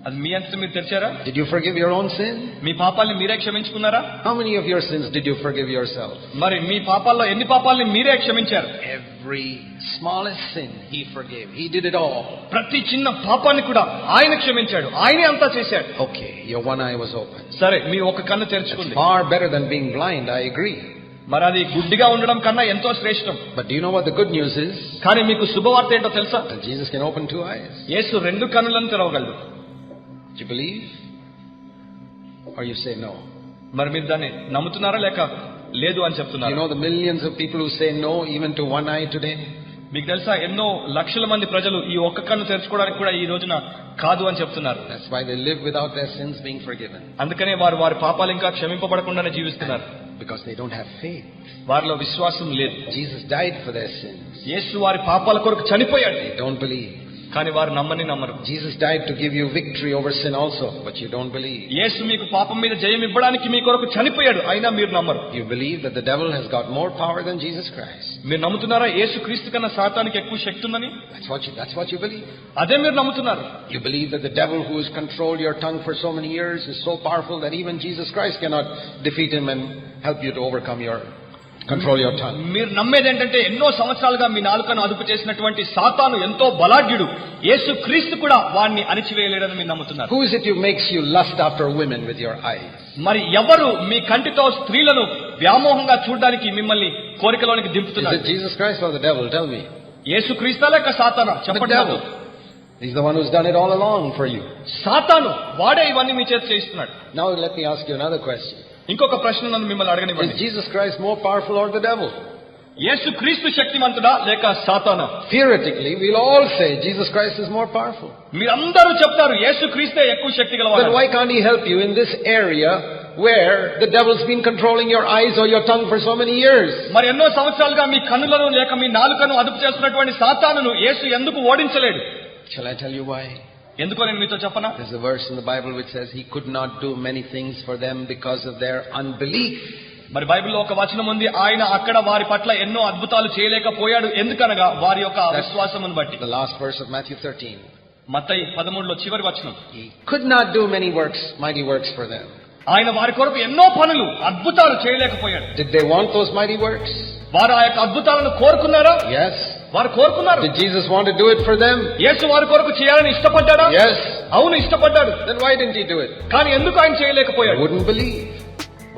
అది మీ అంతటా మీరు తెరిచారా? Did you forgive your own sin? మీ పాపాలని మీరే క్షమించుకున్నారా? How many of your sins did you forgive yourself? మరి మీ పాపాల్లో ఎన్ని పాపాలని మీరే క్షమించారు? Every smallest sin he forgave. He did it all. ప్రతి చిన్న పాపాన్ని కూడా ఆయన క్షమించాడు, ఆయనే అంతా చేశాడు. Okay, your one eye was open. సరే, మీ ఒక కన్ను తెరుచుకుంది. Far better than being blind, I agree. మరి అది గుడ్డిగా ఉండడం కన్నా ఎంతో శ్రేష్టం. But do you know what the good news is? కానీ మీకు శుభవార్త ఏంటో తెలుసా? That Jesus can open 2 eyes. యేసు 2 కన్నులను తెరవగలడు. Do you believe? Or you say no? మరి మీరు దాన్ని నమ్ముతున్నారా లేక లేదు అని You చెప్తున్నారు? know the millions of people who say no even to one eye today? మీకు తెలుసా, ఎన్నో లక్షల మంది ప్రజలు ఈ ఒక్క కన్ను తెరుచుకోవడానికి కూడా ఈ రోజున కాదు అని చెప్తున్నారు. That's why they live without their sins being forgiven. అందుకనే వారి పాపాలు ఇంకా క్షమింపబడకుండానే జీవిస్తున్నారు. Because they don't have faith. వారిలో విశ్వాసం లేదు. Jesus died for their sins. యేసు వారి పాపాల కొరకు చనిపోయాడు, They don't believe. కానీ వారు నమ్మరు. Jesus died to give you victory over sin also, but you don't believe. యేసు మీకు పాపం మీద జయం ఇవ్వడానికి మీ కొరకు చనిపోయాడు, అయినా మీరు నమ్మరు. You believe that the devil has got more power than Jesus Christ. మీరు నమ్ముతున్నారా యేసు క్రీస్తు కన్నా సాతానికి ఎక్కువ శక్తి ఉందని? That's what you believe. అదే మీరు నమ్ముతున్నారు. You believe that the devil who has controlled your tongue for so many years is so powerful that even Jesus Christ cannot defeat him and help you to control your tongue. మీరు నమ్మేది ఏంటంటే ఎన్నో సంవత్సరాలుగా మీ నాలుకను అదుపు చేసినటువంటి సాతాను ఎంతో బలాఢ్యుడు, యేసు క్రీస్తు కూడా వాణ్ణి అణిచివేయలేడని మీరు నమ్ముతున్నారు. Who is it who makes you lust after women with your eyes? మరి ఎవరు మీ కంటితో స్త్రీలను వ్యామోహంగా చూడడానికి మిమ్మల్ని కోరికలోనికి Is దింపుతున్నారు? it Jesus Christ or the devil? Tell me. యేసు క్రీస్తా లేక సాతానా? The చెప్పండి. devil. He's the one who's done it all along for you. సాతాను వాడే ఇవన్నీ మీ చేత చేయిస్తున్నాడు. Now let me ask you another question. ఇంకొక ప్రశ్న నన్ను మిమ్మల్ని Is అడగనివ్వండి. Jesus Christ more powerful or the devil? యేసు క్రీస్తు శక్తిమంతుడా లేక సాతానా? Theoretically, we'll all say Jesus Christ is more powerful. మీరందరూ చెప్తారు యేసు క్రీస్తే ఎక్కువ శక్తి Then గలవాడు. why can't he help you in this area where the devil's been controlling your eyes or your tongue for so many years? మరి ఎన్నో సంవత్సరాలుగా మీ కన్నులను లేక మీ నాలుకను అదుపు చేస్తున్నటువంటి సాతానును యేసు ఎందుకు ఓడించలేడు? Shall I tell you why? ఎందుకో నేను మీతో చెప్పనా? There's a verse in the Bible which says he could not do many things for them because of their unbelief. మరి బైబిల్లో ఒక వచనం ఉంది, ఆయన అక్కడ వారి పట్ల ఎన్నో అద్భుతాలు చేయలేకపోయాడు ఎందుకనగా వారి యొక్క అవిశ్వాసమును బట్టి. The last verse of Matthew 13. మత్తయి 13లో చివరి వచనం. He could not do many works, mighty works for them. ఆయన వారి కొరకు ఎన్నో పనులు అద్భుతాలు చేయలేకపోయాడు. Did they want those mighty works? వారు ఆ యొక్క అద్భుతాలను కోరుకున్నారా? Yes. వారు కోరుకున్నారు. Did Jesus want to do it for them? యేసు వారి కొరకు చేయాలని ఇష్టపడ్డాడా? Yes. అవును, ఇష్టపడ్డాడు. Then why didn't he do it? కానీ ఎందుకు ఆయన They చేయలేకపోయాడు? wouldn't believe.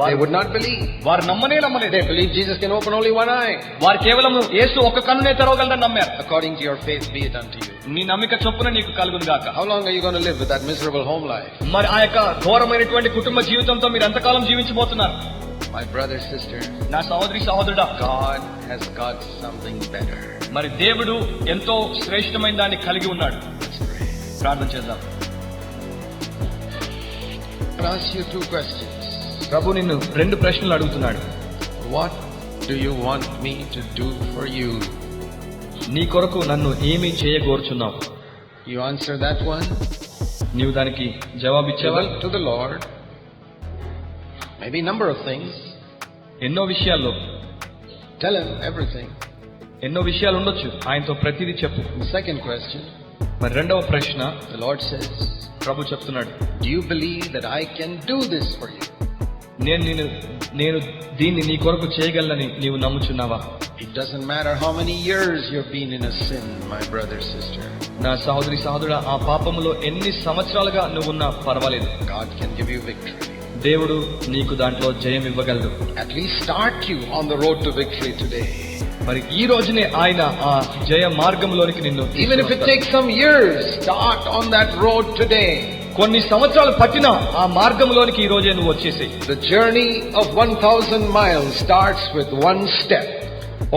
They would not believe. వారు నమ్మలేదు. They believe Jesus can open only one eye. వారు కేవలం యేసు ఒక కన్నునే తెరవగలడని నమ్మారు. According to your faith be it unto you. నీ నమ్మిక చొప్పున నీకు కలుగును గాక. How long are you going to live with that miserable home life? మరి ఆ యొక్క ఘోరమైనటువంటి కుటుంబ జీవితంతో మీరు ఎంతకాలం జీవించబోతున్నారు? My brother, sister, నా సహోదరి సహోదరుడా, God has got something better. మరి దేవుడు ఎంతో శ్రేష్టమైన దాన్ని కలిగి ఉన్నాడు. Let's pray. ప్రార్థన చేద్దాం. I'll ask you two questions. ప్రభు నిన్ను 2 ప్రశ్నలు అడుగుతున్నాడు. What do you want me to do for you? నీ కొరకు నన్ను ఏమి చేయగోరుచున్నావు? You answer that one. నీవు దానికి జవాబిచ్చావా? To the Lord. Maybe number of things. ఎన్నో విషయాల్లో Tell him everything. ఎన్నో విషయాలు ఉండొచ్చు. ఆయనతో ప్రతిదీ చెప్పు. The second question, మరి 2వ ప్రశ్న the Lord says, ప్రభు చెప్తున్నాడు, do you believe that I can do this for you? నేను దీన్ని నీ కొరకు చేయగలనని నీవు నమ్ముచున్నావా? It doesn't matter how many years you've been in a sin, my brother, sister. నా సహోదరి సహోదరుడా, ఆ పాపములో ఎన్ని సంవత్సరాలుగా నువ్వున్నా పర్వాలేదు. God can give you victory. దేవుడు నీకు దాంట్లో జయం ఇవ్వగలడు. At least start you on the road to victory today. మరి ఈ రోజునే ఆయన ఆ జయ మార్గంలోనికి నిన్ను Even if it takes some years, start on that road today. కొన్ని సంవత్సరాలు పట్టినా ఆ మార్గంలోనికి ఈ రోజే నువ్వు వచ్చేసేయ్. The journey of 1,000 miles starts with one step.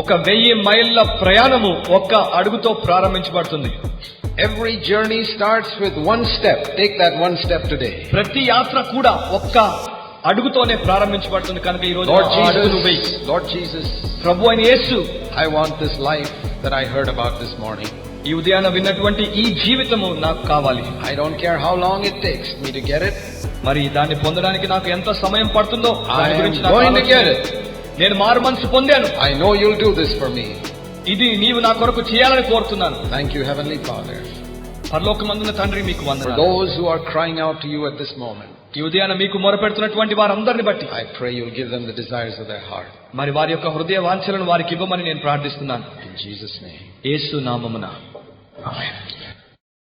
1000 మైళ్ళ ప్రయాణము ఒక్క అడుగుతో ప్రారంభించబడుతుంది. Every journey starts with one step. Take that one step today. ప్రతి యాత్ర కూడా ఒక్క అడుగుతోనే ప్రారంభించబడుతుంది. కనుక ఈ రోజు Lord Jesus, ప్రభు అయిన యేసు, I want this life that I heard about this morning. ఈ ఉదయాన విన్నటువంటి ఈ జీవితము నాకు కావాలి. I don't care how long it takes me to get it. మరి దాన్ని పొందడానికి నాకు ఎంత సమయం పడుతుందో దాని I గురించి am నాకు going to get ఆలోచన. it. నేను మారు మనసు పొందాను. I know you'll do this for me. ఇది నీవు నా కొరకు చేయాలని కోరుతున్నాను. Thank you, Heavenly Father. పరలోకమందున తండ్రి, మీకు For వందనాలు. those who are crying out to you at this moment, ఈ ఉదయాన మీకు మొరపెడుతున్నటువంటి వారందరిని బట్టి I pray you'll give them the desires of their heart. మరి వారి యొక్క హృదయ వాంఛలను వారికి ఇవ్వమని నేను ప్రార్థిస్తున్నాను. In Jesus' name. యేసు నామమున ఆమేన్.